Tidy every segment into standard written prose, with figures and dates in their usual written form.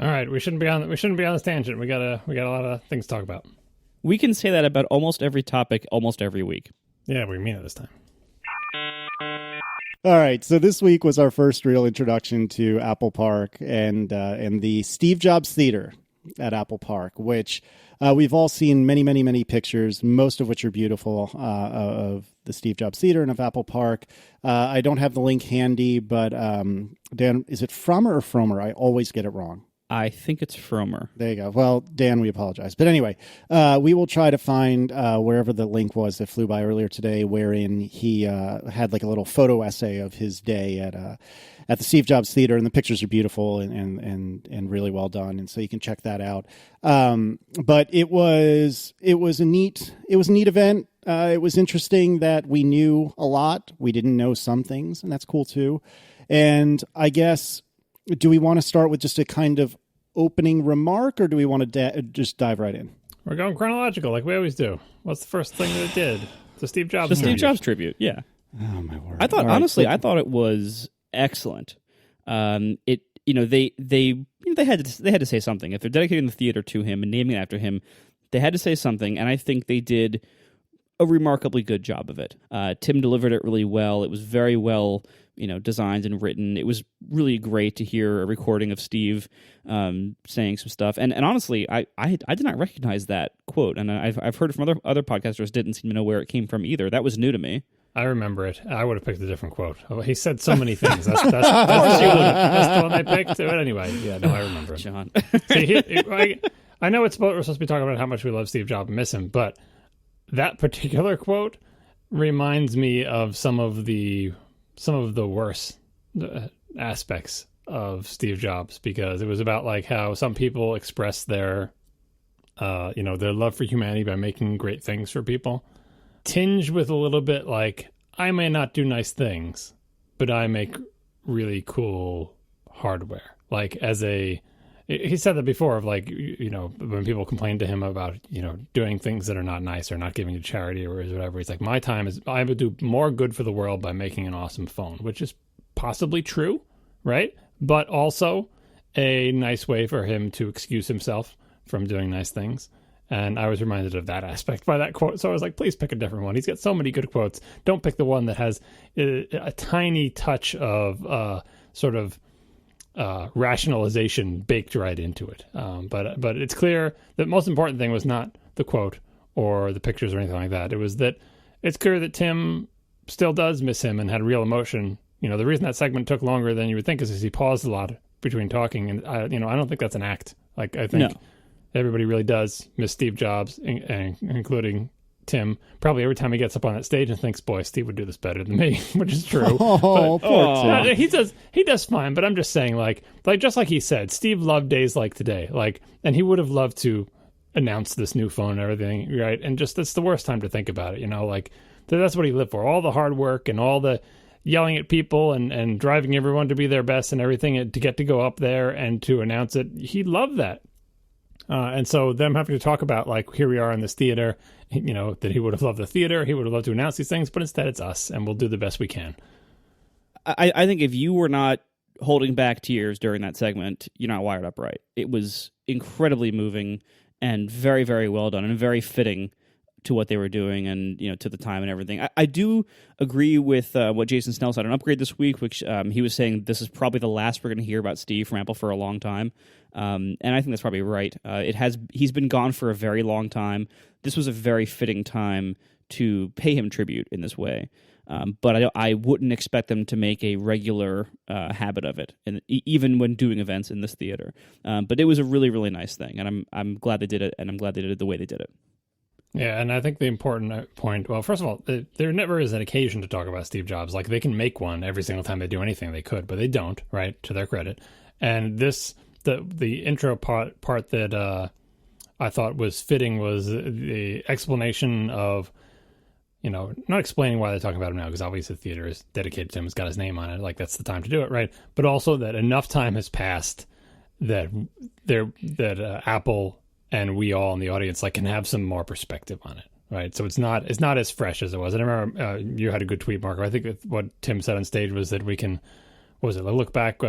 All right, we shouldn't be on this tangent. We got a lot of things to talk about. We can say that about almost every topic, almost every week. Yeah, we mean it this time. All right, so this week was our first real introduction to Apple Park and the Steve Jobs Theater at Apple Park, which we've all seen many, many, many pictures, most of which are beautiful, of the Steve Jobs Theater and of Apple Park. I don't have the link handy, but Dan, is it Frommer or Fromer? I always get it wrong. I think it's Fromer. There you go. Well, Dan, we apologize. But anyway, we will try to find wherever the link was that flew by earlier today, wherein he had like a little photo essay of his day at the Steve Jobs Theater, and the pictures are beautiful and really well done, and so you can check that out. But it was a neat event. It was interesting that we knew a lot. We didn't know some things, and that's cool too. And I guess, do we want to start with just a kind of opening remark, or do we want to just dive right in? We're going chronological like we always do. What's the first thing that it did? The Steve Jobs tribute. Steve Jobs tribute, yeah. Oh my word! I thought I thought it was excellent. They had to say something. If they're dedicating the theater to him and naming it after him, they had to say something, and I think they did a remarkably good job of it. Tim delivered it really well. It was very well, designed and written. It was really great to hear a recording of Steve saying some stuff. And honestly, I did not recognize that quote, and I've heard it from other podcasters. Didn't seem to know where it came from either. That was new to me. I remember it. I would have picked a different quote. He said so many things. That's the one I picked. But anyway, yeah, no, I remember it. John. See, I know we're supposed to be talking about how much we love Steve Jobs and miss him, but that particular quote reminds me of some of the worst aspects of Steve Jobs, because it was about like how some people express their love for humanity by making great things for people, tinged with a little bit like, I may not do nice things, but I make really cool hardware. Like he said that before of like, when people complain to him about, doing things that are not nice or not giving to charity or whatever, he's like, my time is, I would do more good for the world by making an awesome phone, which is possibly true, right? But also a nice way for him to excuse himself from doing nice things. And I was reminded of that aspect by that quote. So I was like, please pick a different one. He's got so many good quotes. Don't pick the one that has a tiny touch of rationalization baked right into it. But it's clear that the most important thing was not the quote or the pictures or anything like that. It was that it's clear that Tim still does miss him and had real emotion. The reason that segment took longer than you would think is because he paused a lot between talking. And I don't think that's an act. Like, I think everybody really does miss Steve Jobs, including Tim. Probably every time he gets up on that stage and thinks, boy, Steve would do this better than me, which is true. Poor Tim. He does fine, but I'm just saying, like just like he said, Steve loved days like today, and he would have loved to announce this new phone and everything, right? And just, that's the worst time to think about it, that's what he lived for. All the hard work and all the yelling at people and driving everyone to be their best and everything, and to get to go up there and to announce it. He loved that. And so them having to talk about, like, here we are in this theater, that he would have loved the theater, he would have loved to announce these things, but instead it's us, and we'll do the best we can. I think if you were not holding back tears during that segment, you're not wired up right. It was incredibly moving and very, very well done and very fitting to what they were doing and, to the time and everything. I do agree with what Jason Snell said on Upgrade this week, which he was saying this is probably the last we're going to hear about Steve from Apple for a long time. And I think that's probably right. He's been gone for a very long time. This was a very fitting time to pay him tribute in this way. But I wouldn't expect them to make a regular habit of it, and even when doing events in this theater. But it was a really, really nice thing, and I'm glad they did it, and I'm glad they did it the way they did it. Yeah, and I think the important point, well, first of all, there never is an occasion to talk about Steve Jobs. Like, they can make one every single time they do anything they could, but they don't, right, to their credit. And the intro part that I thought was fitting was the explanation of, not explaining why they're talking about him now, because obviously the theater is dedicated to him, it's got his name on it, like, that's the time to do it, right? But also that enough time has passed that Apple and we all in the audience can have some more perspective on it, right? So it's not as fresh as it was. I remember you had a good tweet, Marco. I think what Tim said on stage was that we can, look back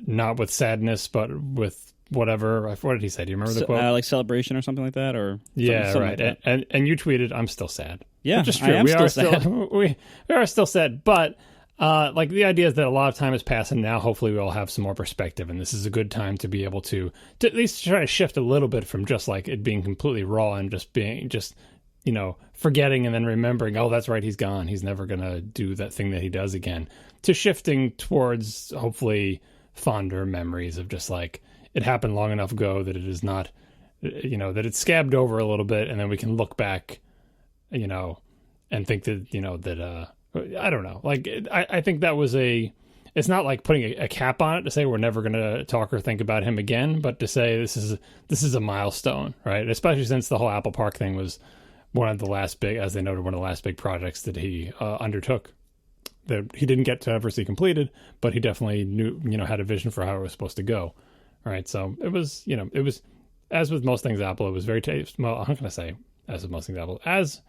not with sadness, but with whatever. What did he say? Do you remember the quote? Like celebration or something like that, or yeah, something right. Like that. And you tweeted, "I'm still sad." Yeah, which is true. I am we still are sad. we are still sad, but like the idea is that a lot of time has passed, and now hopefully we all have some more perspective, and this is a good time to be able to at least try to shift a little bit from just like it being completely raw and just being forgetting and then remembering, oh, that's right, he's gone, he's never gonna do that thing that he does again, to shifting towards hopefully fonder memories of just like it happened long enough ago that it is not, that it's scabbed over a little bit, and then we can look back, and think that that I don't know. Like, I think that was it's not like putting a cap on it to say we're never going to talk or think about him again, but to say this is a milestone, right? Especially since the whole Apple Park thing was one of the last big, as they noted, one of the last big projects that he undertook that he didn't get to ever see completed, but he definitely knew, had a vision for how it was supposed to go, right? So it was, as with most things Apple, it was very tasteful. Well, I'm not going to say as with most things Apple, as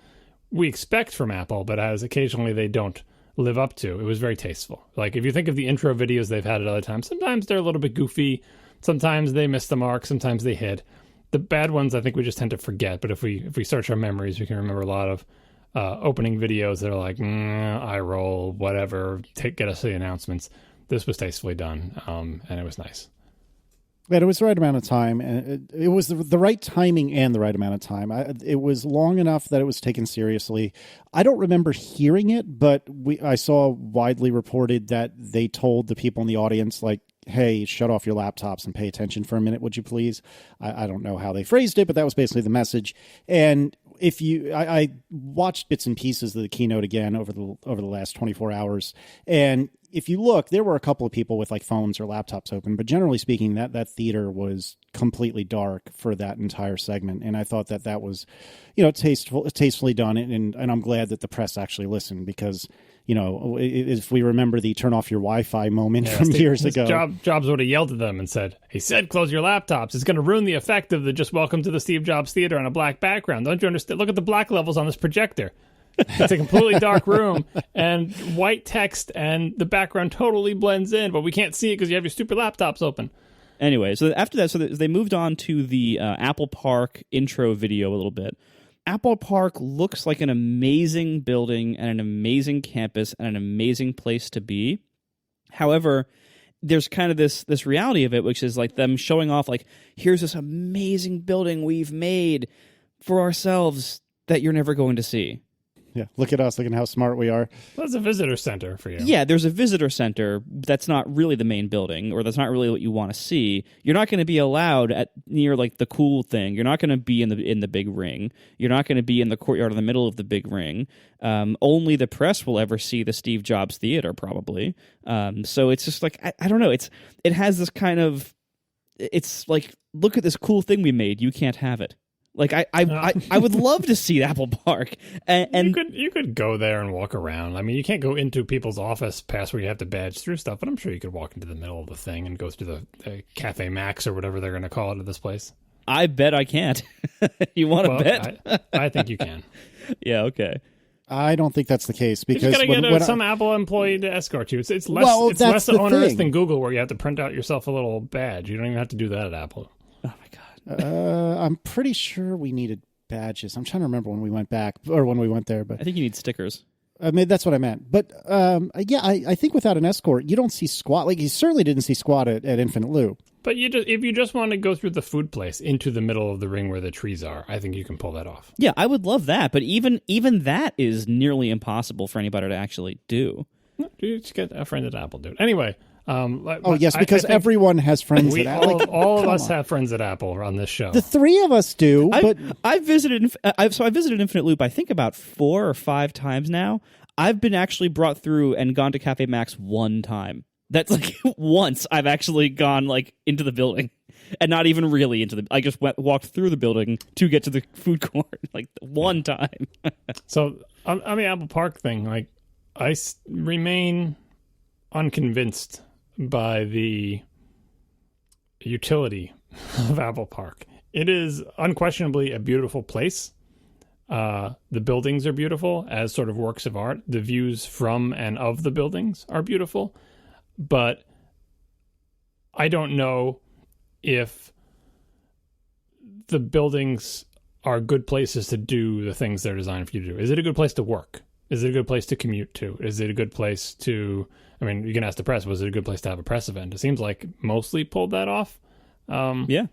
we expect from Apple, but as occasionally they don't live up to. It was very tasteful. Like if you think of the intro videos they've had at other times, sometimes they're a little bit goofy, sometimes they miss the mark, sometimes they hit. The bad ones I think we just tend to forget, but if we search our memories, we can remember a lot of opening videos that are like, eye roll, whatever, get us the announcements. This was tastefully done, and it was nice. But it was the right amount of time, and it was the right timing and the right amount of time. It was long enough that it was taken seriously. I don't remember hearing it, but I saw widely reported that they told the people in the audience, like, hey, shut off your laptops and pay attention for a minute, would you please? I don't know how they phrased it, but that was basically the message. And I watched bits and pieces of the keynote again over the last 24 hours, and if you look, there were a couple of people with like phones or laptops open, but generally speaking, that theater was completely dark for that entire segment. And I thought that was, tastefully done. And I'm glad that the press actually listened because, if we remember the turn off your Wi-Fi moment from years ago. Jobs would have yelled at them and said, he said, close your laptops. It's going to ruin the effect of the just welcome to the Steve Jobs Theater on a black background. Don't you understand? Look at the black levels on this projector. It's a completely dark room and white text, and the background totally blends in, but we can't see it because you have your stupid laptops open. Anyway, so after that, they moved on to the Apple Park intro video a little bit. Apple Park looks like an amazing building and an amazing campus and an amazing place to be. However, there's kind of this reality of it, which is like them showing off, like, here's this amazing building we've made for ourselves that you're never going to see. Yeah, look at us. Look at how smart we are. Well, it's a visitor center for you. Yeah, there's a visitor center that's not really the main building, or that's not really what you want to see. You're not going to be allowed near like the cool thing. You're not going to be in the big ring. You're not going to be in the courtyard in the middle of the big ring. Only the press will ever see the Steve Jobs Theater, probably. So it's just like I don't know. It has this kind of, it's like, look at this cool thing we made. You can't have it. Like I would love to see Apple Park, and you could go there and walk around. I mean, you can't go into people's office past where you have to badge through stuff, but I'm sure you could walk into the middle of the thing and go through the Cafe Max or whatever they're going to call it at this place. I bet I can't. You want to bet? I think you can. Yeah. Okay. I don't think that's the case because you got to get some Apple employee to escort you. It's less onerous than Google, where you have to print out yourself a little badge. You don't even have to do that at Apple. Oh my God. I'm pretty sure we needed badges. I'm trying to remember when we went back or when we went there, but I think you need stickers. I mean, that's what I meant. But I think without an escort, you don't see squat. Like you certainly didn't see squat at Infinite Loop. But if you just want to go through the food place into the middle of the ring where the trees are, I think you can pull that off. Yeah, I would love that. But even that is nearly impossible for anybody to actually do. You just get a friend at Apple, dude. Anyway. Because everyone has friends at Apple. All of us have friends at Apple on this show. The three of us do. I've visited Infinite Loop, I think about 4 or 5 times now. I've been actually brought through and gone to Cafe Max one time. That's like once I've actually gone like into the building, and not even really into the. I just walked through the building to get to the food court like one time. So on the Apple Park thing, like I remain unconvinced by the utility of Apple Park. It is unquestionably a beautiful place. The buildings are beautiful as sort of works of art. The views from and of the buildings are beautiful. But I don't know if the buildings are good places to do the things they're designed for you to do. Is it a good place to work? Is it a good place to commute to? Is it a good place to, I mean, you can ask the press, was it a good place to have a press event? It seems like mostly pulled that off. Yeah.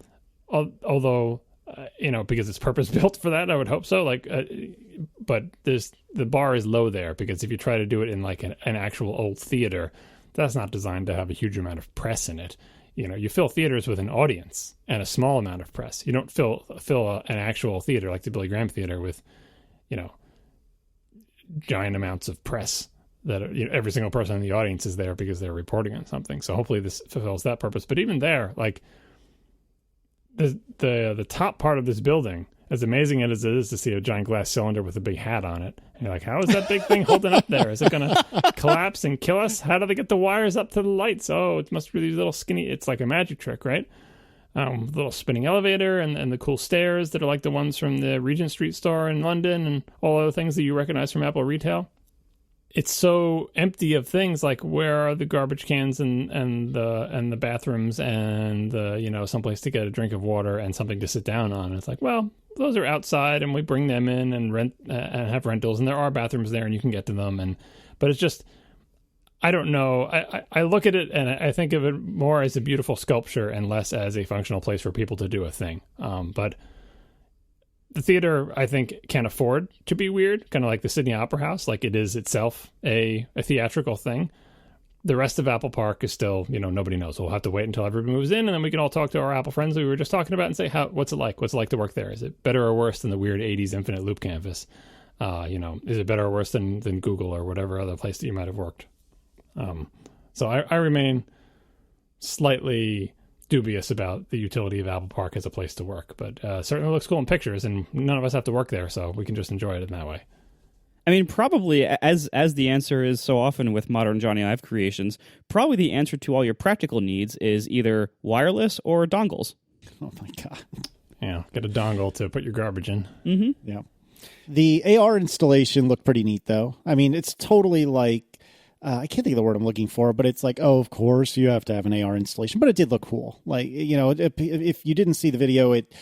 Although, because it's purpose built for that, I would hope so. But the bar is low there, because if you try to do it in like an actual old theater, that's not designed to have a huge amount of press in it. You fill theaters with an audience and a small amount of press. You don't fill an actual theater like the Billy Graham Theater with, giant amounts of press that every single person in the audience is there because they're reporting on something. So hopefully this fulfills that purpose. But even there, like the top part of this building, as amazing as it is to see a giant glass cylinder with a big hat on it, and you're like, how is that big thing holding up there? Is it going to collapse and kill us? How do they get the wires up to the lights? Oh, it must be these little skinny, it's like a magic trick, right? Little spinning elevator and the cool stairs that are like the ones from the Regent Street store in London and all other things that you recognize from Apple retail. It's so empty of things like, where are the garbage cans and the bathrooms and someplace to get a drink of water and something to sit down on. And it's like, well, those are outside and we bring them in and rent and have rentals, and there are bathrooms there and you can get to them. But it's just, I don't know. I look at it and I think of it more as a beautiful sculpture and less as a functional place for people to do a thing. But the theater, I think, can afford to be weird, kind of like the Sydney Opera House. Like, it is itself a theatrical thing. The rest of Apple Park is still, nobody knows. We'll have to wait until everybody moves in, and then we can all talk to our Apple friends that we were just talking about and say, what's it like? What's it like to work there? Is it better or worse than the weird 80s Infinite Loop Canvas? Is it better or worse than Google or whatever other place that you might have worked? So I remain slightly dubious about the utility of Apple Park as a place to work, but certainly looks cool in pictures, and none of us have to work there, so we can just enjoy it in that way. I mean, probably, as the answer is so often with modern Johnny Ive creations, probably the answer to all your practical needs is either wireless or dongles. Oh my God. Yeah, get a dongle to put your garbage in. Mm-hmm. Yeah. The AR installation looked pretty neat, though. I mean, it's totally like, I can't think of the word I'm looking for, but it's like, oh, of course you have to have an AR installation. But it did look cool. Like, if you didn't see the video, it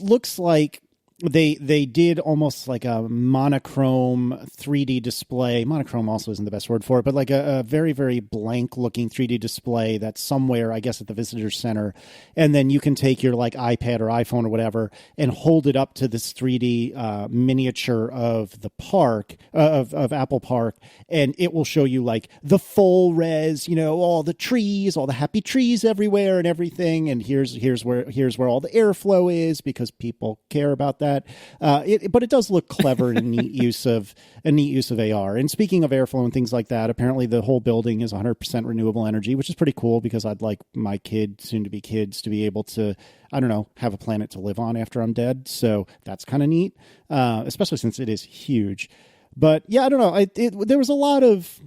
looks like they did almost like a monochrome 3D display. Monochrome also isn't the best word for it, but like a very, very blank looking 3D display that's somewhere, I guess, at the visitor center. And then you can take your like iPad or iPhone or whatever and hold it up to this 3D miniature of the park, of Apple Park. And it will show you like the full res, all the trees, all the happy trees everywhere and everything. And here's where all the airflow is, because people care about that. But it does look clever and a neat use of AR. And speaking of airflow and things like that, apparently the whole building is 100% renewable energy, which is pretty cool, because I'd like my soon to be kids, to be able to, I don't know, have a planet to live on after I'm dead. So that's kind of neat, especially since it is huge. But yeah, I don't know. There was a lot of,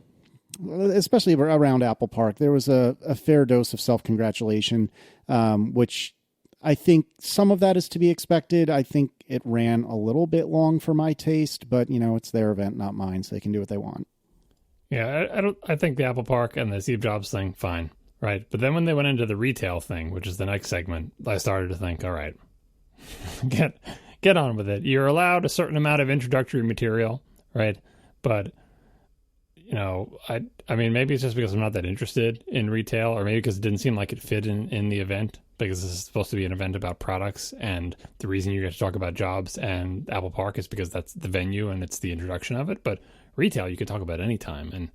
especially around Apple Park, there was a fair dose of self-congratulation, which I think some of that is to be expected. I think it ran a little bit long for my taste, but it's their event, not mine, so they can do what they want. Yeah, I think the Apple Park and the Steve Jobs thing, fine, right? But then when they went into the retail thing, which is the next segment, I started to think, all right, get on with it. You're allowed a certain amount of introductory material, right? But I mean, maybe it's just because I'm not that interested in retail, or maybe because it didn't seem like it fit in the event, because this is supposed to be an event about products, and the reason you get to talk about Jobs and Apple Park is because that's the venue and it's the introduction of it. But retail, you could talk about any time. And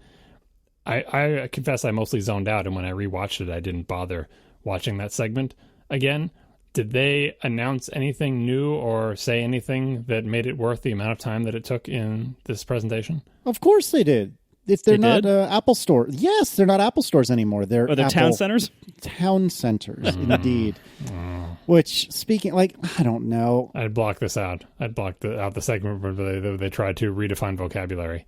I confess I mostly zoned out, and when I rewatched it, I didn't bother watching that segment again. Did they announce anything new or say anything that made it worth the amount of time that it took in this presentation? Of course they did. If they're not Apple Store. Yes, they're not Apple stores anymore. They're town centers? Town centers, indeed. Which, speaking, like, I don't know. I'd block this out. I'd block out the segment where they tried to redefine vocabulary.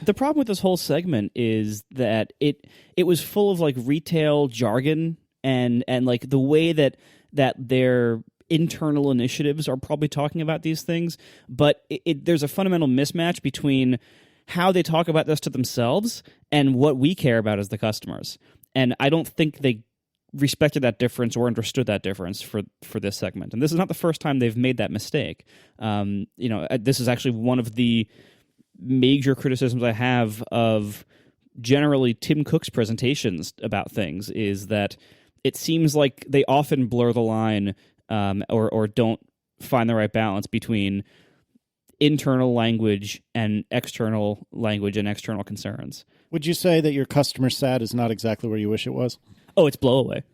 The problem with this whole segment is that it was full of, like, retail jargon and like the way that their internal initiatives are probably talking about these things. But there's a fundamental mismatch between how they talk about this to themselves and what we care about as the customers. And I don't think they respected that difference or understood that difference for this segment. And this is not the first time they've made that mistake. This is actually one of the major criticisms I have of generally Tim Cook's presentations about things, is that it seems like they often blur the line or don't find the right balance between internal language and external concerns. Would you say that your customer sat is not exactly where you wish it was? Oh, it's blow away.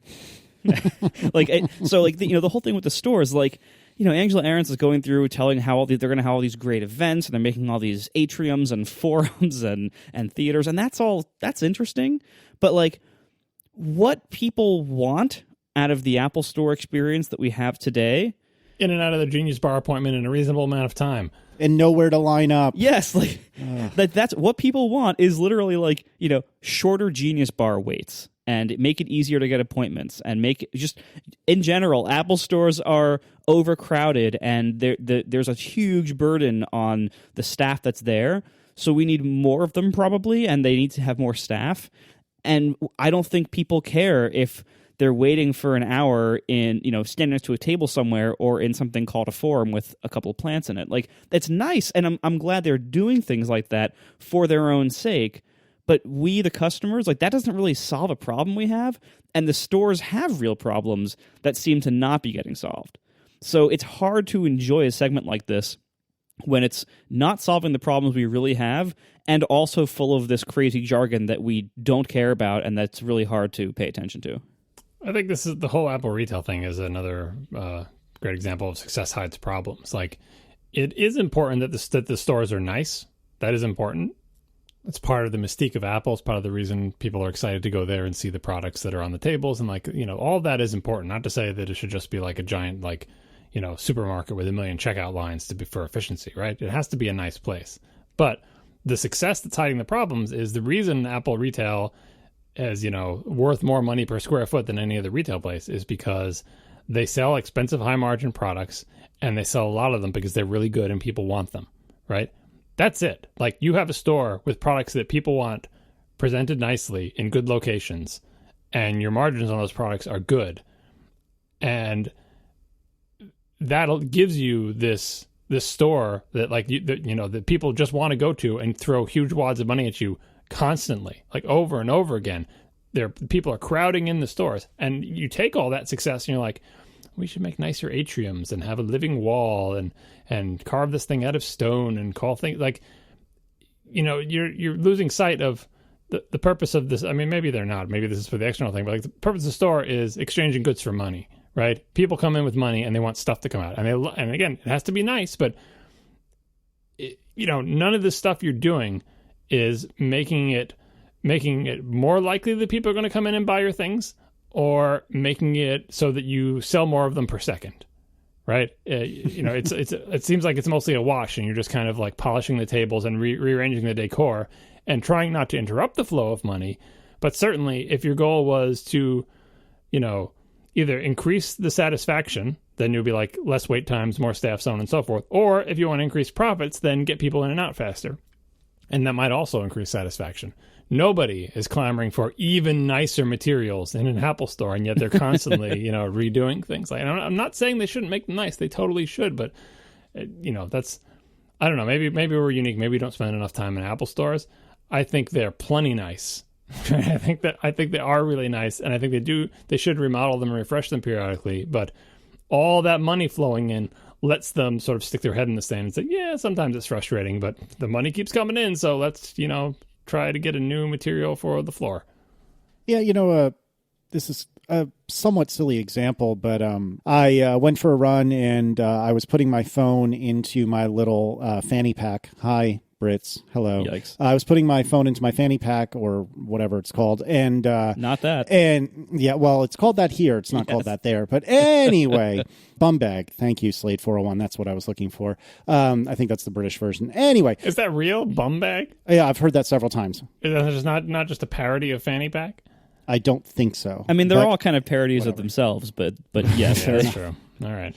The whole thing with the store is Angela Ahrens is going through telling how they're going to have all these great events, and they're making all these atriums and forums and theaters, and that's interesting. But what people want out of the Apple Store experience that we have today, in and out of the Genius Bar appointment in a reasonable amount of time, and nowhere to line up. Yes, that's what people want, is literally shorter Genius Bar waits, and make it easier to get appointments, and make it just, in general, Apple stores are overcrowded, and there's a huge burden on the staff that's there. So we need more of them probably, and they need to have more staff. And I don't think people care if they're waiting for an hour in, standing next to a table somewhere, or in something called a forum with a couple of plants in it. It's nice, and I'm glad they're doing things like that for their own sake. But we, the customers, that doesn't really solve a problem we have, and the stores have real problems that seem to not be getting solved. So it's hard to enjoy a segment like this when it's not solving the problems we really have, and also full of this crazy jargon that we don't care about and that's really hard to pay attention to. I think this is the whole Apple retail thing is another great example of success hides problems. It is important that the stores are nice. That is important. It's part of the mystique of Apple. It's part of the reason people are excited to go there and see the products that are on the tables. And all of that is important. Not to say that it should just be like a giant, supermarket with a million checkout lines for efficiency, right? It has to be a nice place. But the success that's hiding the problems is the reason Apple retail is, worth more money per square foot than any other retail place is because they sell expensive, high margin products, and they sell a lot of them because they're really good and people want them, right? That's it. You have a store with products that people want presented nicely in good locations, and your margins on those products are good. And that gives you this store that that people just want to go to and throw huge wads of money at you constantly, over and over again. People are crowding in the stores, and you take all that success and you're like, we should make nicer atriums and have a living wall and carve this thing out of stone and call things you're losing sight of the purpose of this. I mean, maybe they're not. Maybe this is for the external thing, but the purpose of the store is exchanging goods for money, right? People come in with money and they want stuff to come out. And again, it has to be nice, but none of this stuff you're doing is making it more likely that people are going to come in and buy your things, or making it so that you sell more of them per second, right? It seems like it's mostly a wash, and you're just kind of polishing the tables and rearranging the decor and trying not to interrupt the flow of money. But certainly, if your goal was to, either increase the satisfaction, then you'll be less wait times, more staff, so on and so forth. Or if you want to increase profits, then get people in and out faster. And that might also increase satisfaction. Nobody is clamoring for even nicer materials in an Apple store, and yet they're constantly, redoing things. I'm not saying they shouldn't make them nice; they totally should. But that's, I don't know. Maybe we're unique. Maybe we don't spend enough time in Apple stores. I think they're plenty nice. I think they are really nice, and I think they should remodel them and refresh them periodically. But all that money flowing in lets them sort of stick their head in the sand and say, yeah, sometimes it's frustrating, but the money keeps coming in, so let's try to get a new material for the floor. Yeah, this is a somewhat silly example, but I went for a run, and I was putting my phone into my little fanny pack. Hi, Brits. Hello. Yikes. I was putting my phone into my fanny pack, or whatever it's called, and not that. And yeah, well, it's called that here. It's not called that there. But anyway, bum bag. Thank you, Slate 401. That's what I was looking for. I think that's the British version. Anyway, is that real? Bum bag? Yeah, I've heard that several times. Is that not just a parody of fanny pack? I don't think so. I mean, they're all kind of parodies of themselves, but yes, yeah, that's true. All right.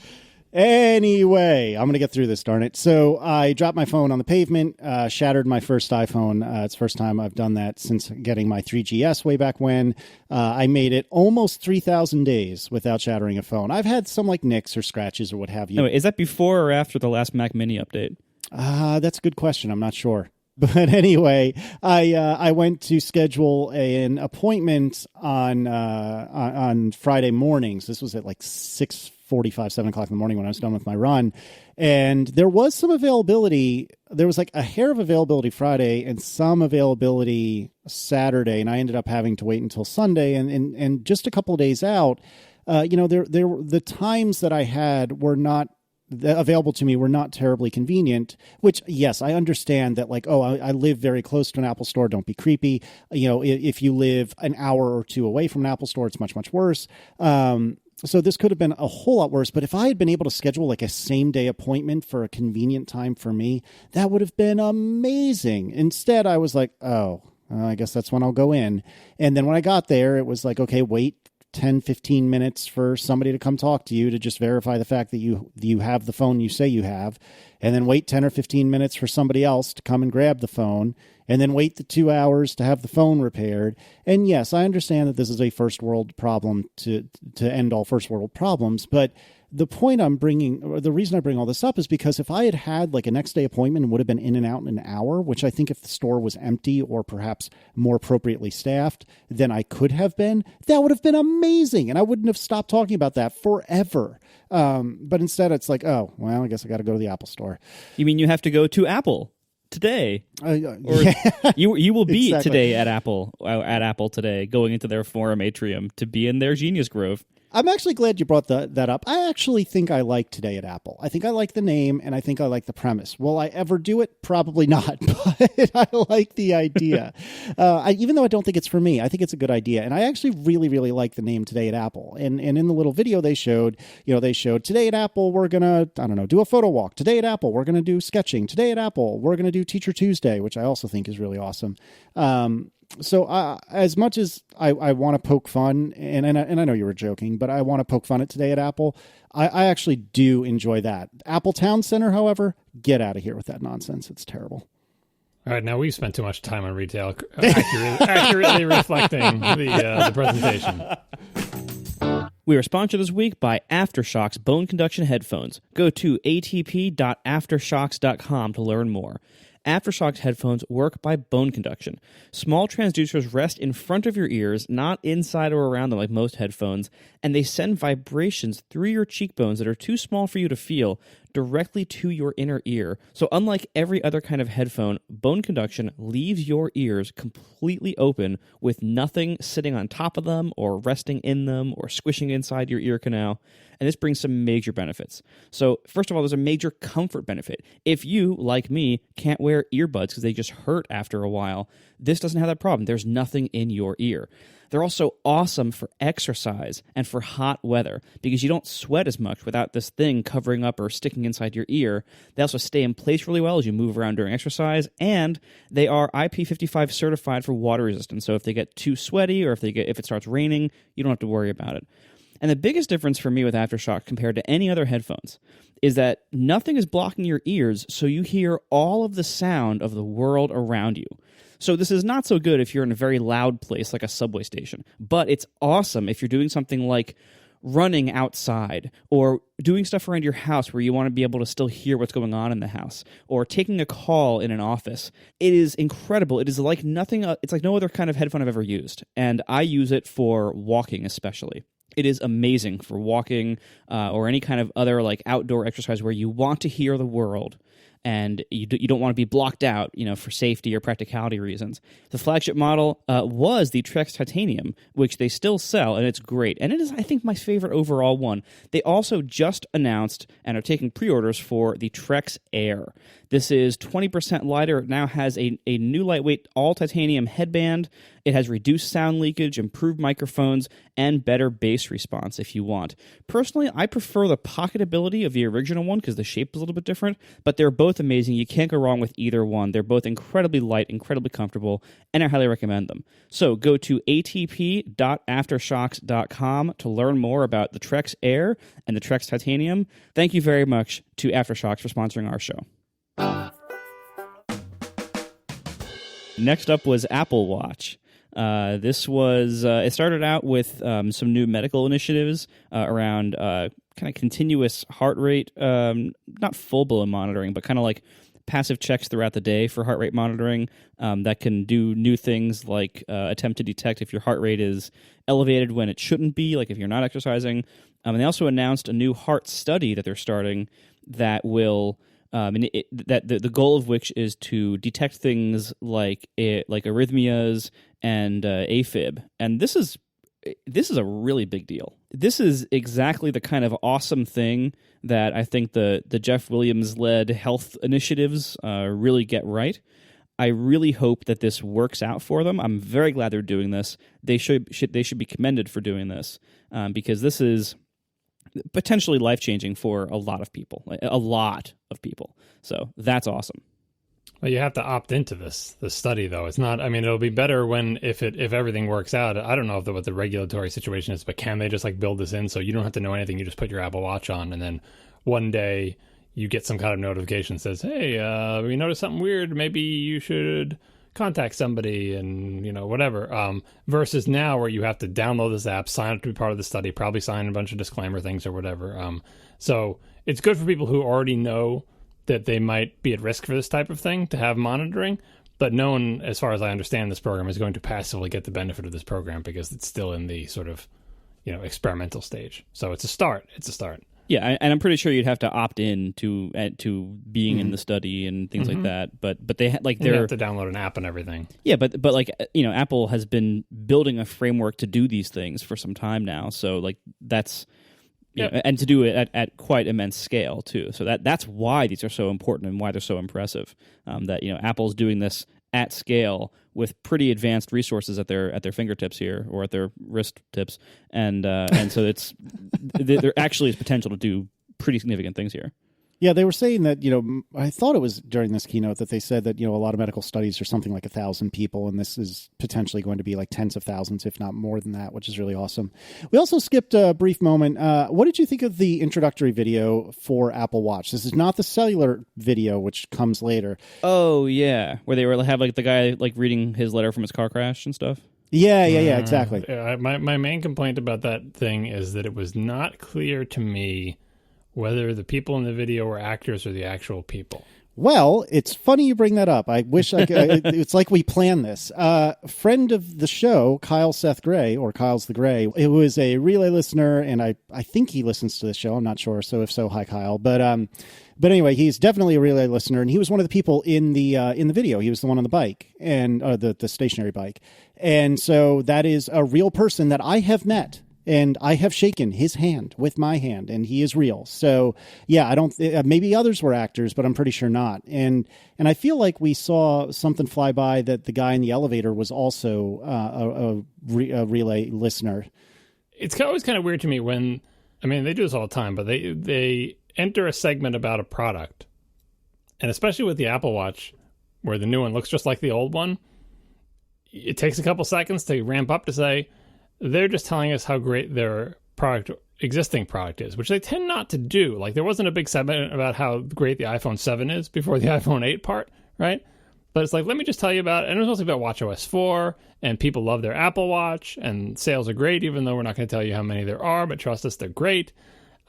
Anyway, I'm going to get through this, darn it. So I dropped my phone on the pavement, shattered my first iPhone. It's the first time I've done that since getting my 3GS way back when. I made it almost 3,000 days without shattering a phone. I've had some like nicks or scratches or what have you. No, is that before or after the last Mac Mini update? That's a good question. I'm not sure. But anyway, I went to schedule an appointment on Friday mornings. This was at like 6:45, 7 o'clock in the morning when I was done with my run. And there was some availability. There was like a hair of availability Friday and some availability Saturday. And I ended up having to wait until Sunday. And just a couple of days out, the times that I had were not available to me were not terribly convenient, which, yes, I understand that, like, I live very close to an Apple store. Don't be creepy. If you live an hour or two away from an Apple store, it's much, much worse. So this could have been a whole lot worse. But if I had been able to schedule like a same day appointment for a convenient time for me, that would have been amazing. Instead, I was like, I guess that's when I'll go in. And then when I got there, it was like, okay, wait 10, 15 minutes for somebody to come talk to you to just verify the fact that you have the phone you say you have, and then wait 10 or 15 minutes for somebody else to come and grab the phone, and then wait the 2 hours to have the phone repaired. And yes, I understand that this is a first world problem to end all first world problems, but the point I'm bringing, or the reason I bring all this up is because if I had had like a next day appointment and would have been in and out in an hour, which I think if the store was empty or perhaps more appropriately staffed than I could have been, that would have been amazing. And I wouldn't have stopped talking about that forever. But instead it's like, I guess I got to go to the Apple store. You mean you have to go to Apple today? Yeah. You will be Exactly. today at Apple today, going into their forum atrium to be in their Genius Grove. I'm actually glad you brought that up. I actually think I like Today at Apple. I think I like the name, and I think I like the premise. Will I ever do it? Probably not, but I like the idea. Even though I don't think it's for me, I think it's a good idea. And I actually really, really like the name Today at Apple. And in the little video they showed Today at Apple, we're going to, do a photo walk. Today at Apple, we're going to do sketching. Today at Apple, we're going to do Teacher Tuesday, which I also think is really awesome. So as much as I want to poke fun, and I know you were joking, but I want to poke fun at Today at Apple, I actually do enjoy that. Apple Town Center, however, get out of here with that nonsense. It's terrible. All right, now we've spent too much time on retail, accurately reflecting the presentation. We are sponsored this week by AfterShokz bone conduction headphones. Go to atp.aftershokz.com to learn more. AfterShokz headphones work by bone conduction. Small transducers rest in front of your ears, not inside or around them like most headphones, and they send vibrations through your cheekbones that are too small for you to feel directly to your inner ear. So unlike every other kind of headphone, bone conduction leaves your ears completely open with nothing sitting on top of them or resting in them or squishing inside your ear canal. And this brings some major benefits. So first of all, there's a major comfort benefit. If you, like me, can't wear earbuds because they just hurt after a while, this doesn't have that problem. There's nothing in your ear. They're also awesome for exercise and for hot weather because you don't sweat as much without this thing covering up or sticking inside your ear. They also stay in place really well as you move around during exercise, and they are IP55 certified for water resistance. So if they get too sweaty or if it starts raining, you don't have to worry about it. And the biggest difference for me with AfterShokz compared to any other headphones is that nothing is blocking your ears, so you hear all of the sound of the world around you. So this is not so good if you're in a very loud place like a subway station, but it's awesome if you're doing something like running outside or doing stuff around your house where you want to be able to still hear what's going on in the house, or taking a call in an office. It is incredible. It is like nothing. It's like no other kind of headphone I've ever used, and I use it for walking especially. It is amazing for walking or any kind of other like outdoor exercise where you want to hear the world and you don't want to be blocked out, for safety or practicality reasons. The flagship model was the Trex Titanium, which they still sell, and it's great. And it is, I think, my favorite overall one. They also just announced and are taking pre-orders for the Trex Air. This is 20% lighter. It now has a new lightweight all-titanium headband. It has reduced sound leakage, improved microphones, and better bass response if you want. Personally, I prefer the pocketability of the original one because the shape is a little bit different, but they're both both amazing. You can't go wrong with either one. They're both incredibly light, incredibly comfortable, and I highly recommend them. So go to atp.aftershokz.com to learn more about the Trex Air and the Trex Titanium. Thank you very much to AfterShokz for sponsoring our show. Next up was Apple Watch. This was it started out with some new medical initiatives around kind of continuous heart rate, not full-blown monitoring, but kind of like passive checks throughout the day for heart rate monitoring that can do new things like attempt to detect if your heart rate is elevated when it shouldn't be, like if you're not exercising. And they also announced a new heart study that they're starting that will... the goal of which is to detect things like arrhythmias and AFib, and this is a really big deal. This is exactly the kind of awesome thing that I think the Jeff Williams led health initiatives really get right. I really hope that this works out for them. I'm very glad they're doing this. They should be commended for doing this because this is potentially life-changing for a lot of people. So that's awesome. Well, you have to opt into this study, though. It's not. I mean, it'll be better if everything works out. I don't know what the regulatory situation is, but can they just like build this in so you don't have to know anything? You just put your Apple Watch on, and then one day you get some kind of notification that says, "Hey, we noticed something weird. Maybe you should contact somebody," and whatever. Versus now, where you have to download this app, sign up to be part of the study, probably sign a bunch of disclaimer things or whatever. So it's good for people who already know that they might be at risk for this type of thing to have monitoring, but no one, as far as I understand this program, is going to passively get the benefit of this program because it's still in the sort of, experimental stage. So it's a start. Yeah, and I'm pretty sure you'd have to opt in to being in the study and things like that. But they you have to download an app and everything. Yeah, but Apple has been building a framework to do these things for some time now. So that's. And to do it at quite immense scale too. So that's why these are so important and why they're so impressive. That Apple's doing this at scale with pretty advanced resources at their fingertips here or at their wrist tips, and so there actually is potential to do pretty significant things here. Yeah, they were saying that, I thought it was during this keynote that they said that, a lot of medical studies are something like 1,000 people, and this is potentially going to be like tens of thousands, if not more than that, which is really awesome. We also skipped a brief moment. What did you think of the introductory video for Apple Watch? This is not the cellular video, which comes later. Oh, yeah, where they have the guy reading his letter from his car crash and stuff. Yeah, exactly. My main complaint about that thing is that it was not clear to me whether the people in the video were actors or the actual people. Well, it's funny you bring that up. I wish it's like we planned this. Friend of the show, Kyle Seth Gray, or Kyle's the Gray, it was a Relay listener, and I think he listens to this show. I'm not sure. So if so, hi, Kyle. But anyway, he's definitely a Relay listener, and he was one of the people in the video. He was the one on the bike and the stationary bike. And so that is a real person that I have met. And I have shaken his hand with my hand, and he is real. So, yeah, I don't. Maybe others were actors, but I'm pretty sure not. And I feel like we saw something fly by that the guy in the elevator was also a Relay listener. It's always kind of weird to me when, they do this all the time, but they enter a segment about a product, and especially with the Apple Watch, where the new one looks just like the old one. It takes a couple seconds to ramp up to say, they're just telling us how great their existing product is, which they tend not to do. There wasn't a big segment about how great the iPhone 7 is before the iPhone 8 part, right? But it's let me just tell you about it. And it was mostly about watchOS 4, and people love their Apple Watch, and sales are great, even though we're not going to tell you how many there are, but trust us, they're great.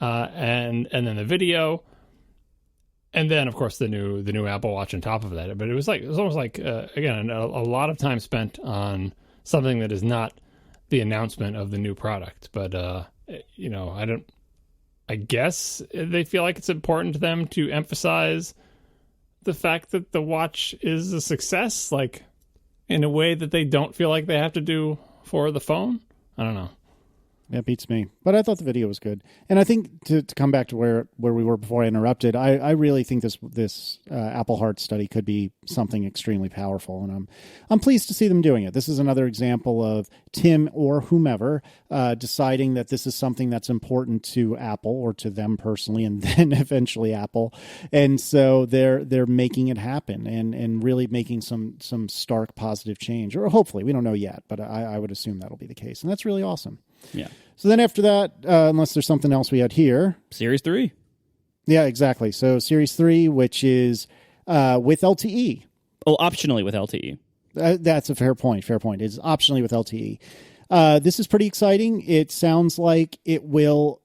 And then the video, and then, of course, the new Apple Watch on top of that. But it was almost again, a lot of time spent on something that is not the announcement of the new product. But I guess they feel like it's important to them to emphasize the fact that the watch is a success, in a way that they don't feel like they have to do for the phone. I don't know. That beats me. But I thought the video was good. And I think to come back to where we were before I interrupted, I really think this Apple Heart study could be something extremely powerful. And I'm pleased to see them doing it. This is another example of Tim or whomever deciding that this is something that's important to Apple or to them personally, and then eventually Apple. And so they're making it happen and really making some stark positive change. Or hopefully, we don't know yet, but I would assume that'll be the case. And that's really awesome. Yeah. So then after that, unless there's something else we had here. Series 3. Yeah, exactly. So Series 3, which is with LTE. Oh, optionally with LTE. That's a fair point. It's optionally with LTE. This is pretty exciting. It sounds like it will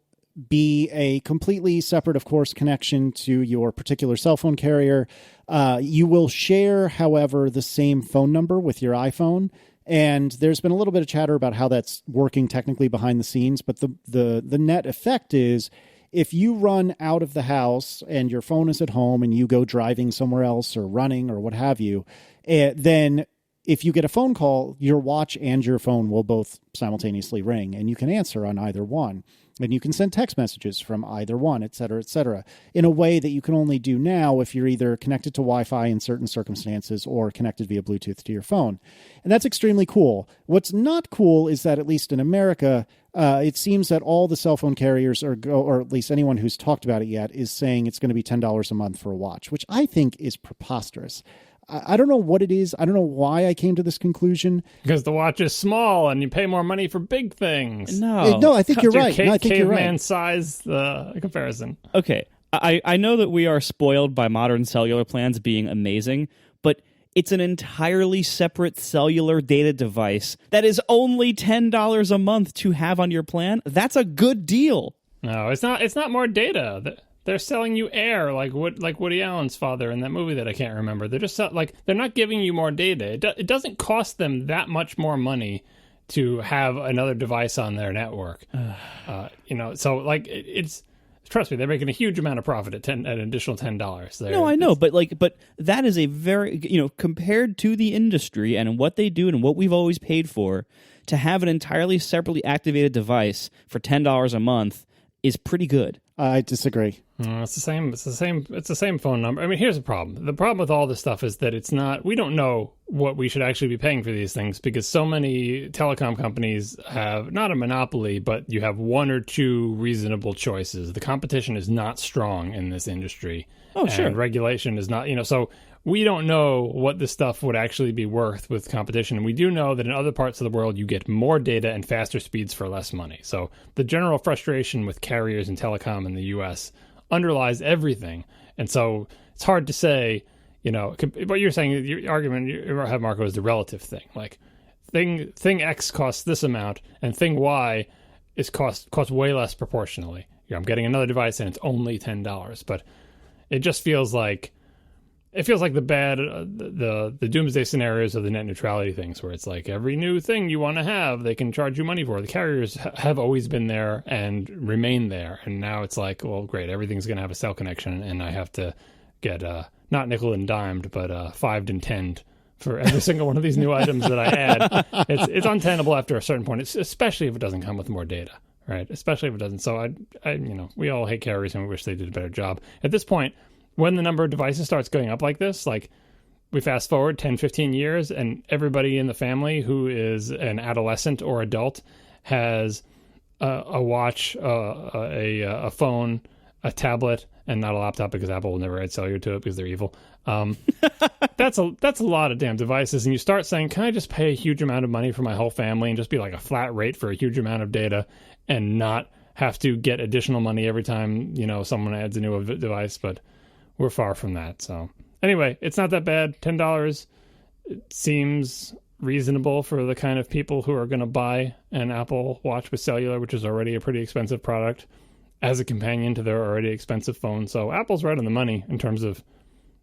be a completely separate, of course, connection to your particular cell phone carrier. You will share, however, the same phone number with your iPhone. And there's been a little bit of chatter about how that's working technically behind the scenes. But the net effect is if you run out of the house and your phone is at home and you go driving somewhere else or running or what have you, then if you get a phone call, your watch and your phone will both simultaneously ring and you can answer on either one. And you can send text messages from either one, et cetera, in a way that you can only do now if you're either connected to Wi-Fi in certain circumstances or connected via Bluetooth to your phone. And that's extremely cool. What's not cool is that, at least in America, it seems that all the cell phone carriers, or at least anyone who's talked about it yet, is saying it's going to be $10 a month for a watch, which I think is preposterous. I don't know what it is. I don't know why I came to this conclusion. Because the watch is small and you pay more money for big things. No, I think you're right. No, I think you're right. Caveman size comparison. Okay, I know that we are spoiled by modern cellular plans being amazing, but it's an entirely separate cellular data device that is only $10 a month to have on your plan. That's a good deal. No, it's not. It's not more data. They're selling you air, like Woody Allen's father in that movie that I can't remember. They're just they're not giving you more data. It doesn't cost them that much more money to have another device on their network. So like it's trust me, they're making a huge amount of profit at an additional $10. No, I know, but that is a very compared to the industry and what they do and what we've always paid for, to have an entirely separately activated device for $10 a month is pretty good. I disagree. It's the same phone number. I mean, here's the problem. The problem with all this stuff is that we don't know what we should actually be paying for these things, because so many telecom companies have not a monopoly, but you have one or two reasonable choices. The competition is not strong in this industry. Oh, sure. And regulation is not, so we don't know what this stuff would actually be worth with competition. And we do know that in other parts of the world, you get more data and faster speeds for less money. So the general frustration with carriers and telecom in the U.S. underlies everything. And so it's hard to say, what you're saying, your argument you have, Marco, is the relative thing. Like thing X costs this amount and thing Y is costs way less proportionally. I'm getting another device and it's only $10. But it just feels like the doomsday scenarios of the net neutrality things, where it's like every new thing you want to have, they can charge you money for. The carriers have always been there and remain there. And now it's like, well, great, everything's going to have a cell connection, and I have to get not nickel and dimed, but 5'd and 10'd for every single one of these new items that I add. It's untenable after a certain point, especially if it doesn't come with more data, right? Especially if it doesn't. So we all hate carriers and we wish they did a better job. At this point, when the number of devices starts going up like this, like we fast forward 10, 15 years, and everybody in the family who is an adolescent or adult has a watch, a phone, a tablet, and not a laptop, because Apple will never add cellular to it because they're evil. That's a lot of damn devices. And you start saying, can I just pay a huge amount of money for my whole family and just be like a flat rate for a huge amount of data and not have to get additional money every time, someone adds a new device? But we're far from that. So anyway, it's not that bad. $10 seems reasonable for the kind of people who are going to buy an Apple Watch with cellular, which is already a pretty expensive product, as a companion to their already expensive phone. So Apple's right on the money in terms of,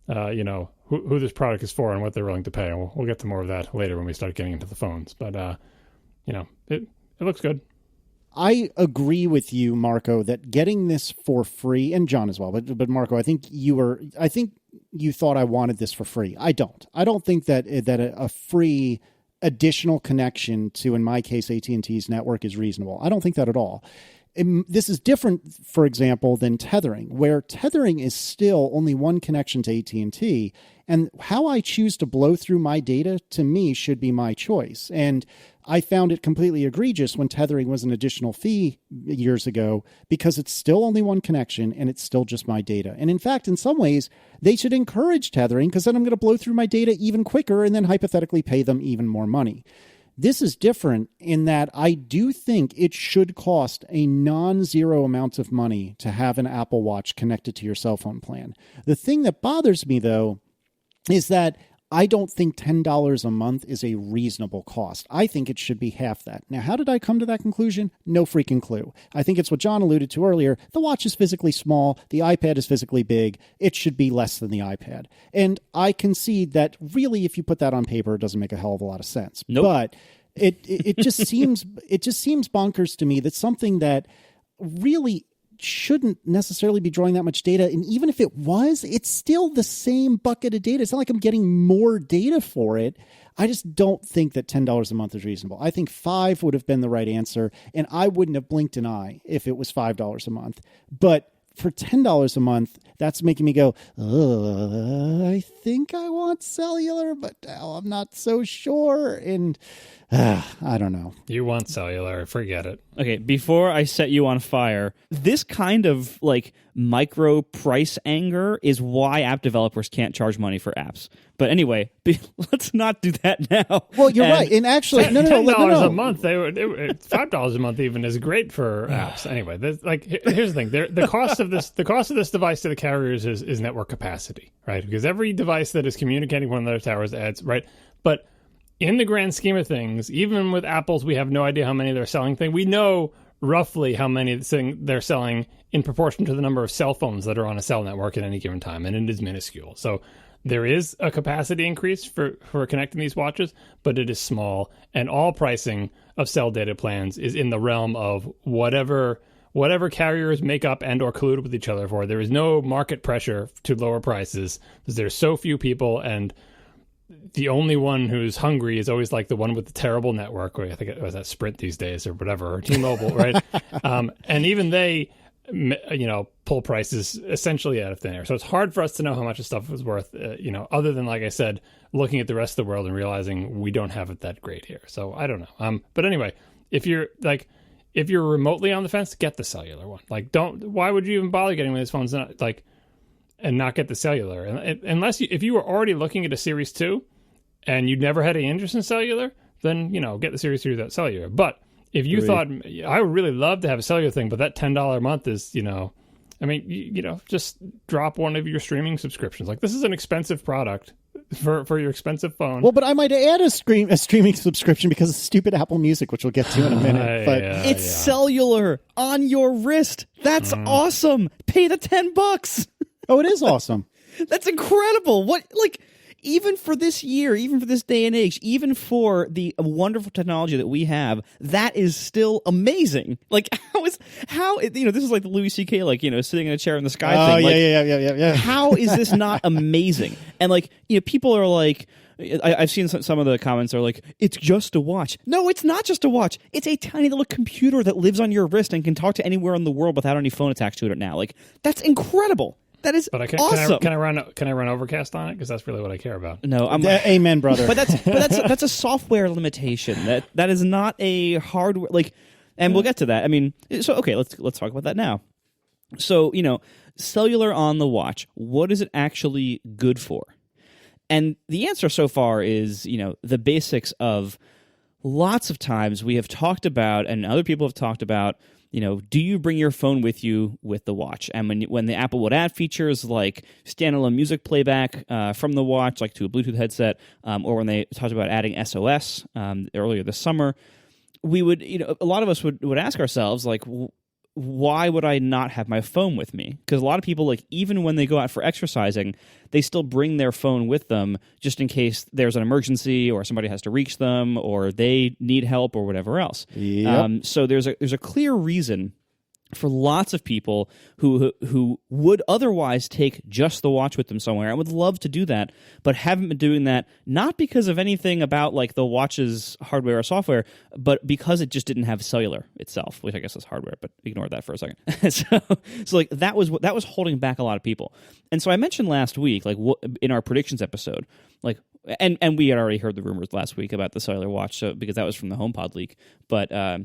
who this product is for and what they're willing to pay. And we'll get to more of that later when we start getting into the phones. But, it looks good. I agree with you, Marco, that getting this for free, and John as well, but Marco, I think you thought I wanted this for free. I don't think that a free additional connection to, in my case, AT&T's network is reasonable. I don't think that at all. This is different, for example, than tethering, where tethering is still only one connection to AT&T, and how I choose to blow through my data, to me, should be my choice. And I found it completely egregious when tethering was an additional fee years ago, because it's still only one connection and it's still just my data. And in fact, in some ways, they should encourage tethering, because then I'm going to blow through my data even quicker and then hypothetically pay them even more money. This is different in that I do think it should cost a non-zero amount of money to have an Apple Watch connected to your cell phone plan. The thing that bothers me, though, is that I don't think $10 a month is a reasonable cost. I think it should be half that. Now, how did I come to that conclusion? No freaking clue. I think it's what John alluded to earlier. The watch is physically small. The iPad is physically big. It should be less than the iPad. And I concede that really, if you put that on paper, it doesn't make a hell of a lot of sense. Nope. But it just seems bonkers to me that something that really shouldn't necessarily be drawing that much data, and even if it was, it's still the same bucket of data. It's not like I'm getting more data for it. I just don't think that $10 a month is reasonable. I think $5 would have been the right answer, and I wouldn't have blinked an eye if it was $5 a month. But for $10 a month, that's making me go, I think I want cellular, but now I'm not so sure. And I don't know. You want cellular, forget it. Okay, before I set you on fire, this kind of like micro price anger is why app developers can't charge money for apps. But anyway, let's not do that now. Well, you're right. And actually, $10 a month, $5 a month even is great for apps. Anyway, here's the thing: the cost of this device to the carriers is network capacity, right? Because every device that is communicating with one of their towers adds, right? But in the grand scheme of things, even with Apple's, we have no idea how many they're selling. We know roughly how many they're selling in proportion to the number of cell phones that are on a cell network at any given time, and it is minuscule. So there is a capacity increase for connecting these watches, but it is small, and all pricing of cell data plans is in the realm of whatever carriers make up and or collude with each other for. There is no market pressure to lower prices because there's so few people, and the only one who's hungry is always like the one with the terrible network. Or I think it was at Sprint these days or whatever, or T-Mobile, right? And even they, pull prices essentially out of thin air. So it's hard for us to know how much this stuff is worth, other than, like I said, looking at the rest of the world and realizing we don't have it that great here. So I don't know. But anyway, if you're remotely on the fence, get the cellular one. Why would you even bother getting one of these phones and not get the cellular? Unless if you were already looking at a Series 2 and you'd never had any interest in cellular, then, get the Series 2 without cellular. But if you thought, I would really love to have a cellular thing, but that $10 a month is, just drop one of your streaming subscriptions. This is an expensive product for your expensive phone. Well, but I might add a streaming subscription because of stupid Apple Music, which we'll get to in a minute. But it's cellular on your wrist. That's awesome. Pay the $10. Oh, it is awesome. That's incredible. Even for this year, even for this day and age, even for the wonderful technology that we have, that is still amazing. This is like the Louis C.K., sitting in a chair in the sky thing. Yeah. How is this not amazing? And people are like, I've seen some of the comments are like, it's just a watch. No, it's not just a watch. It's a tiny little computer that lives on your wrist and can talk to anywhere in the world without any phone attached to it now. That's incredible. That is awesome. Can I run Overcast on it? Because that's really what I care about. No, amen, brother. But that's a software limitation. That is not a hardware and we'll get to that. I mean, so okay, let's talk about that now. So, cellular on the watch, what is it actually good for? And the answer so far is, the basics of lots of times we have talked about, and other people have talked about, do you bring your phone with you with the watch? And when the Apple would add features like standalone music playback from the watch, to a Bluetooth headset, or when they talked about adding SOS earlier this summer, we would, a lot of us would ask ourselves, why would I not have my phone with me? Because a lot of people, even when they go out for exercising, they still bring their phone with them just in case there's an emergency or somebody has to reach them or they need help or whatever else. Yep. So there's a clear reason for lots of people who would otherwise take just the watch with them somewhere and would love to do that, but haven't been doing that, not because of anything about like the watch's hardware or software, but because it just didn't have cellular itself, which I guess is hardware, but ignore that for a second. so like that was holding back a lot of people. And so I mentioned last week, like in our predictions episode, like, and we had already heard the rumors last week about the cellular watch, so, because that was from the HomePod leak. But I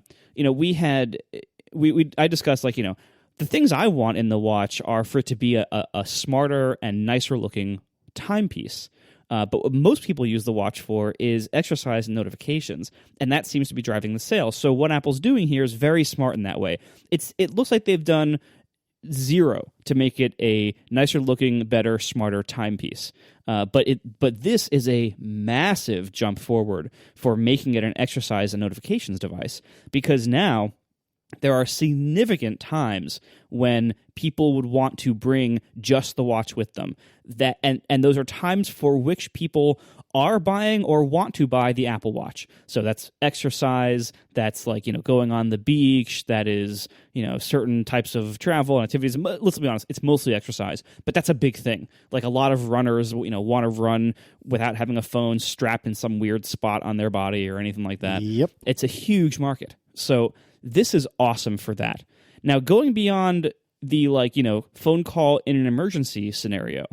discussed, like, the things I want in the watch are for it to be a smarter and nicer looking timepiece. But what most people use the watch for is exercise and notifications, and that seems to be driving the sales. So what Apple's doing here is very smart in that way. It looks like they've done zero to make it a nicer looking, better, smarter timepiece. But this is a massive jump forward for making it an exercise and notifications device, because now there are significant times when people would want to bring just the watch with them. And those are times for which people are buying or want to buy the Apple Watch. So that's exercise, that's like, going on the beach, that is, certain types of travel and activities. Let's be honest, it's mostly exercise, but that's a big thing. Like a lot of runners, want to run without having a phone strapped in some weird spot on their body or anything like that. Yep. It's a huge market. So this is awesome for that. Now, going beyond the phone call in an emergency scenario,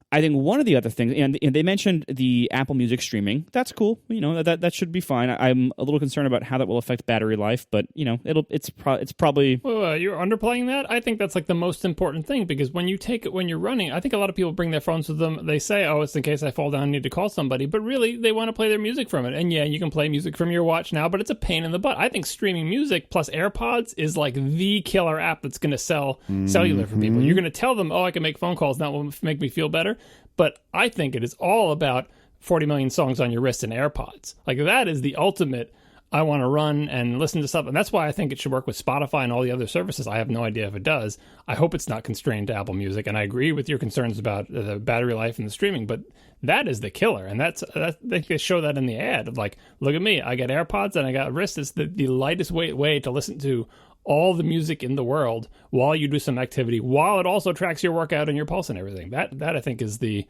I think one of the other things, and they mentioned the Apple Music streaming. That's cool. That should be fine. I'm a little concerned about how that will affect battery life, but it's probably. Well, you're underplaying that. I think that's like the most important thing, because when you're running, I think a lot of people bring their phones with them. They say, "Oh, it's in case I fall down and need to call somebody," but really they want to play their music from it. And yeah, you can play music from your watch now, but it's a pain in the butt. I think streaming music plus AirPods is like the killer app that's going to sell cellular for people. You're going to tell them, "Oh, I can make phone calls. That will make me feel better." But I think it is all about 40 million songs on your wrist and AirPods. Like, that is the ultimate, I want to run and listen to stuff. And that's why I think it should work with Spotify and all the other services. I have no idea if it does. I hope it's not constrained to Apple Music. And I agree with your concerns about the battery life and the streaming. But that is the killer. And they show that in the ad. Of like, look at me. I got AirPods and I got wrist. It's the lightest way to listen to all the music in the world while you do some activity, while it also tracks your workout and your pulse and everything. That I think is the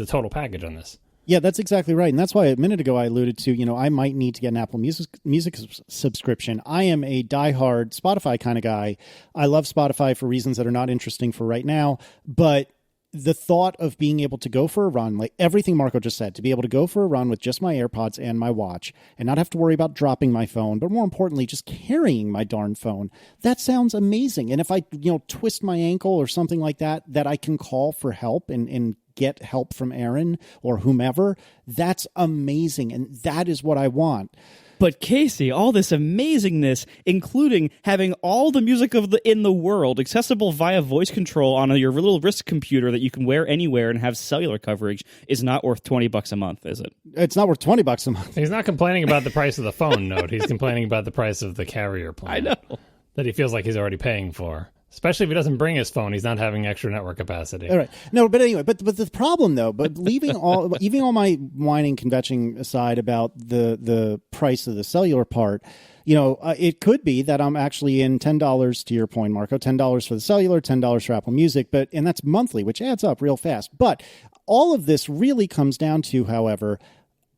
total package on this. Yeah, that's exactly right. And that's why a minute ago I alluded to, I might need to get an Apple Music subscription. I am a diehard Spotify kind of guy. I love Spotify for reasons that are not interesting for right now, but the thought of being able to go for a run, like everything Marco just said, to be able to go for a run with just my AirPods and my watch and not have to worry about dropping my phone, but more importantly, just carrying my darn phone, that sounds amazing. And if I, twist my ankle or something like that I can call for help and get help from Aaron or whomever, that's amazing. And that is what I want. But Casey, all this amazingness, including having all the music in the world accessible via voice control on your little wrist computer that you can wear anywhere and have cellular coverage, is not worth $20 a month, is it? It's not worth $20 a month. He's not complaining about the price of the phone note. He's complaining about the price of the carrier plan. I know. That he feels like he's already paying for. Especially if he doesn't bring his phone, he's not having extra network capacity. All right. No, but anyway, but the problem though, leaving all my whining kvetching aside about the price of the cellular part, it could be that I'm actually in $10, to your point, Marco, $10 for the cellular, $10 for Apple Music, and that's monthly, which adds up real fast. But all of this really comes down to, however,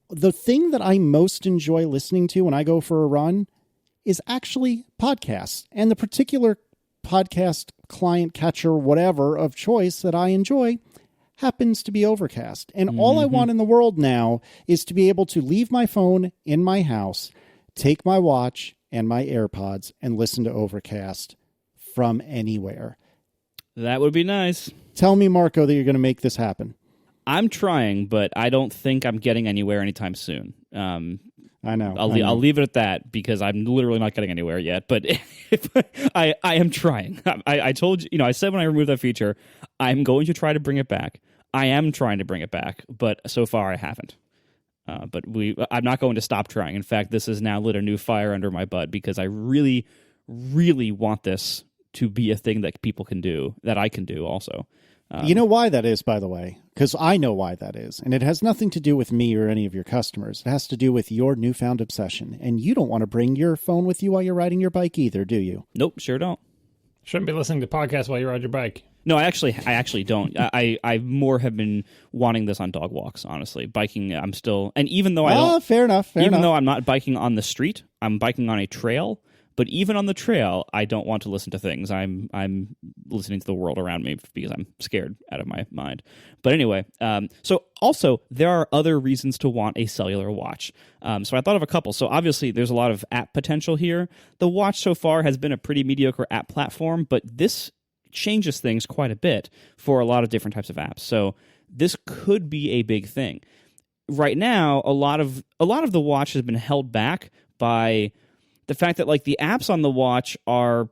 the thing that I most enjoy listening to when I go for a run is actually podcasts, and the particular podcast client catcher, whatever of choice that I enjoy happens to be Overcast. And all I want in the world now is to be able to leave my phone in my house, take my watch and my AirPods and listen to Overcast from anywhere. That would be nice. Tell me, Marco, that you're going to make this happen. I'm trying, but I don't think I'm getting anywhere anytime soon. I know. I'll leave it at that, because I'm literally not getting anywhere yet. But I am trying. I told you, I said when I removed that feature, I'm going to try to bring it back. I am trying to bring it back, but so far I haven't. But I'm not going to stop trying. In fact, this has now lit a new fire under my butt, because I really, really want this to be a thing that people can do, that I can do also. You know why that is, by the way? Because I know why that is. And it has nothing to do with me or any of your customers. It has to do with your newfound obsession. And you don't want to bring your phone with you while you're riding your bike either, do you? Nope, sure don't. Shouldn't be listening to podcasts while you ride your bike. No, I actually don't. I more have been wanting this on dog walks, honestly. Biking, I'm still, and even though I don't, fair enough. even though I'm not biking on the street, I'm biking on a trail. But even on the trail, I don't want to listen to things. I'm listening to the world around me because I'm scared out of my mind. But anyway, so also there are other reasons to want a cellular watch. So I thought of a couple. So obviously there's a lot of app potential here. The watch so far has been a pretty mediocre app platform, but this changes things quite a bit for a lot of different types of apps. So this could be a big thing. Right now, a lot of the watch has been held back by the fact that like the apps on the watch are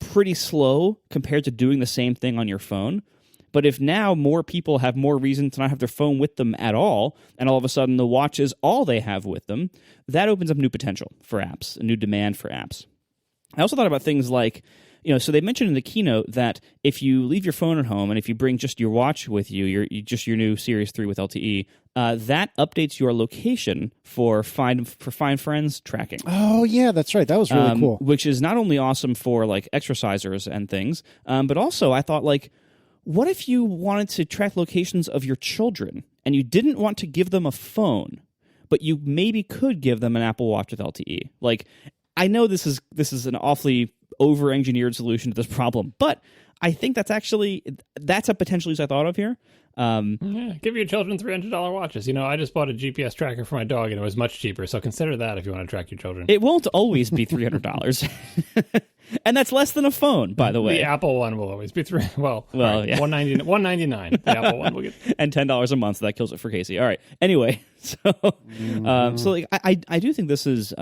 pretty slow compared to doing the same thing on your phone. But if now more people have more reason to not have their phone with them at all, and all of a sudden the watch is all they have with them, that opens up new potential for apps, a new demand for apps. I also thought about things like, so they mentioned in the keynote that if you leave your phone at home and if you bring just your watch with you, your new Series 3 with LTE, that updates your location for Find Friends tracking. Oh, yeah, that's right. That was really cool. Which is not only awesome for like exercisers and things, but also I thought like, what if you wanted to track locations of your children and you didn't want to give them a phone, but you maybe could give them an Apple Watch with LTE? Like, I know this is an awfully over-engineered solution to this problem, but I think that's a potential use I thought of here. Give your children $300 watches. I just bought a GPS tracker for my dog, and it was much cheaper. So consider that if you want to track your children. It won't always be $300, and that's less than a phone, by the way. The Apple one will always be $199. Yeah. $199. The Apple one will get, and $10 a month. So that kills it for Casey. All right. Anyway, so like I do think this is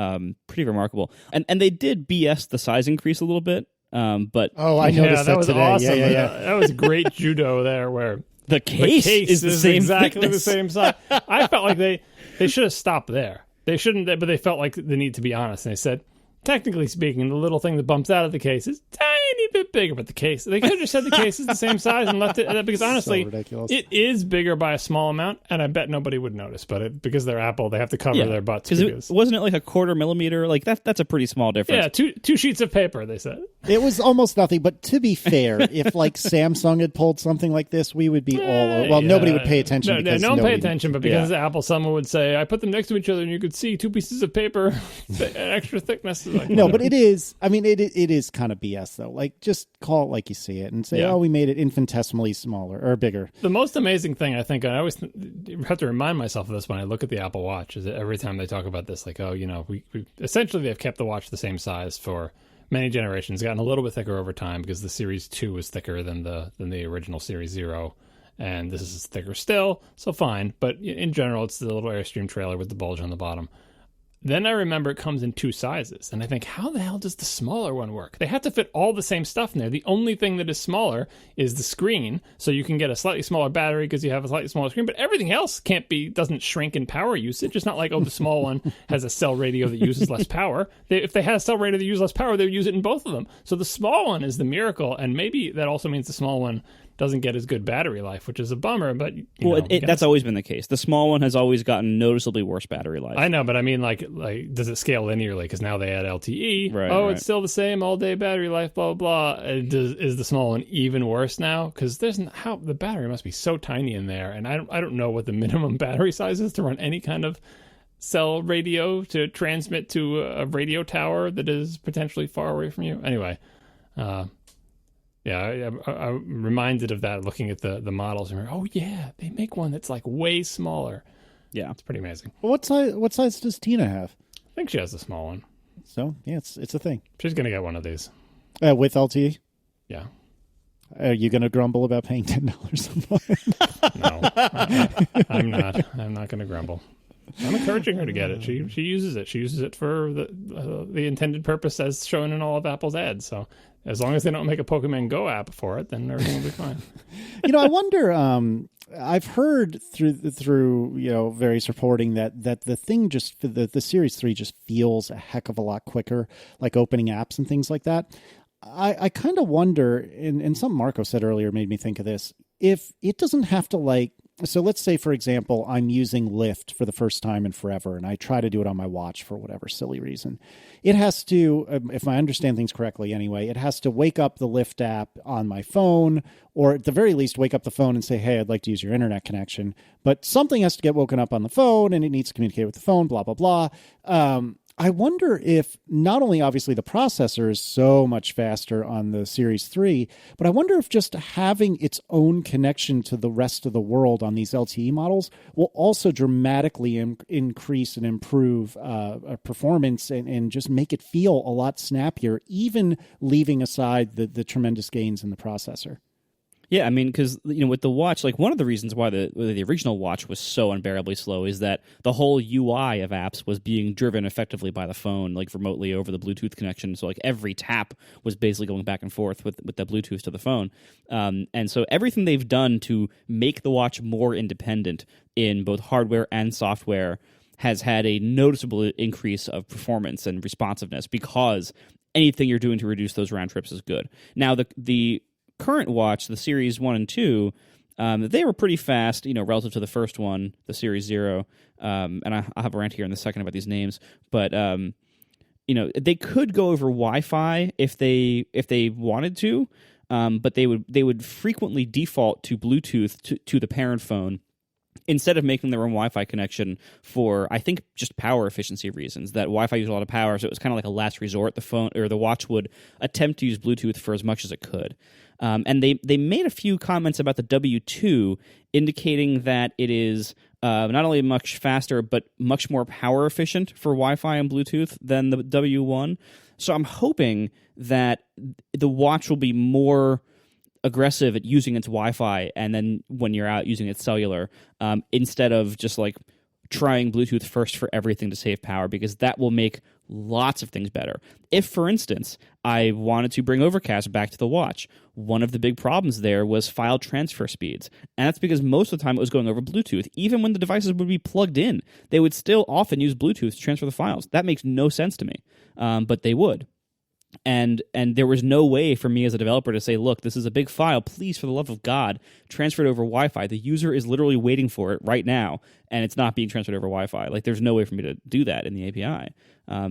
pretty remarkable, and they did BS the size increase a little bit. But I noticed that was today. Awesome. Yeah. That was great judo there, where the case is the same exactly thickness. the same size. I felt like they should have stopped there. They shouldn't, but they felt like the need to be honest. And they said, technically speaking, the little thing that bumps out of the case is tiny bit bigger, but the case, they could have just said the case is the same size and left it, because honestly, so it is bigger by a small amount, and I bet nobody would notice, but because they're Apple, they have to cover their butts. Because wasn't it like a quarter millimeter? Like that's a pretty small difference. Yeah, two sheets of paper, they said. It was almost nothing, but to be fair, if like Samsung had pulled something like this, we would be all over. Well, nobody would pay attention. No one pay attention, but because of Apple, someone would say, I put them next to each other and you could see two pieces of paper, extra thickness. Like, no, but it is, I mean, it is kind of BS though. Like, just call it like you see it and say, we made it infinitesimally smaller or bigger. The most amazing thing, I think, I always have to remind myself of this when I look at the Apple Watch, is that every time they talk about this, like, we essentially they've kept the watch the same size for many generations, gotten a little bit thicker over time because the Series 2 was thicker than the original Series 0, and this is thicker still, so fine. But in general, it's the little Airstream trailer with the bulge on the bottom. Then I remember it comes in two sizes, and I think, how the hell does the smaller one work? They have to fit all the same stuff in there. The only thing that is smaller is the screen, so you can get a slightly smaller battery because you have a slightly smaller screen, but everything else doesn't shrink in power usage. It's not like, the small one has a cell radio that uses less power. If they had a cell radio that used less power, they would use it in both of them. So the small one is the miracle, and maybe that also means the small one doesn't get as good battery life, which is a bummer, but that's always been the case. The small one has always gotten noticeably worse battery life. I know, but I mean, like does it scale linearly? Because now they add LTE. Right. It's still the same all-day battery life, blah, blah, blah. Is the small one even worse now? Because the battery must be so tiny in there, and I don't know what the minimum battery size is to run any kind of cell radio to transmit to a radio tower that is potentially far away from you. Anyway, I'm reminded of that looking at the models. And they make one that's like way smaller. Yeah, it's pretty amazing. What size does Tina have? I think she has a small one. So yeah, it's a thing. She's gonna get one of these with LTE. Yeah. Are you gonna grumble about paying $10 a month? No, I'm not. I'm not gonna grumble. I'm encouraging her to get it. She uses it. She uses it for the intended purpose as shown in all of Apple's ads. So as long as they don't make a Pokemon Go app for it, then everything will be fine. I wonder. I've heard through various reporting that the thing the Series 3 just feels a heck of a lot quicker, like opening apps and things like that. I kind of wonder, and something Marco said earlier made me think of this. If it doesn't have to so let's say, for example, I'm using Lyft for the first time in forever, and I try to do it on my watch for whatever silly reason. It has to, if I understand things correctly anyway, it has to wake up the Lyft app on my phone, or at the very least wake up the phone and say, hey, I'd like to use your internet connection. But something has to get woken up on the phone, and it needs to communicate with the phone, blah, blah, blah. I wonder if not only obviously the processor is so much faster on the Series 3, but I wonder if just having its own connection to the rest of the world on these LTE models will also dramatically increase and improve performance and just make it feel a lot snappier, even leaving aside the tremendous gains in the processor. Yeah, I mean, because with the watch, like one of the reasons why the original watch was so unbearably slow is that the whole UI of apps was being driven effectively by the phone, like remotely over the Bluetooth connection. So like every tap was basically going back and forth with the Bluetooth to the phone. And so everything they've done to make the watch more independent in both hardware and software has had a noticeable increase of performance and responsiveness, because anything you're doing to reduce those round trips is good. Now the current watch, the Series 1 and 2, they were pretty fast, relative to the first one, the Series 0. And I'll have a rant here in a second about these names. But, they could go over Wi-Fi if they wanted to, but they would frequently default to Bluetooth to the parent phone, instead of making their own Wi-Fi connection for, I think, just power efficiency reasons. That Wi-Fi used a lot of power, so it was kind of like a last resort. The phone or the watch would attempt to use Bluetooth for as much as it could. And they made a few comments about the W2, indicating that it is not only much faster, but much more power efficient for Wi-Fi and Bluetooth than the W1. So I'm hoping that the watch will be more aggressive at using its Wi-Fi, and then when you're out using its cellular, instead of just like trying Bluetooth first for everything to save power, because that will make lots of things better. If, for instance, I wanted to bring Overcast back to the watch, one of the big problems there was file transfer speeds, and that's because most of the time it was going over Bluetooth. Even when the devices would be plugged in, they would still often use Bluetooth to transfer the files. That makes no sense to me, but they would. And there was no way for me as a developer to say, look, this is a big file. Please, for the love of God, transfer it over Wi-Fi. The user is literally waiting for it right now, and it's not being transferred over Wi-Fi. Like, there's no way for me to do that in the API.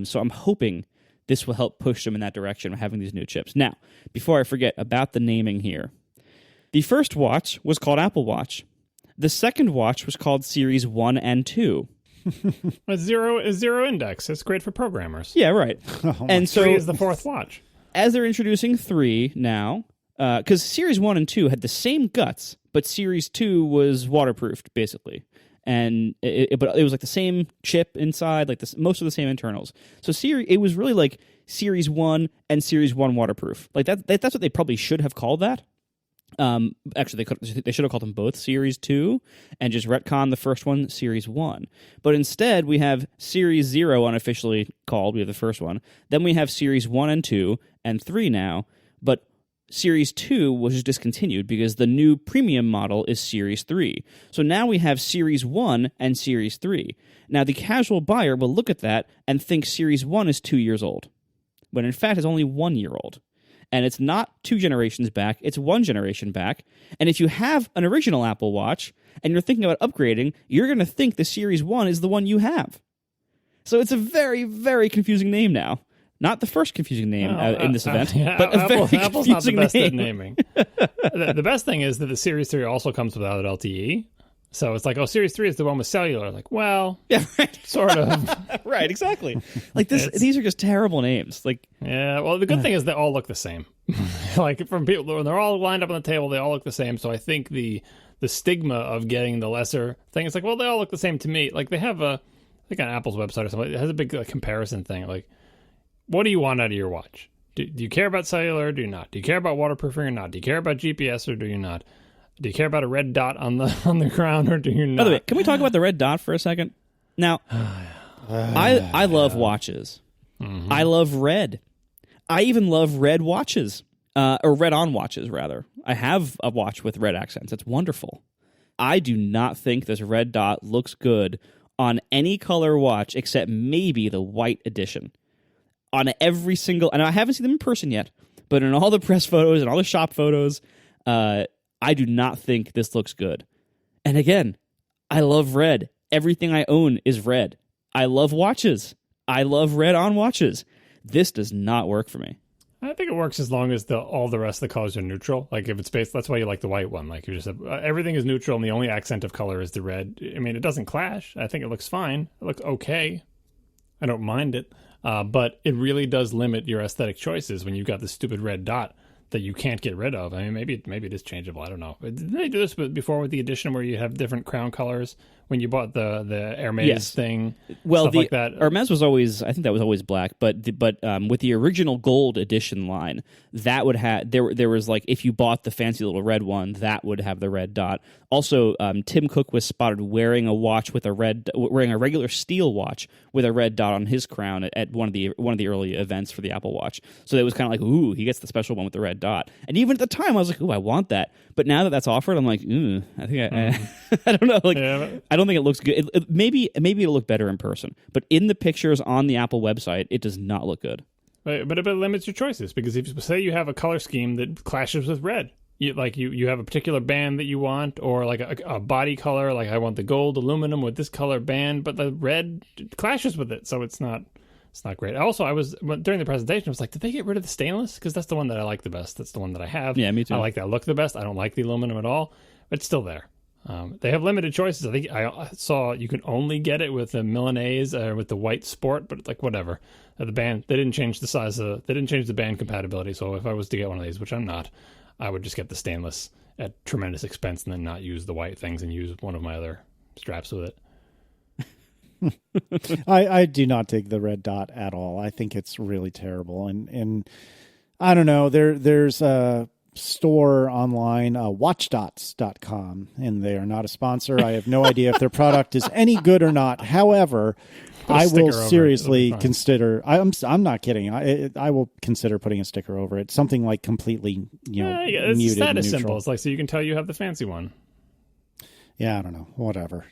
So I'm hoping this will help push them in that direction of having these new chips. Now, before I forget about the naming here, the first watch was called Apple Watch. The second watch was called Series 1 and 2. It's zero index. It's great for programmers. Yeah, right. And so 3 is the fourth watch. As they're introducing 3 now, because Series 1 and 2 had the same guts, but Series 2 was waterproofed, basically. And but it was like the same chip inside, like most of the same internals. So it was really like Series 1 and Series 1 waterproof. Like that's what they probably should have called that. Actually, they should have called them both Series 2 and just retcon the first one Series 1. But instead, we have Series 0 unofficially called. We have the first one. Then we have Series 1 and 2 and 3 now. But Series 2 was discontinued because the new premium model is Series 3. So now we have Series 1 and Series 3. Now, the casual buyer will look at that and think Series 1 is 2 years old, when in fact it's only 1 year old. And it's not 2 generations back, it's 1 generation back. And if you have an original Apple Watch and you're thinking about upgrading, you're going to think the Series 1 is the one you have. So it's a very, very confusing name now. Not the first confusing name in this event, but a very Apple's not the confusing best at name. naming. The best thing is that the Series 3 also comes without LTE. So it's like, oh, Series 3 is the one with cellular. Like, well, Yeah, right. sort of. Right, exactly. Like these are just terrible names. Like, Yeah, well, the good thing is they all look the same. Like, from people, when they're all lined up on the table, they all look the same. So I think the stigma of getting the lesser thing, it's like, well, they all look the same to me. Like, they have I think on Apple's website or something, it has a big comparison thing. Like, what do you want out of your watch? Do you care about cellular or do you not? Do you care about waterproofing or not? Do you care about GPS or do you not? Do you care about a red dot on the ground or do you not? by the way, can we talk about the red dot for a second? Now, I love watches. Mm-hmm. I love red. I even love red watches, or red on watches, rather. I have a watch with red accents. It's wonderful. I do not think this red dot looks good on any color watch except maybe the white edition. On every single, and I haven't seen them in person yet, but in all the press photos and all the shop photos, I do not think this looks good. And again, I love red. Everything I own is red. I love watches. I love red on watches. This does not work for me. I think it works as long as all the rest of the colors are neutral. Like if it's based, that's why you like the white one. Like you just have, everything is neutral, and the only accent of color is the red. I mean, it doesn't clash. I think it looks fine. It looks okay. I don't mind it, but it really does limit your aesthetic choices when you've got this stupid red dot that you can't get rid of. I mean, maybe it is changeable. I don't know. Didn't they do this before with the edition where you have different crown colors when you bought the Hermes thing? Well, stuff like that. Hermes was always, I think that was always black, but with the original gold edition line, that would have there was like, if you bought the fancy little red one, that would have the red dot. Also, Tim Cook was spotted wearing a watch with wearing a regular steel watch with a red dot on his crown at one of the early events for the Apple Watch. So it was kind of like, ooh, he gets the special one with the red dot. And even at the time, I was like, ooh, I want that. But now that that's offered, I'm like, I think I don't know. Like, I don't think it looks good. Maybe it'll look better in person, but in the pictures on the Apple website, it does not look good. But it limits your choices, because if you say you have a color scheme that clashes with red, you have a particular band that you want, or like a body color, like I want the gold aluminum with this color band, but the red clashes with it, so it's not great. Also, during the presentation, I was like, did they get rid of the stainless? Because that's the one that I like the best. That's the one that I have. Yeah, me too. I like that look the best. I don't like the aluminum at all, but it's still there. They have limited choices. I think I saw you can only get it with the Milanese or with the white sport, but it's like whatever. The band, they didn't change the size they didn't change the band compatibility. So if I was to get one of these, which I'm not, I would just get the stainless at tremendous expense and then not use the white things and use one of my other straps with it. I do not dig the red dot at all. I think it's really terrible. And I don't know, there's a store online, watchdots.com, and they are not a sponsor. I have no idea if their product is any good or not. However, I will seriously consider. I'm not kidding. I will consider putting a sticker over it. Something like completely, it's muted. Status symbols, like so you can tell you have the fancy one. Yeah, I don't know, whatever.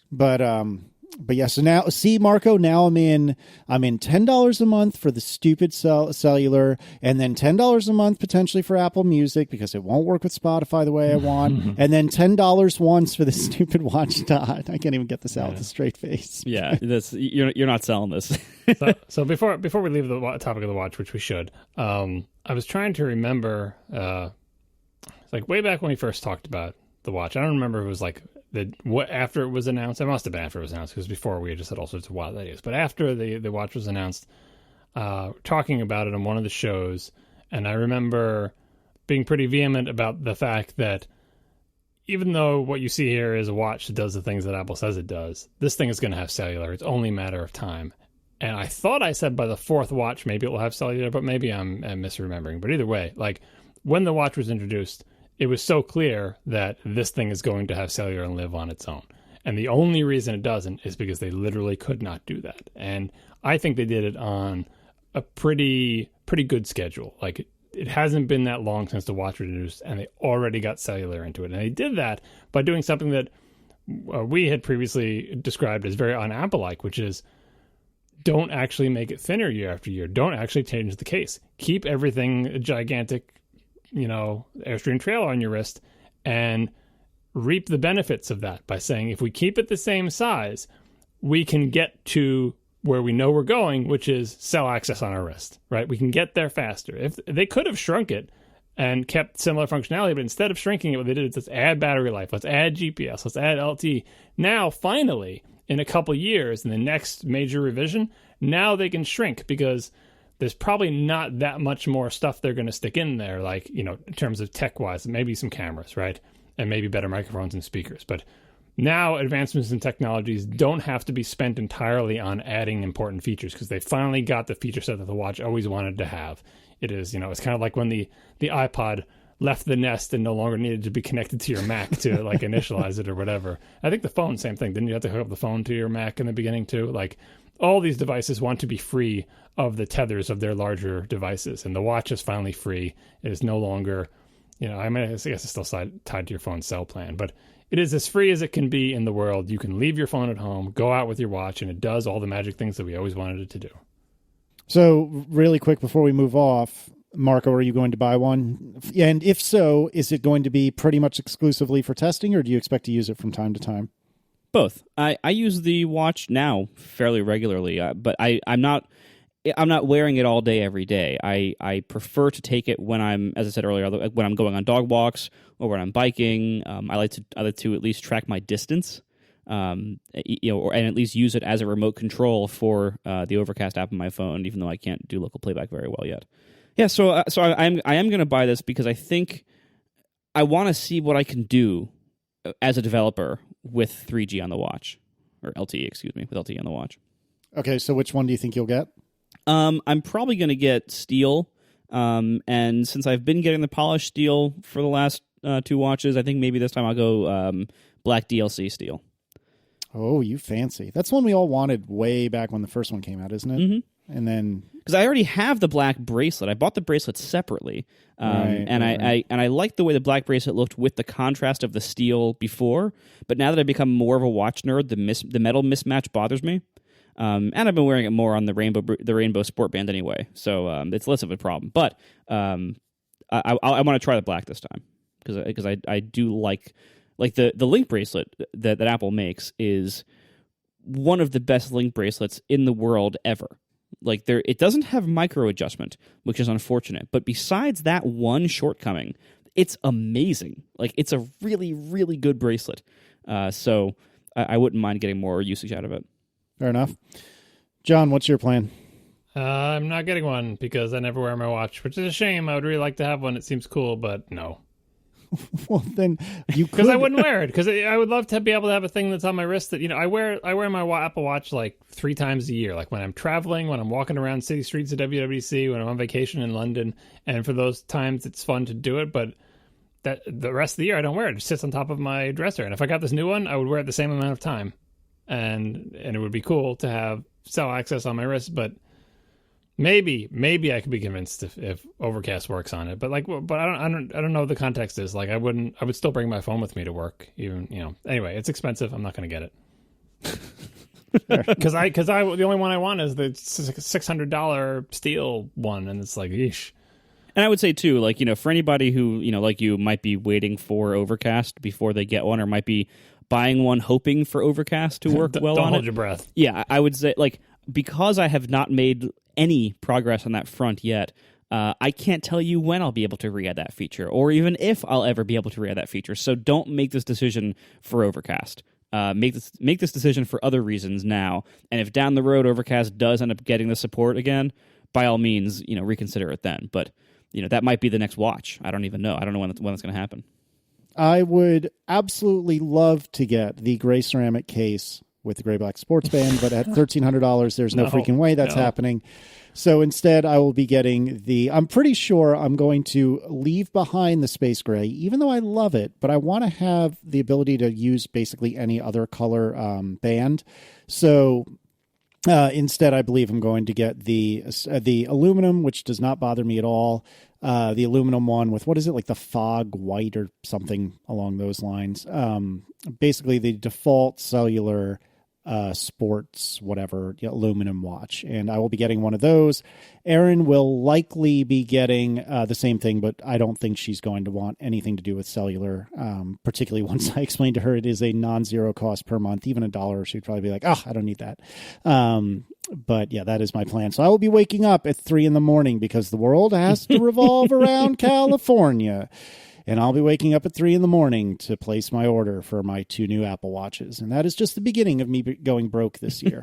But yeah, so now, see, Marco, now I'm in $10 a month for the stupid cellular, and then $10 a month potentially for Apple Music because it won't work with Spotify the way I want, and then $10 once for the stupid watch dot. I can't even get this out with a straight face. Yeah, you're not selling this. so before we leave the topic of the watch, which we should, I was trying to remember, like way back when we first talked about the watch. I don't remember if it was like after it was announced. It must have been after it was announced, because before we had just had all sorts of wild ideas. But after the watch was announced, talking about it on one of the shows, and I remember being pretty vehement about the fact that even though what you see here is a watch that does the things that Apple says it does, this thing is going to have cellular. It's only a matter of time. And I thought I said by the fourth watch maybe it will have cellular, but maybe I'm misremembering. But either way, like when the watch was introduced, it was so clear that this thing is going to have cellular and live on its own. And the only reason it doesn't is because they literally could not do that. And I think they did it on a pretty good schedule. Like it hasn't been that long since the watch was introduced, and they already got cellular into it. And they did that by doing something that we had previously described as very un-Apple-like, which is don't actually make it thinner year after year. Don't actually change the case. Keep everything a gigantic, Airstream trailer on your wrist, and reap the benefits of that by saying, if we keep it the same size, we can get to where we know we're going, which is cell access on our wrist, right? We can get there faster. If they could have shrunk it and kept similar functionality, but instead of shrinking it, what they did is let's add battery life, let's add GPS, let's add LTE. Now, finally, in a couple years, in the next major revision, now they can shrink, because there's probably not that much more stuff they're going to stick in there, like, in terms of tech-wise, maybe some cameras, right? And maybe better microphones and speakers. But now advancements in technologies don't have to be spent entirely on adding important features, because they finally got the feature set that the watch always wanted to have. It is, it's kind of like when the iPod left the nest and no longer needed to be connected to your Mac to like initialize it or whatever. I think the phone, same thing. Didn't you have to hook up the phone to your Mac in the beginning too? Like, all these devices want to be free of the tethers of their larger devices, and the watch is finally free. It is no longer, I guess it's still tied to your phone's cell plan, but it is as free as it can be in the world. You can leave your phone at home, go out with your watch, and it does all the magic things that we always wanted it to do. So really quick before we move off, Marco, are you going to buy one? And if so, is it going to be pretty much exclusively for testing, or do you expect to use it from time to time? Both. I use the watch now fairly regularly, but I'm not wearing it all day every day. I prefer to take it when I'm, as I said earlier, when I'm going on dog walks or when I'm biking. I like to at least track my distance, and at least use it as a remote control for the Overcast app on my phone, even though I can't do local playback very well yet. Yeah, so I am going to buy this because I think I want to see what I can do as a developer with 3G on the watch, or LTE, excuse me, with LTE on the watch. Okay, so which one do you think you'll get? I'm probably going to get steel, and since I've been getting the polished steel for the last 2 watches, I think maybe this time I'll go black DLC steel. Oh, you fancy. That's one we all wanted way back when the first one came out, isn't it? Mm-hmm. And then, because I already have the black bracelet, I bought the bracelet separately, I liked the way the black bracelet looked with the contrast of the steel before. But now that I've become more of a watch nerd, the metal mismatch bothers me, and I've been wearing it more on the rainbow sport band anyway, so it's less of a problem. But I want to try the black this time because I do like the Link bracelet that Apple makes is one of the best Link bracelets in the world ever. Like it doesn't have micro adjustment, which is unfortunate. But besides that one shortcoming, it's amazing. Like it's a really, really good bracelet. So I wouldn't mind getting more usage out of it. Fair enough. John, what's your plan? I'm not getting one because I never wear my watch, which is a shame. I would really like to have one. It seems cool, but no. Well, then you could. Because I wouldn't wear it. Because I would love to be able to have a thing that's on my wrist that, I wear my Apple Watch like 3 times a year. Like when I'm traveling, when I'm walking around city streets at WWDC, when I'm on vacation in London. And for those times, it's fun to do it. But that the rest of the year, I don't wear it. It just sits on top of my dresser. And if I got this new one, I would wear it the same amount of time. And it would be cool to have cell access on my wrist. But maybe I could be convinced if Overcast works on it, but I don't know what the context is. Like I would still bring my phone with me to work, even Anyway, it's expensive. I'm not going to get it because the only one I want is the $600 steel one, and it's like, eesh. And I would say too, like for anybody who like you might be waiting for Overcast before they get one, or might be buying one hoping for Overcast to work well on it. Don't hold your breath. Yeah, I would say because I have not made any progress on that front yet, I can't tell you when I'll be able to re-add that feature, or even if I'll ever be able to re-add that feature. So don't make this decision for Overcast. Make this decision for other reasons now. And if down the road Overcast does end up getting the support again, by all means, reconsider it then. But that might be the next watch. I don't even know. I don't know when that's going to happen. I would absolutely love to get the gray ceramic case with the gray black sports band, but at $1,300, there's no freaking way that's happening. So instead, I will be getting I'm pretty sure I'm going to leave behind the space gray, even though I love it, but I want to have the ability to use basically any other color band. So instead, I believe I'm going to get the aluminum, which does not bother me at all. The aluminum one with, what is it, like the fog white or something along those lines. Basically, the default cellular sports, whatever, aluminum watch. And I will be getting one of those. Erin will likely be getting the same thing, but I don't think she's going to want anything to do with cellular, particularly once I explained to her it is a non-zero cost per month. Even $1, she'd probably be like, I don't need that. But yeah, that is my plan. So I will be waking up at 3 a.m. because the world has to revolve around California. And I'll be waking up at 3 a.m. to place my order for my 2 new Apple Watches. And that is just the beginning of me going broke this year.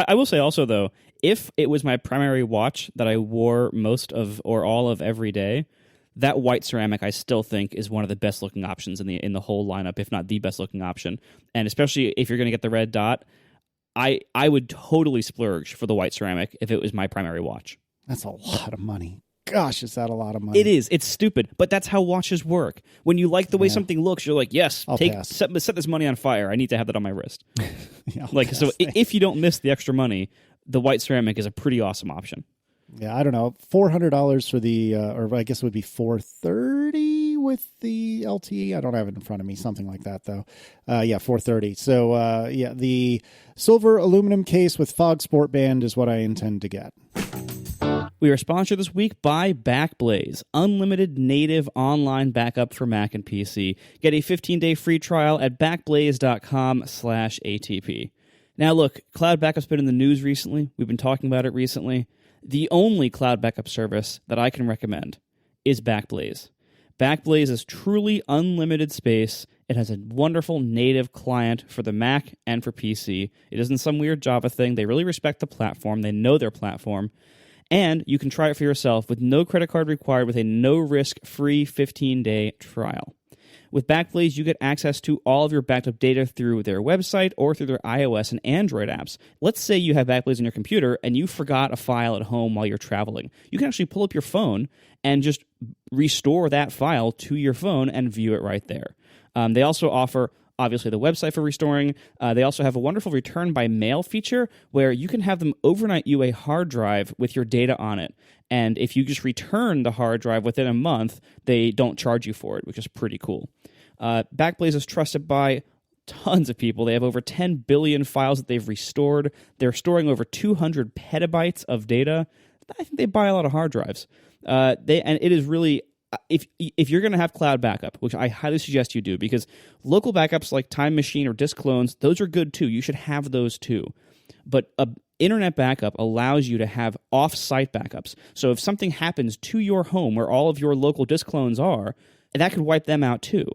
I will say also, though, if it was my primary watch that I wore most of or all of every day, that white ceramic I still think is one of the best looking options in the whole lineup, if not the best looking option. And especially if you're going to get the red dot, I would totally splurge for the white ceramic if it was my primary watch. That's a lot of money. Gosh, is that a lot of money? It is. It's stupid, but that's how watches work. When you like the way something looks, you're like, yes, set this money on fire. I need to have that on my wrist. If you don't miss the extra money, the white ceramic is a pretty awesome option. Yeah, I don't know, $400 for the, or I guess it would be $430 with the LTE. I don't have it in front of me, something like that though. $430. So the silver aluminum case with fog sport band is what I intend to get. We are sponsored this week by Backblaze, unlimited native online backup for Mac and PC. Get a 15-day free trial at backblaze.com/ATP. Now look, cloud backup's been in the news recently. We've been talking about it recently. The only cloud backup service that I can recommend is Backblaze. Backblaze is truly unlimited space. It has a wonderful native client for the Mac and for PC. It isn't some weird Java thing. They really respect the platform. They know their platform. And you can try it for yourself with no credit card required with a no-risk free 15-day trial. With Backblaze, you get access to all of your backed up data through their website or through their iOS and Android apps. Let's say you have Backblaze on your computer and you forgot a file at home while you're traveling. You can actually pull up your phone and just restore that file to your phone and view it right there. They also offer, obviously, the website for restoring. They also have a wonderful return by mail feature where you can have them overnight you a hard drive with your data on it. And if you just return the hard drive within a month, they don't charge you for it, which is pretty cool. Backblaze is trusted by tons of people. They have over 10 billion files that they've restored. They're storing over 200 petabytes of data. I think they buy a lot of hard drives. And it is really... If you're going to have cloud backup, which I highly suggest you do, because local backups like Time Machine or disk clones, those are good too. You should have those too. But internet backup allows you to have off-site backups. So if something happens to your home where all of your local disk clones are, that could wipe them out too.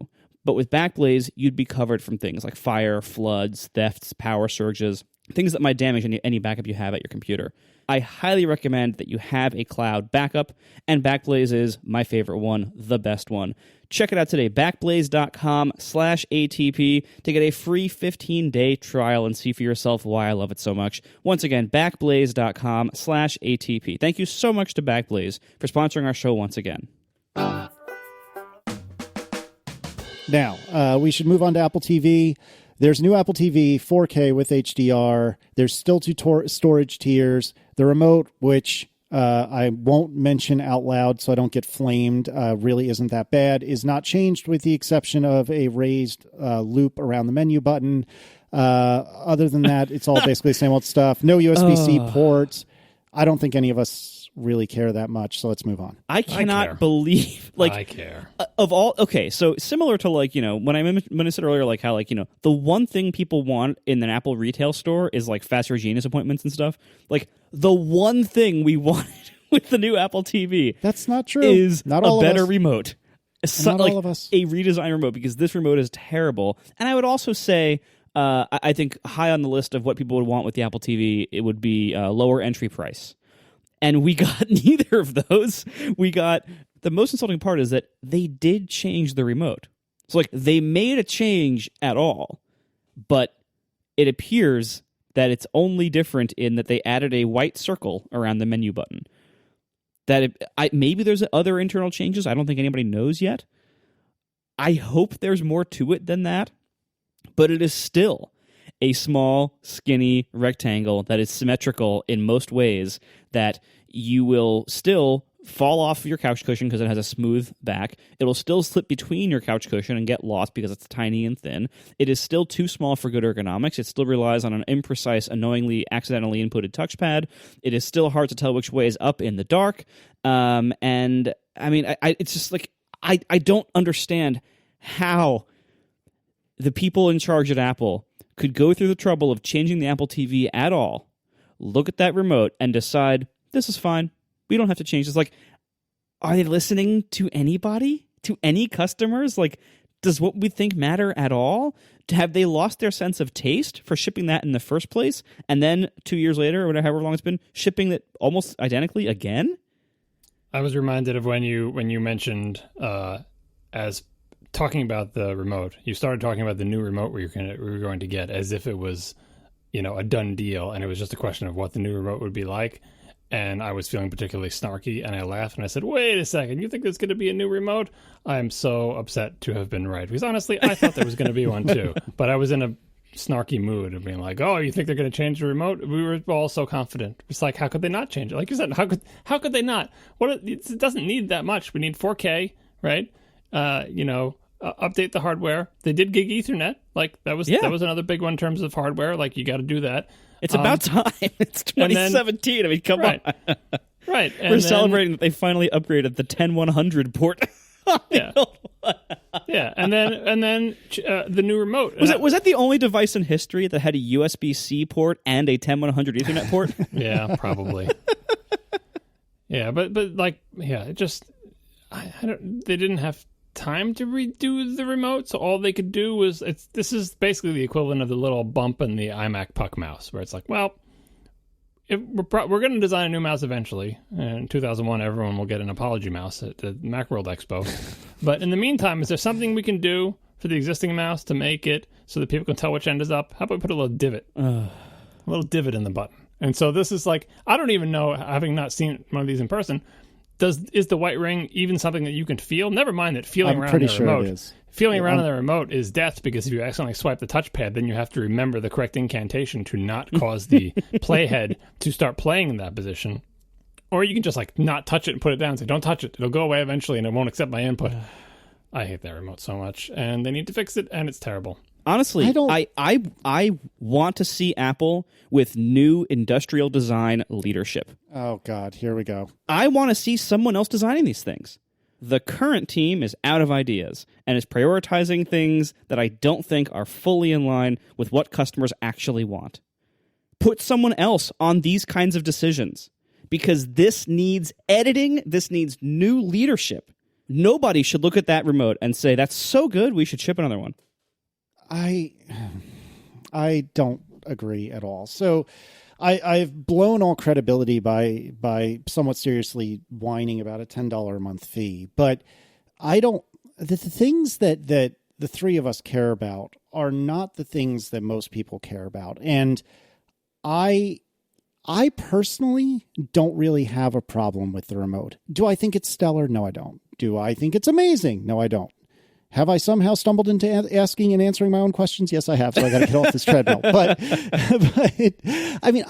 But with Backblaze, you'd be covered from things like fire, floods, thefts, power surges, things that might damage any backup you have at your computer. I highly recommend that you have a cloud backup, and Backblaze is my favorite one, the best one. Check it out today, backblaze.com/ATP to get a free 15-day trial and see for yourself why I love it so much. Once again, backblaze.com/ATP. Thank you so much to Backblaze for sponsoring our show once again. Now, we should move on to Apple TV. There's new Apple TV 4K with HDR. There's still two storage tiers. The remote, which I won't mention out loud so I don't get flamed, really isn't that bad, is not changed with the exception of a raised loop around the menu button. Other than that, it's all basically the same old stuff. No USB-C ports. I don't think any of us really care that much, so let's move on. I cannot believe, I care. Of all, okay, so similar to when I said earlier, how the one thing people want in an Apple retail store is faster Genius appointments and stuff. The one thing we wanted with the new Apple TV. That's not true. Is not all a better of us. remote. Not all of us. A redesigned remote, because this remote is terrible. And I would also say, I think high on the list of what people would want with the Apple TV, it would be lower entry price. And we got neither of those. We got, the most insulting part is that they did change the remote. So they made a change at all, but it appears that it's only different in that they added a white circle around the menu button. Maybe there's other internal changes. I don't think anybody knows yet. I hope there's more to it than that, but it is still a small, skinny rectangle that is symmetrical in most ways, that you will still fall off your couch cushion because it has a smooth back. It'll still slip between your couch cushion and get lost because it's tiny and thin. It is still too small for good ergonomics. It still relies on an imprecise, annoyingly accidentally inputted touchpad. It is still hard to tell which way is up in the dark. And I mean, it's just I don't understand how the people in charge at Apple could go through the trouble of changing the Apple TV at all, look at that remote, and decide, this is fine. We don't have to change this. Are they listening to anybody? To any customers? Does what we think matter at all? Have they lost their sense of taste for shipping that in the first place? And then 2 years later, or however long it's been, shipping it almost identically again? I was reminded of when you mentioned as talking about the remote, you started talking about the new remote we were going to get as if it was, a done deal, and it was just a question of what the new remote would be like. And I was feeling particularly snarky, and I laughed, and I said, wait a second, you think there's going to be a new remote? I am so upset to have been right. Because honestly, I thought there was going to be one too. But I was in a snarky mood of being like, oh, you think they're going to change the remote? We were all so confident. It's how could they not change it? Like you said, how could they not? It doesn't need that much. We need 4K, right? Update the hardware. They did gig Ethernet. That was another big one in terms of hardware. You got to do that. It's about time. It's 2017. I mean, come on. Right. And We're celebrating that they finally upgraded the 10100 port. Yeah. Yeah. And then the new remote. Was that the only device in history that had a USB-C port and a 10100 Ethernet port? Yeah, probably. Yeah, but like, yeah, it just, they didn't have time to redo the remote, so all they could do was, this is basically the equivalent of the little bump in the iMac Puck mouse, where it's like, well, if we're going to design a new mouse eventually. In 2001, everyone will get an apology mouse at the Macworld Expo. But in the meantime, is there something we can do for the existing mouse to make it so that people can tell which end is up? How about we put a little divot? A little divot in the button. And so this is like, I don't even know, having not seen one of these in person, is the white ring even something that you can feel? Never mind that feeling around the remote. Feeling around on the remote is death, because if you accidentally swipe the touchpad, then you have to remember the correct incantation to not cause the playhead to start playing in that position. Or you can just like not touch it and put it down and say, don't touch it. It'll go away eventually and it won't accept my input. I hate that remote so much, and they need to fix it, and it's terrible. Honestly, I want to see Apple with new industrial design leadership. Oh, God, here we go. I want to see someone else designing these things. The current team is out of ideas and is prioritizing things that I don't think are fully in line with what customers actually want. Put someone else on these kinds of decisions, because this needs editing, this needs new leadership. Nobody should look at that remote and say, that's so good, we should ship another one. I don't agree at all. So I've blown all credibility by somewhat seriously whining about a $10 a month fee, but I don't. The things that the three of us care about are not the things that most people care about, and I personally don't really have a problem with the remote. Do I think it's stellar? No, I don't. Do I think it's amazing? No, I don't. Have I somehow stumbled into asking and answering my own questions? Yes, I have. So I got to get off this treadmill. But I mean,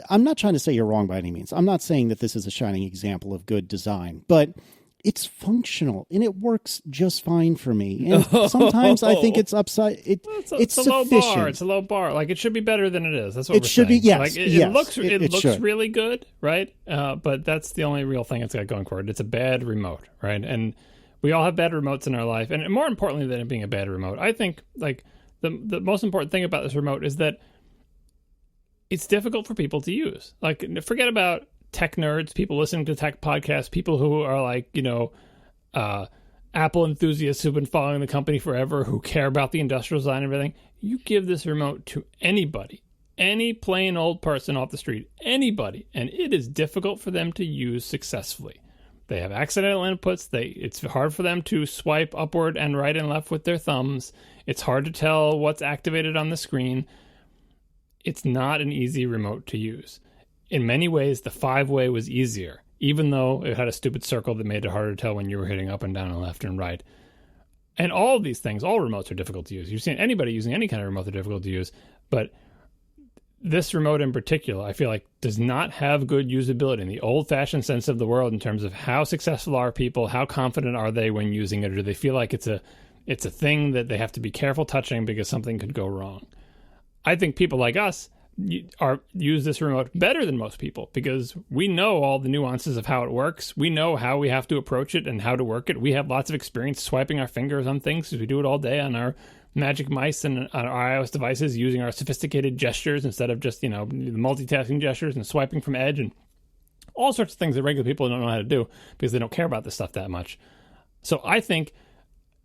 I'm not trying to say you're wrong by any means. I'm not saying that this is a shining example of good design, but it's functional and it works just fine for me. And sometimes I think it's upside. It's a low bar. It's a low bar. Like, it should be better than it is. That's what it we're should saying. Be. Yes, like, yes, it looks should. really good, right? But that's the only real thing it's got going for it. It's a bad remote, right? And we all have bad remotes in our life, and more importantly than it being a bad remote, I think like the most important thing about this remote is that it's difficult for people to use. Like, forget about tech nerds, people listening to tech podcasts, people who are like, Apple enthusiasts who've been following the company forever, who care about the industrial design and everything. You give this remote to anybody, any plain old person off the street, anybody, and it is difficult for them to use successfully. They have accidental inputs. It's hard for them to swipe upward and right and left with their thumbs. It's hard to tell what's activated on the screen. It's not an easy remote to use. In many ways, the 5-way was easier, even though it had a stupid circle that made it harder to tell when you were hitting up and down and left and right. And all of these things, all remotes are difficult to use. You've seen anybody using any kind of remote, they're difficult to use. But this remote in particular, I feel like, does not have good usability in the old-fashioned sense of the world in terms of how successful are people, how confident are they when using it, or do they feel like it's a thing that they have to be careful touching because something could go wrong. I think people like us use this remote better than most people because we know all the nuances of how it works. We know how we have to approach it and how to work it. We have lots of experience swiping our fingers on things because we do it all day on our Magic Mice and on our iOS devices, using our sophisticated gestures instead of just, the multitasking gestures and swiping from Edge and all sorts of things that regular people don't know how to do because they don't care about this stuff that much. So I think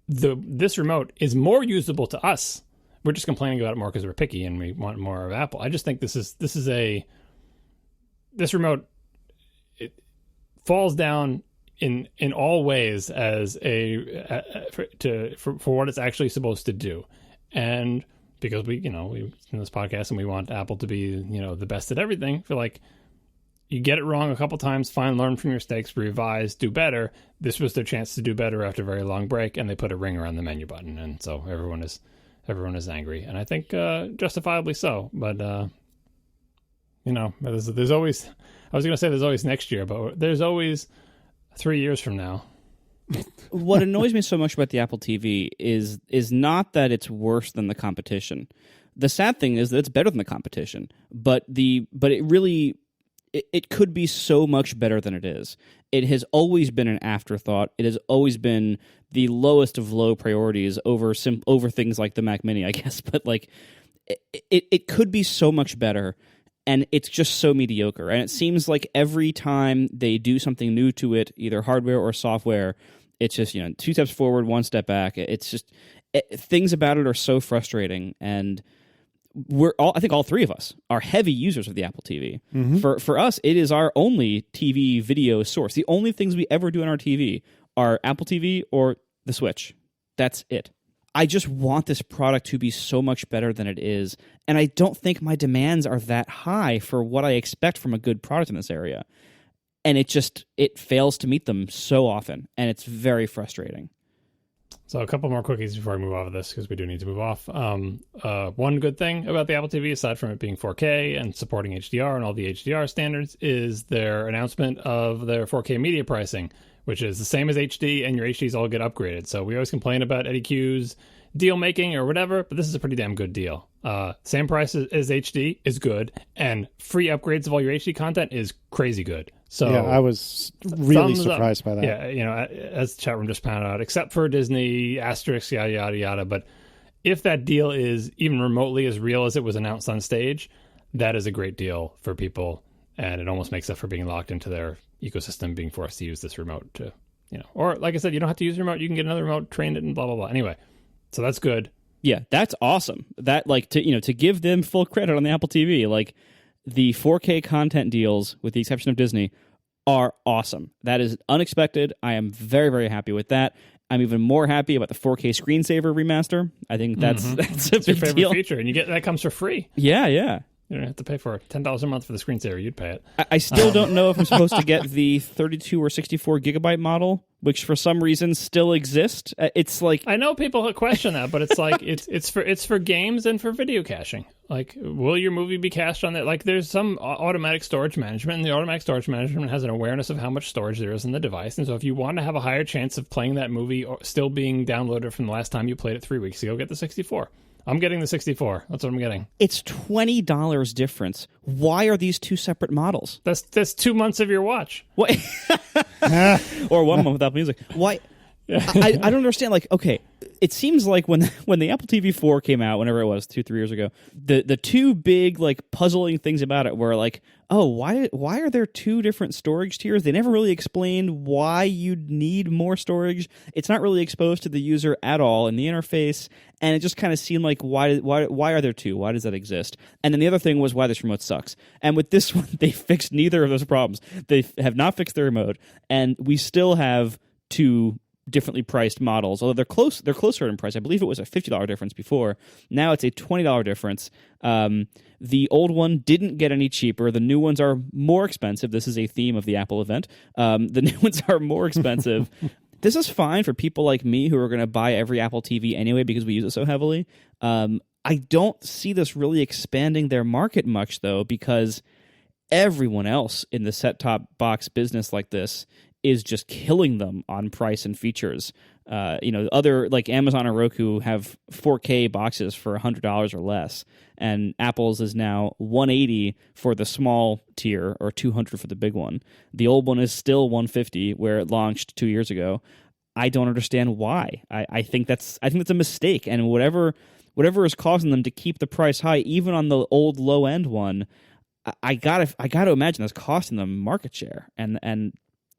this remote is more usable to us. We're just complaining about it more because we're picky and we want more of Apple. I just think this remote, it falls down in all ways as for what it's actually supposed to do. And because we in this podcast and we want Apple to be, the best at everything, I feel like you get it wrong a couple times, fine, learn from your mistakes, revise, do better. This was their chance to do better after a very long break, and they put a ring around the menu button, and so everyone is angry, and I think justifiably so. But there's always, I was going to say there's always next year, but there's always 3 years from now. What annoys me so much about the Apple TV is not that it's worse than the competition. The sad thing is that it's better than the competition, but it really it could be so much better than it is. It has always been an afterthought. It has always been the lowest of low priorities over things like the Mac Mini, I guess. But like, it could be so much better, and it's just so mediocre. And it seems like every time they do something new to it, either hardware or software, it's just, 2 steps forward, 1 step back. It's just things about it are so frustrating. And I think all three of us are heavy users of the Apple TV. Mm-hmm. For us, it is our only TV video source. The only things we ever do on our TV are Apple TV or the Switch. That's it. I just want this product to be so much better than it is, and I don't think my demands are that high for what I expect from a good product in this area. And it fails to meet them so often, and it's very frustrating. So a couple more quickies before I move off of this, because we do need to move off. One good thing about the Apple TV, aside from it being 4K and supporting HDR and all the HDR standards, is their announcement of their 4K media pricing, which is the same as HD, and your HDs all get upgraded. So we always complain about Eddie Q's deal making or whatever, but this is a pretty damn good deal. Same price as HD is good, and free upgrades of all your HD content is crazy good. So yeah, I was really surprised by that. Yeah, as the chat room just pointed out, except for Disney, asterisk, yada, yada, yada. But if that deal is even remotely as real as it was announced on stage, that is a great deal for people, and it almost makes up for being locked into their ecosystem, being forced to use this remote to, or like I said, you don't have to use the remote. You can get another remote, train it, and blah, blah, blah. Anyway, so that's good. Yeah, that's awesome. That, like, to give them full credit on the Apple TV, like, the 4K content deals, with the exception of Disney, are awesome. That is unexpected. I am very, very happy with that. I'm even more happy about the 4K screensaver remaster. I think that's a it's big your favorite deal. feature, and that comes for free. Yeah, yeah. You don't have to pay for $10 a month for the screensaver. You'd pay it. I still don't know if I'm supposed to get the 32 or 64 gigabyte model, which for some reason still exists. It's like, I know people question that, but it's like it's for games and for video caching. Like, will your movie be cached on that? Like, there's some automatic storage management, and the automatic storage management has an awareness of how much storage there is in the device. And so, if you want to have a higher chance of playing that movie or still being downloaded from the last time you played it 3 weeks ago, get the 64. I'm getting the 64. That's what I'm getting. It's $20 difference. Why are these two separate models? That's 2 months of your watch. What? Or 1 month without music. Why? I don't understand. Like, okay, it seems like when the Apple TV 4 came out, whenever it was, 2-3 years ago, the two big, like, puzzling things about it were like, oh, why are there two different storage tiers? They never really explained why you'd need more storage. It's not really exposed to the user at all in the interface, and it just kind of seemed like, why are there two? Why does that exist? And then the other thing was why this remote sucks. And with this one, they fixed neither of those problems. They have not fixed the remote, and we still have two differently priced models, although they're closer in price. I believe it was a $50 difference before. Now it's a $20 difference. The old one didn't get any cheaper. The new ones are more expensive. This is a theme of the Apple event. The new ones are more expensive. This is fine for people like me who are going to buy every Apple TV anyway because we use it so heavily. I don't see this really expanding their market much, though, because everyone else in the set-top box business like this is just killing them on price and features. Other, like Amazon or Roku, have 4K boxes for $100 or less, and Apple's is now $180 for the small tier or $200 for the big one. The old one is still $150 where it launched 2 years ago. I don't understand why. I think that's a mistake, and whatever is causing them to keep the price high, even on the old low end one, I gotta imagine that's costing them market share, and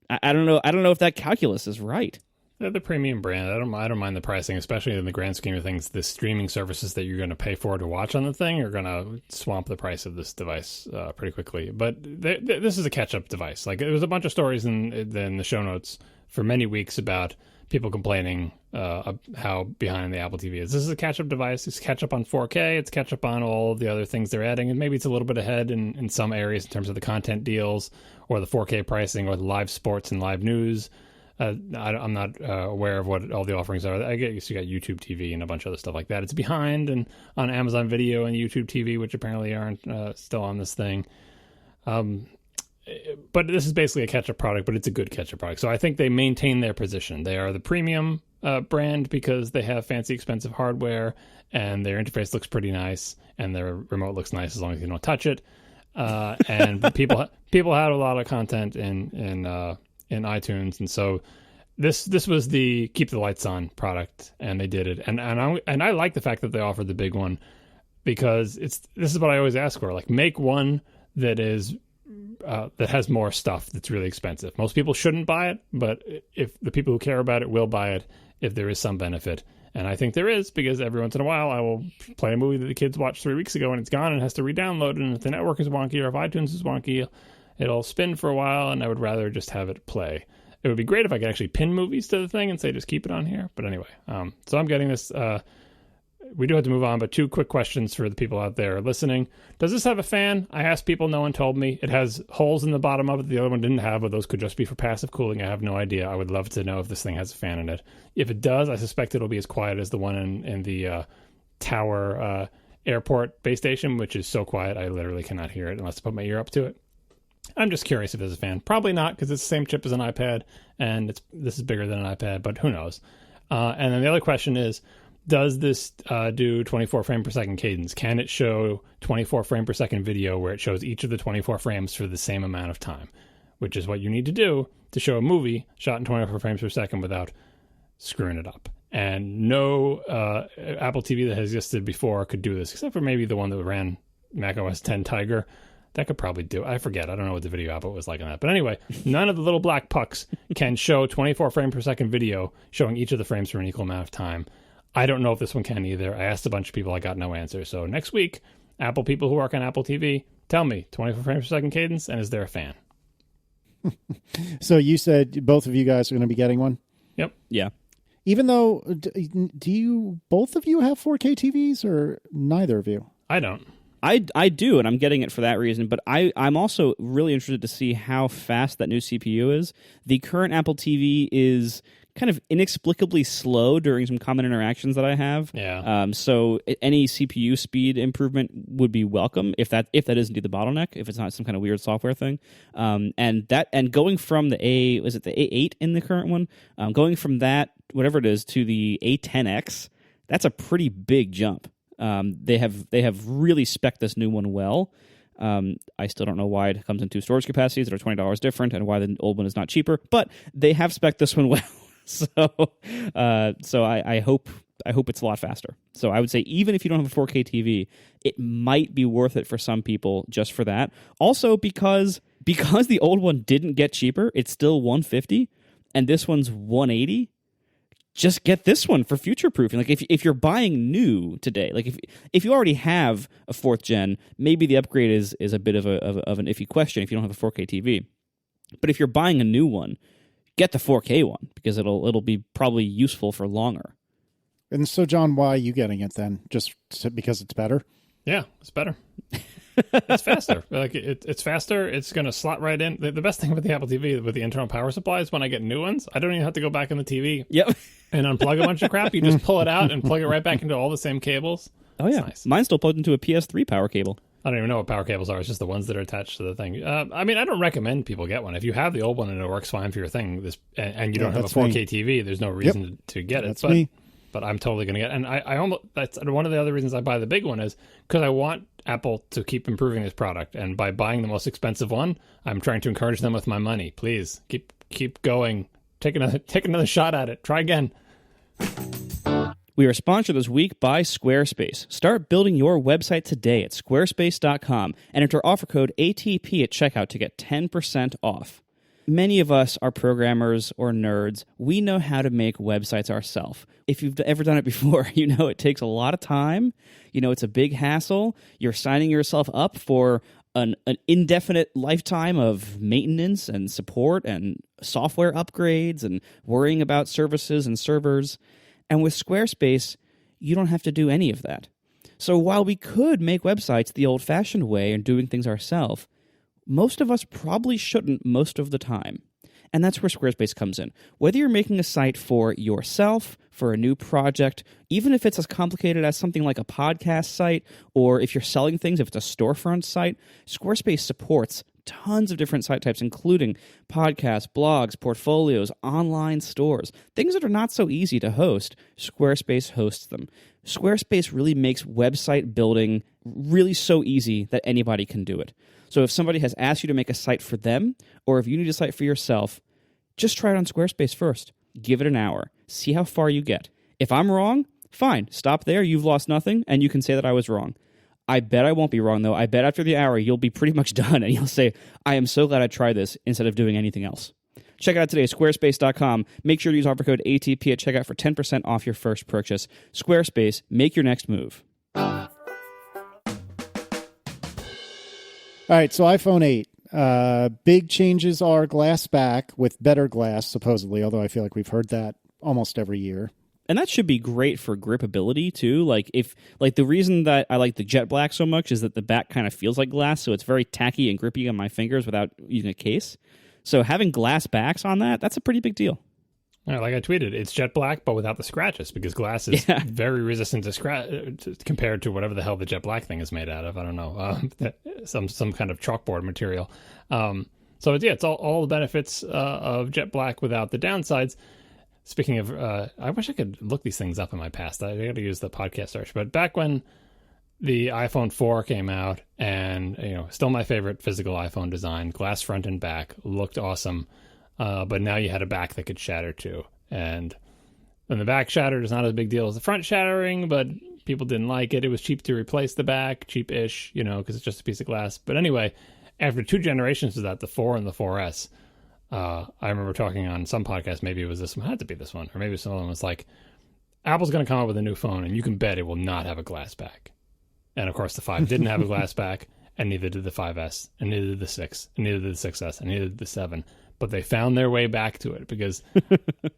I don't know if that calculus is right. They're the premium brand. I don't mind the pricing, especially in the grand scheme of things. The streaming services that you're going to pay for to watch on the thing are going to swamp the price of this device pretty quickly. But this is a catch-up device. Like, there was a bunch of stories in the show notes for many weeks about people complaining how behind the Apple TV is. This is a catch-up device. It's catch-up on 4K. It's catch-up on all of the other things they're adding. And maybe it's a little bit ahead in some areas in terms of the content deals or the 4K pricing or the live sports and live news. I'm not aware of what all the offerings are. I guess you got YouTube TV and a bunch of other stuff like that. It's behind and on Amazon Video and YouTube TV, which apparently aren't still on this thing. But this is basically a catch-up product, but it's a good catch-up product. So I think they maintain their position. They are the premium brand because they have fancy, expensive hardware, and their interface looks pretty nice, and their remote looks nice as long as you don't touch it. and people had a lot of content in iTunes, and so this was the keep the lights on product, and they did it, and I like the fact that they offered the big one, because this is what I always ask for, like, make one that is that has more stuff that's really expensive. Most people shouldn't buy it, but if the people who care about it will buy it if there is some benefit. And I think there is, because every once in a while I will play a movie that the kids watched 3 weeks ago and it's gone and has to re-download it. And if the network is wonky or if iTunes is wonky, it'll spin for a while, and I would rather just have it play. It would be great if I could actually pin movies to the thing and say, just keep it on here. But anyway, so I'm getting this. We do have to move on, but 2 quick questions for the people out there listening. Does this have a fan? I asked people, no one told me. It has holes in the bottom of it the other one didn't have, but those could just be for passive cooling. I have no idea. I would love to know if this thing has a fan in it. If it does, I suspect it'll be as quiet as the one in the Tower Airport base station, which is so quiet I literally cannot hear it unless I put my ear up to it. I'm just curious if there's a fan. Probably not, because it's the same chip as an iPad, and this is bigger than an iPad, but who knows? And then the other question is, does this do 24 frame per second cadence? Can it show 24 frame per second video where it shows each of the 24 frames for the same amount of time, which is what you need to do to show a movie shot in 24 frames per second without screwing it up. And no Apple TV that has existed before could do this, except for maybe the one that ran macOS 10 Tiger. That could probably do it. I forget. I don't know what the video output was like on that. But anyway, none of the little black pucks can show 24 frame per second video showing each of the frames for an equal amount of time. I don't know if this one can either. I asked a bunch of people. I got no answer. So next week, Apple people who work on Apple TV, tell me, 24 frames per second cadence, and is there a fan? So you said both of you guys are going to be getting one? Yep. Yeah. Even though, do you, both of you have 4K TVs, or neither of you? I don't. I do, and I'm getting it for that reason, but I'm also really interested to see how fast that new CPU is. The current Apple TV is kind of inexplicably slow during some common interactions that I have. Yeah. So any CPU speed improvement would be welcome if that is indeed the bottleneck, if it's not some kind of weird software thing. And going from the A8 in the current one, going from that, whatever it is, to the A10X, that's a pretty big jump. They have really spec'd this new one well. I still don't know why it comes in 2 storage capacities that are $20 different, and why the old one is not cheaper, but they have spec'd this one well. So I hope it's a lot faster. So I would say, even if you don't have a 4K TV, it might be worth it for some people just for that. Also, because the old one didn't get cheaper, it's still $150, and this one's $180. Just get this one for future proofing. Like if you're buying new today, like if you already have a 4th gen, maybe the upgrade is a bit of an iffy question if you don't have a 4K TV. But if you're buying a new one, get the 4K one, because it'll be probably useful for longer. And so, John, why are you getting it then? Just because it's better? Yeah, it's better. It's faster. Like it's faster. It's going to slot right in. The best thing about the Apple TV with the internal power supply is when I get new ones, I don't even have to go back in the TV. Yep. And unplug a bunch of crap. You just pull it out and plug it right back into all the same cables. Oh yeah, nice. Mine's still plugged into a PS3 power cable. I don't even know what power cables are. It's just the ones that are attached to the thing. I mean, I don't recommend people get one. If you have the old one and it works fine for your thing, and you don't have a 4K TV, there's no reason to get it. That's me. But I'm totally going to get it. And I almost, that's one of the other reasons I buy the big one, is because I want Apple to keep improving this product. And by buying the most expensive one, I'm trying to encourage them with my money. Please keep going. Take another shot at it. Try again. We are sponsored this week by Squarespace. Start building your website today at squarespace.com and enter offer code ATP at checkout to get 10% off. Many of us are programmers or nerds. We know how to make websites ourselves. If you've ever done it before, you know it takes a lot of time. You know it's a big hassle. You're signing yourself up for an indefinite lifetime of maintenance and support and software upgrades and worrying about services and servers. And with Squarespace, you don't have to do any of that. So while we could make websites the old-fashioned way and doing things ourselves, most of us probably shouldn't most of the time. And that's where Squarespace comes in. Whether you're making a site for yourself, for a new project, even if it's as complicated as something like a podcast site, or if you're selling things, if it's a storefront site, Squarespace supports tons of different site types, including podcasts, blogs, portfolios, online stores. Things that are not so easy to host, Squarespace hosts them. Squarespace really makes website building really so easy that anybody can do it. So if somebody has asked you to make a site for them, or if you need a site for yourself, just try it on Squarespace first. Give it an hour. See how far you get. If I'm wrong, fine. Stop there. You've lost nothing, and you can say that I was wrong. I bet I won't be wrong, though. I bet after the hour, you'll be pretty much done, and you'll say, I am so glad I tried this instead of doing anything else. Check it out today, squarespace.com. Make sure to use offer code ATP at checkout for 10% off your first purchase. Squarespace, make your next move. All right, so iPhone 8. Big changes are glass back with better glass, supposedly, although I feel like we've heard that almost every year. And that should be great for gripability too. Like the reason that I like the jet black so much is that the back kind of feels like glass, so it's very tacky and grippy on my fingers without using a case. So having glass backs on that's a pretty big deal. Yeah, like I tweeted, it's jet black, but without the scratches, because glass is very resistant to scratch compared to whatever the hell the jet black thing is made out of. I don't know, some kind of chalkboard material. So it's all the benefits of jet black without the downsides. Speaking of, I wish I could look these things up in my past. I got to use the podcast search. But back when the iPhone 4 came out, and still my favorite physical iPhone design, glass front and back, looked awesome. But now you had a back that could shatter too. And when the back shattered, it's not as big deal as the front shattering, but people didn't like it. It was cheap to replace the back, cheap-ish, because it's just a piece of glass. But anyway, after 2 generations of that, the 4 and the 4S, I remember talking on some podcast, maybe it was this one, had to be this one, or maybe some other one was like, Apple's going to come out with a new phone, and you can bet it will not have a glass back. And of course, the 5 didn't have a glass back, and neither did the 5S, and neither did the 6, and neither did the 6S, and neither did the 7. But they found their way back to it because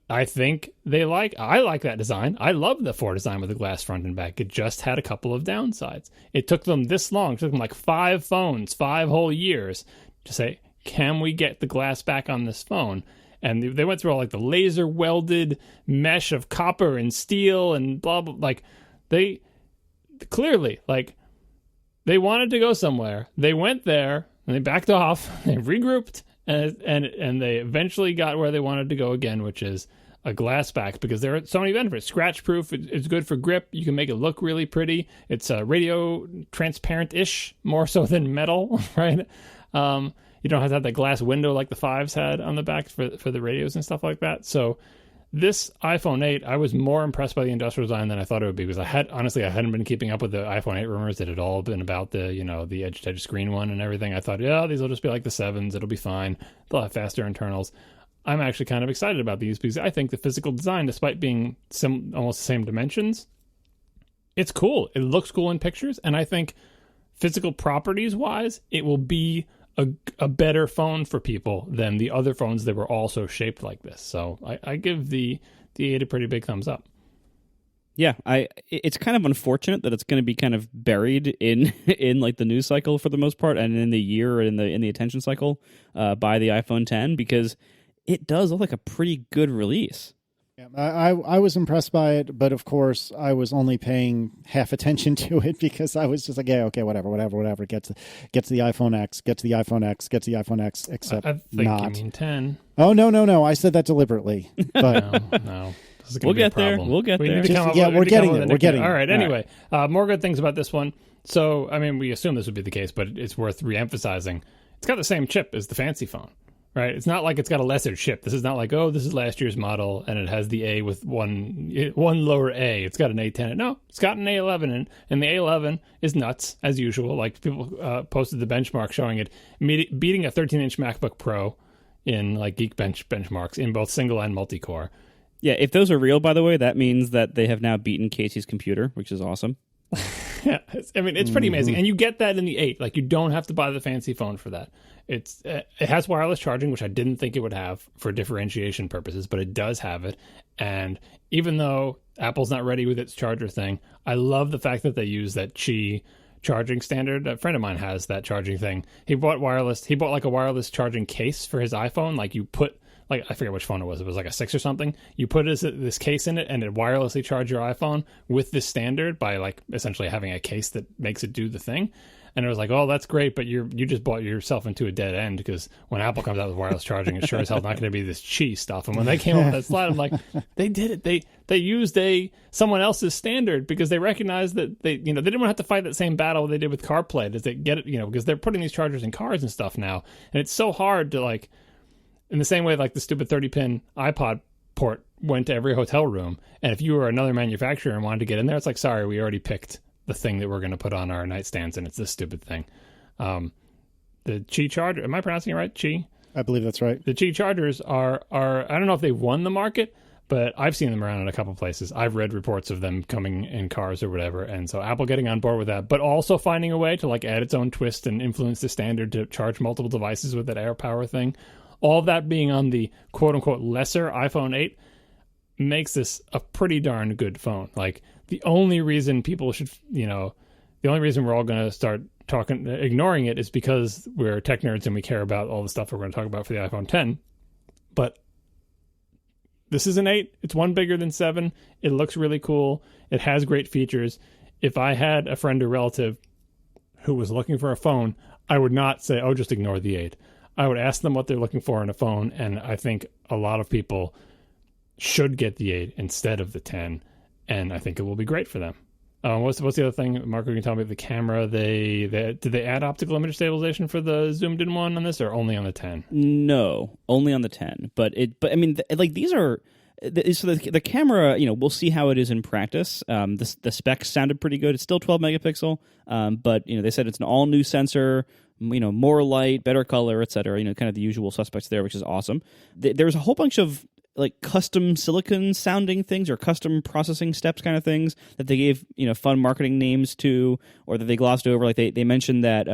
I think I like that design. I love the 4 design with the glass front and back. It just had a couple of downsides. It took them this long. It took them like 5 phones, 5 whole years to say, can we get the glass back on this phone? And they went through all like the laser welded mesh of copper and steel and blah, blah. Like they clearly, they wanted to go somewhere. They went there and they backed off. They regrouped and they eventually got where they wanted to go again, which is a glass back, because there are so many benefits. Scratch proof, it's good for grip. You can make it look really pretty. It's radio transparent-ish, more so than metal, right? You don't have to have that glass window like the 5s had on the back for the radios and stuff like that. So this iPhone 8, I was more impressed by the industrial design than I thought it would be, because I hadn't been keeping up with the iPhone 8 rumors that had all been about the edge-to-edge screen one and everything. I thought, these will just be like the 7s. It'll be fine. They'll have faster internals. I'm actually kind of excited about these because I think the physical design, despite being almost the same dimensions, it's cool. It looks cool in pictures, and I think physical properties-wise, it will be a better phone for people than the other phones that were also shaped like this. So I give the 8 a pretty big thumbs up. Yeah, it's kind of unfortunate that it's going to be kind of buried in like the news cycle for the most part, and in the year in the attention cycle by the iPhone 10, because it does look like a pretty good release. Yeah, I was impressed by it, but of course I was only paying half attention to it because I was just like, whatever. Gets the iPhone X, gets the iPhone X, gets the iPhone X, except I think not. You mean 10. Oh, no. I said that deliberately. But no. We'll get there. We'll get there. We're getting it. All right, anyway, more good things about this one. So, I mean, we assume this would be the case, but it's worth re-emphasizing. It's got the same chip as the fancy phone. Right, it's not like it's got a lesser chip. This is not like, this is last year's model and it has the A with one lower A. It's got an A10. No, it's got an A11 in, and the A11 is nuts as usual. Like people posted the benchmark showing it beating a 13-inch MacBook Pro in like Geekbench benchmarks in both single and multi-core. Yeah, if those are real, by the way, that means that they have now beaten Casey's computer, which is awesome. Yeah, I mean, it's pretty amazing. And you get that in the 8. Like, you don't have to buy the fancy phone for that. It has wireless charging, which I didn't think it would have for differentiation purposes, but it does have it. And even though Apple's not ready with its charger thing, I love the fact that they use that Qi charging standard. A friend of mine has that charging thing. He bought like a wireless charging case for his iPhone. Like, you put, like, I forget which phone it was like a 6 or something. You put this case in it, and it wirelessly charge your iPhone with this standard by, like, essentially having a case that makes it do the thing. And it was like, oh, that's great, but you just bought yourself into a dead end, because when Apple comes out with wireless charging, it's sure as hell not going to be this Qi stuff. And when they came up with that slide, I'm like, they did it. They used someone else's standard, because they recognized that they didn't want to have to fight that same battle they did with CarPlay. Does they get it? Because they're putting these chargers in cars and stuff now, and it's so hard to, like, in the same way like the stupid 30-pin iPod port went to every hotel room, and if you were another manufacturer and wanted to get in there, it's like, sorry, we already picked the thing that we're going to put on our nightstands, and it's this stupid thing. The Qi charger, am I pronouncing it right? Qi? I believe that's right. The Qi chargers are I don't know if they've won the market, but I've seen them around in a couple places. I've read reports of them coming in cars or whatever, and so Apple getting on board with that, but also finding a way to, like, add its own twist and influence the standard to charge multiple devices with that AirPower thing. All that being on the quote-unquote lesser iPhone 8 makes this a pretty darn good phone. Like, the only reason people should, the only reason we're all going to start ignoring it is because we're tech nerds and we care about all the stuff we're going to talk about for the iPhone 10. But this is an 8. It's one bigger than 7. It looks really cool. It has great features. If I had a friend or relative who was looking for a phone, I would not say, oh, just ignore the 8. I would ask them what they're looking for in a phone, and I think a lot of people should get the 8 instead of the 10, and I think it will be great for them. What's the other thing, Marco, you can tell me? The camera, did they add optical image stabilization for the zoomed-in one on this, or only on the 10? No, only on the 10. But I mean, like, these are... So the camera, we'll see how it is in practice. The specs sounded pretty good. It's still 12 megapixel, but they said it's an all new sensor. More light, better color, etc. Kind of the usual suspects there, which is awesome. There's a whole bunch of, like, custom silicon sounding things or custom processing steps kind of things that they gave fun marketing names to, or that they glossed over. Like they mentioned that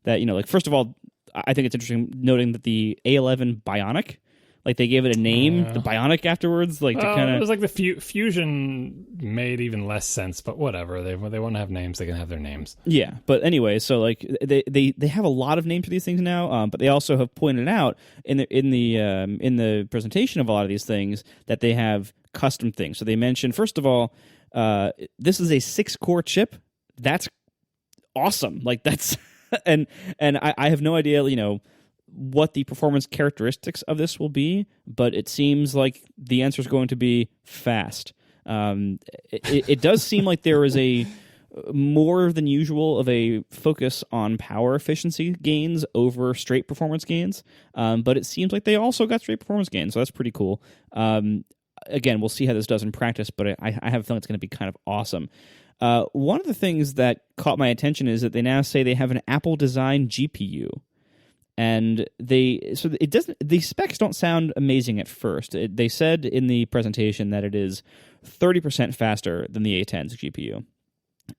like, first of all, I think it's interesting noting that the A11 Bionic, like, they gave it a name, the Bionic, afterwards, like, to kind of... It was like the Fusion made even less sense, but whatever. They want to have names, they can have their names. Yeah, but anyway, so, like, they have a lot of names for these things now, but they also have pointed out in the presentation of a lot of these things that they have custom things. So they mentioned, first of all, this is a 6-core chip. That's awesome. Like, that's... and I have no idea, what the performance characteristics of this will be, but it seems like the answer is going to be fast. It does seem like there is a more than usual of a focus on power efficiency gains over straight performance gains, but it seems like they also got straight performance gains, so that's pretty cool. Again, we'll see how this does in practice, but I have a feeling it's going to be kind of awesome. One of the things that caught my attention is that they now say they have an Apple-designed GPU. And the specs don't sound amazing at first. They said in the presentation that it is 30% faster than the A10's GPU.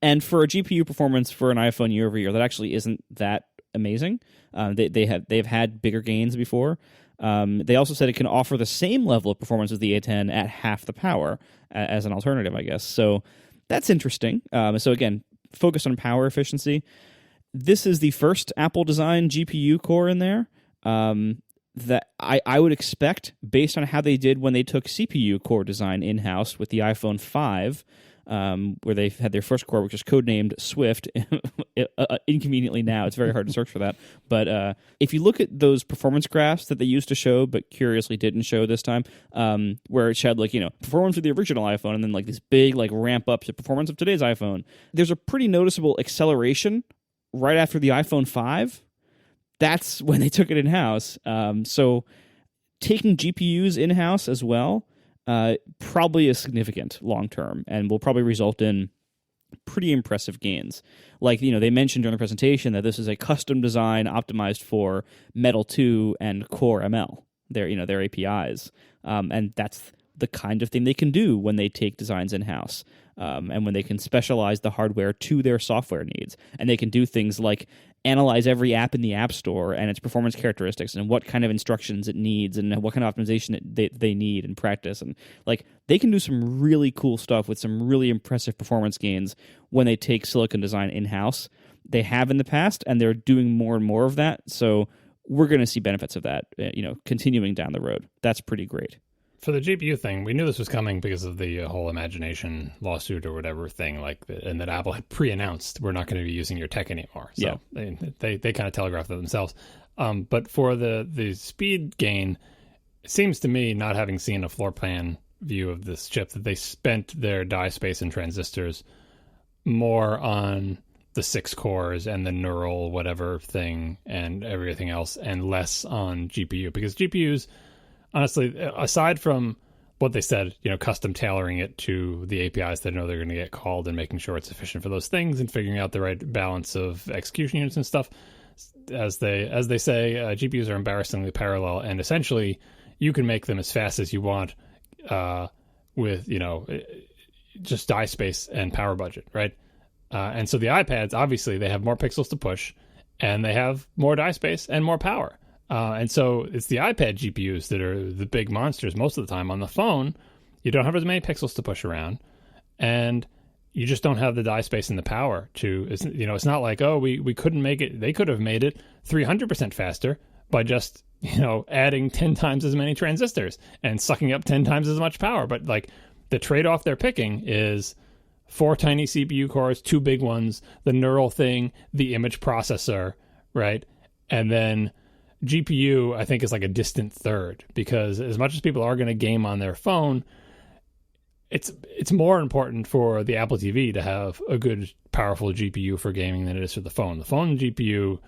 And for a GPU performance for an iPhone year over year, that actually isn't that amazing. They've had bigger gains before. They also said it can offer the same level of performance as the A10 at half the power as an alternative, I guess. So that's interesting. So again, focus on power efficiency. This is the first Apple-designed GPU core in there that I would expect, based on how they did when they took CPU core design in-house with the iPhone 5, where they had their first core, which is codenamed Swift. Inconveniently now, it's very hard to search for that. But if you look at those performance graphs that they used to show, but curiously didn't show this time, where it showed, like, performance of the original iPhone, and then, like, this big, like, ramp up to performance of today's iPhone, there's a pretty noticeable acceleration right after the iPhone 5. That's when they took it in-house. So taking GPUs in-house as well probably is significant long-term and will probably result in pretty impressive gains. Like, they mentioned during the presentation that this is a custom design optimized for Metal 2 and Core ML, their APIs. And that's the kind of thing they can do when they take designs in-house. And when they can specialize the hardware to their software needs. And they can do things like analyze every app in the App Store and its performance characteristics and what kind of instructions it needs and what kind of optimization they need in practice. And, like, they can do some really cool stuff with some really impressive performance gains when they take silicon design in-house. They have in the past, and they're doing more and more of that. So we're going to see benefits of that, continuing down the road. That's pretty great. for the GPU thing, we knew this was coming because of the whole Imagination lawsuit or whatever thing, and that Apple had pre-announced we're not going to be using your tech anymore. So they kind of telegraphed it themselves. But for the speed gain, it seems to me, not having seen a floor plan view of this chip, that they spent their die space and transistors more on the 6 cores and the neural whatever thing and everything else, and less on GPU, because GPUs, honestly, aside from what they said, custom tailoring it to the APIs that know they're going to get called and making sure it's efficient for those things and figuring out the right balance of execution units and stuff, as they say, GPUs are embarrassingly parallel, and essentially you can make them as fast as you want with just die space and power budget, right? And so the iPads, obviously, they have more pixels to push, and they have more die space and more power. And so it's the iPad GPUs that are the big monsters most of the time. On the phone, you don't have as many pixels to push around, and you just don't have the die space and the power to, it's not like, we couldn't make it. They could have made it 300% faster by just, adding 10 times as many transistors and sucking up 10 times as much power. But like the trade-off they're picking is 4 tiny CPU cores, 2 big ones, the neural thing, the image processor, right? And then GPU, I think, is like a distant third, because as much as people are going to game on their phone, it's more important for the Apple TV to have a good, powerful GPU for gaming than it is for the phone. The phone GPU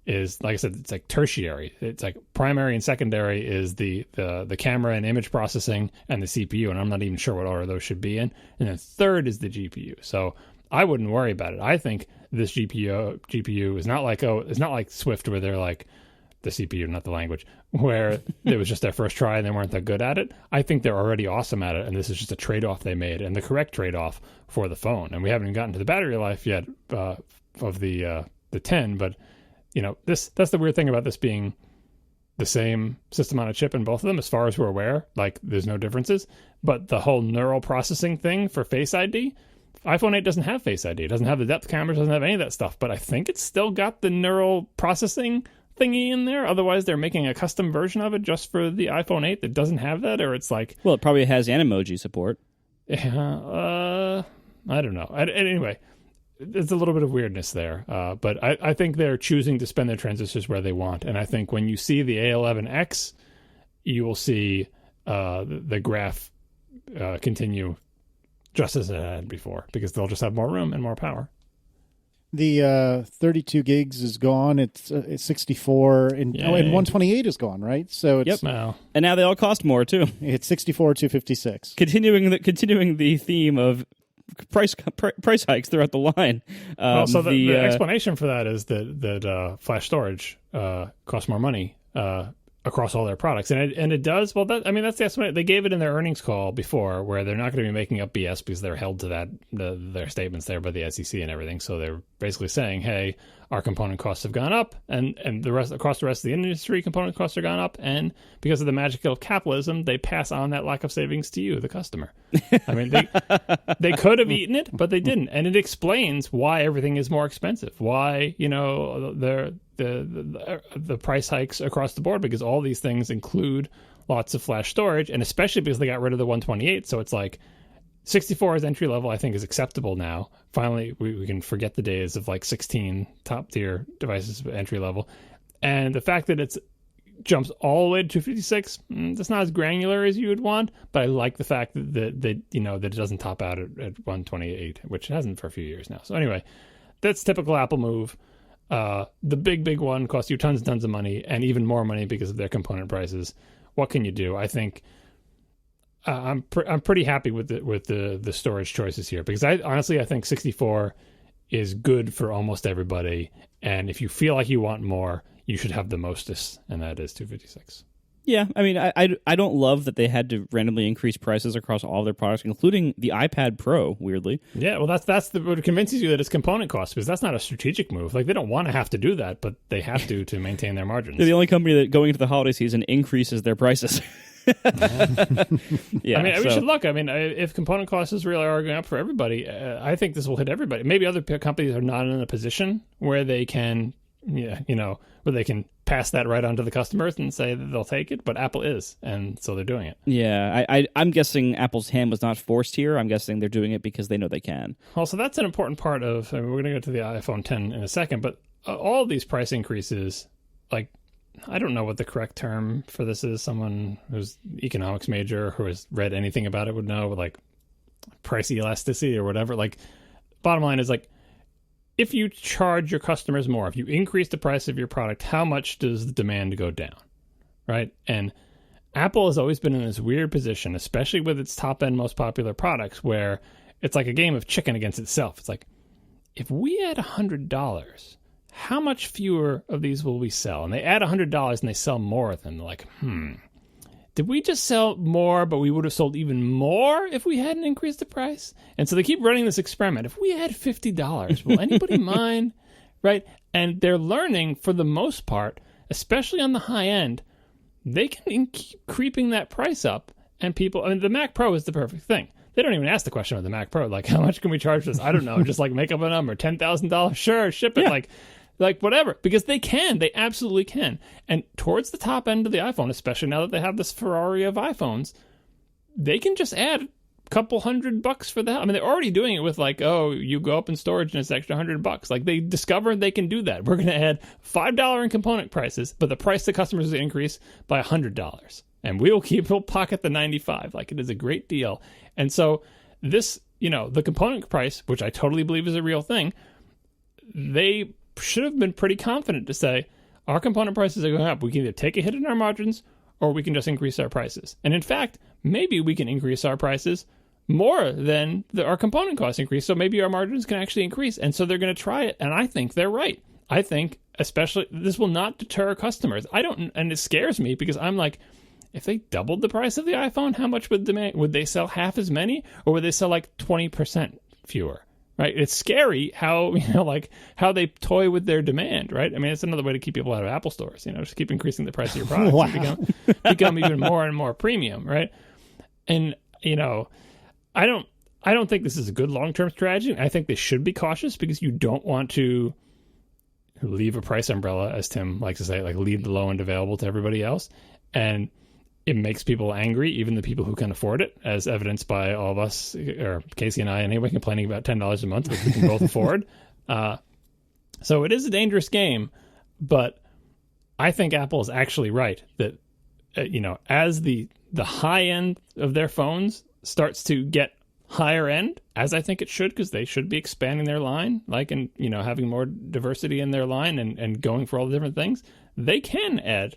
is, like I said, it's like tertiary. It's like primary and secondary is the camera and image processing and the CPU, and I'm not even sure what order those should be in. And then third is the GPU. So I wouldn't worry about it. I think this GPU is not like it's not like Swift, where they're like, the CPU, not the language, where it was just their first try and they weren't that good at it. I think they're already awesome at it, and this is just a trade-off they made, and the correct trade-off for the phone. And we haven't even gotten to the battery life yet of the 10, but that's the weird thing about this being the same system on a chip in both of them, as far as we're aware. Like, there's no differences. But the whole neural processing thing for Face ID, iPhone 8 doesn't have Face ID. It doesn't have the depth cameras, doesn't have any of that stuff. But I think it's still got the neural processing thingy in there. Otherwise, they're making a custom version of it just for the iPhone 8 that doesn't have that, or it's like... Well, it probably has Animoji support. Yeah, I don't know. Anyway, there's a little bit of weirdness there. But I think they're choosing to spend their transistors where they want. And I think when you see the A11X, you will see the graph continue just as it had before, because they'll just have more room and more power. The 32 gigs is gone. It's 64, and 128 is gone, right? So it's and now they all cost more too. It's 64, 256. Continuing the theme of price hikes throughout the line. So the explanation for that is that flash storage costs more money across all their products, and it does. Well, that's the estimate. They gave it in their earnings call before, where they're not going to be making up BS because they're held to that their statements there by the SEC and everything. So they're basically saying, hey, our component costs have gone up, and across the rest of the industry, component costs are gone up, and because of the magic of capitalism, they pass on that lack of savings to you, the customer. I mean, they could have eaten it, but they didn't, and it explains why everything is more expensive. Why the price hikes across the board, because all these things include lots of flash storage, and especially because they got rid of the 128. So it's like 64 as entry level, I think, is acceptable now. Finally, we can forget the days of like 16 top tier devices entry level. And the fact that it jumps all the way to 256, that's not as granular as you would want, but I like the fact that it doesn't top out at 128, which it hasn't for a few years now. So anyway, that's typical Apple move. The big one costs you tons and tons of money, and even more money because of their component prices. What can you do? I think I'm pretty happy with the storage choices here, because I think 64 is good for almost everybody, and if you feel like you want more, you should have the mostest, and that is 256. Yeah, I mean, I don't love that they had to randomly increase prices across all their products, including the iPad Pro, weirdly. Yeah, well, that's what convinces you that it's component cost, because that's not a strategic move. Like, they don't want to have to do that, but they have to maintain their margins. They're the only company that, going into the holiday season, increases their prices. Yeah, I mean, we should look. I mean, if component costs really are going up for everybody, I think this will hit everybody. Maybe other companies are not in a position where they can yeah, where they can pass that right on to the customers and say that they'll take it, but Apple is, and so they're doing it. Yeah, I'm guessing Apple's hand was not forced here. I'm guessing they're doing it because they know they can. Also, that's an important part of, we're going to get to the iPhone 10 in a second, but all of these price increases, like, I don't know what the correct term for this is. Someone who's economics major who has read anything about it would know, like price elasticity or whatever. Like, bottom line is, like, if you charge your customers more, if you increase the price of your product, how much does the demand go down, right? And Apple has always been in this weird position, especially with its top-end, most popular products, where it's like a game of chicken against itself. It's like, if we add $100, how much fewer of these will we sell? And they add $100 and they sell more of them. They're like, did we just sell more, but we would have sold even more if we hadn't increased the price? And so they keep running this experiment. If we add $50, will anybody mind? Right? And they're learning, for the most part, especially on the high end, they can keep creeping that price up. And people, I mean, the Mac Pro is the perfect thing. They don't even ask the question of the Mac Pro, like, how much can we charge this? I don't know. Just like make up a number, $10,000. Sure, ship it. Yeah. Like whatever, because they absolutely can. And towards the top end of the iPhone, especially now that they have this Ferrari of iPhones, they can just add a couple $100 for that. I mean, they're already doing it with like, oh, you go up in storage and it's extra $100. Like, they discovered they can do that. We're going to add $5 in component prices, but the price to customers will increase by $100. And we'll pocket the 95. Like, it is a great deal. And so this, the component price, which I totally believe is a real thing, they should have been pretty confident to say, our component prices are going up. We can either take a hit in our margins or we can just increase our prices. And in fact, maybe we can increase our prices more than our component costs increase. So maybe our margins can actually increase. And so they're going to try it. And I think they're right. I think especially this will not deter customers. And it scares me because I'm like, if they doubled the price of the iPhone, how much would they sell half as many, or would they sell like 20% fewer? Right? It's scary how, how they toy with their demand, right? I mean, it's another way to keep people out of Apple stores, just keep increasing the price of your products. Wow. become even more and more premium, right? And, I don't think this is a good long-term strategy. I think they should be cautious because you don't want to leave a price umbrella, as Tim likes to say, like leave the low end available to everybody else. And it makes people angry, even the people who can afford it, as evidenced by all of us, or Casey and I, anyway, complaining about $10 a month, which we can both afford. So it is a dangerous game, but I think Apple is actually right that, as the high end of their phones starts to get higher end, as I think it should, because they should be expanding their line, and having more diversity in their line and going for all the different things, they can add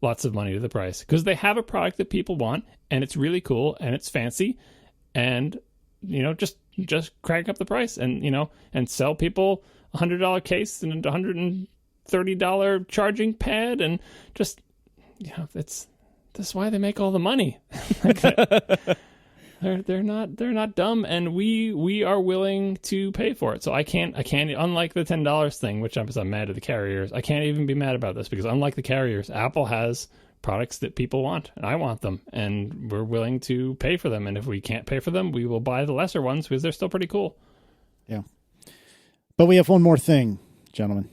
lots of money to the price because they have a product that people want, and it's really cool and it's fancy, and just crank up the price and and sell people $100 case and $130 charging pad, and just that's why they make all the money. They're not dumb, and we are willing to pay for it. So I can't unlike the $10 thing, which I'm mad at the carriers. I can't even be mad about this because unlike the carriers, Apple has products that people want, and I want them, and we're willing to pay for them. And if we can't pay for them, we will buy the lesser ones because they're still pretty cool. Yeah. But we have one more thing, gentlemen.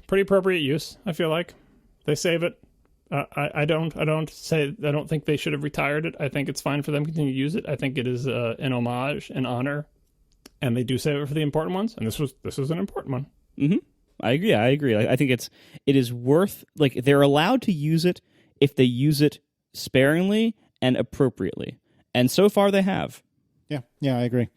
Pretty appropriate use, I feel like. They save it. I don't think they should have retired it. I think it's fine for them to continue to use it. I think it is an homage, an honor, and they do save it for the important ones. And this was an important one. Mm-hmm. I agree. I think it is worth, they're allowed to use it if they use it sparingly and appropriately. And so far they have. Yeah, I agree.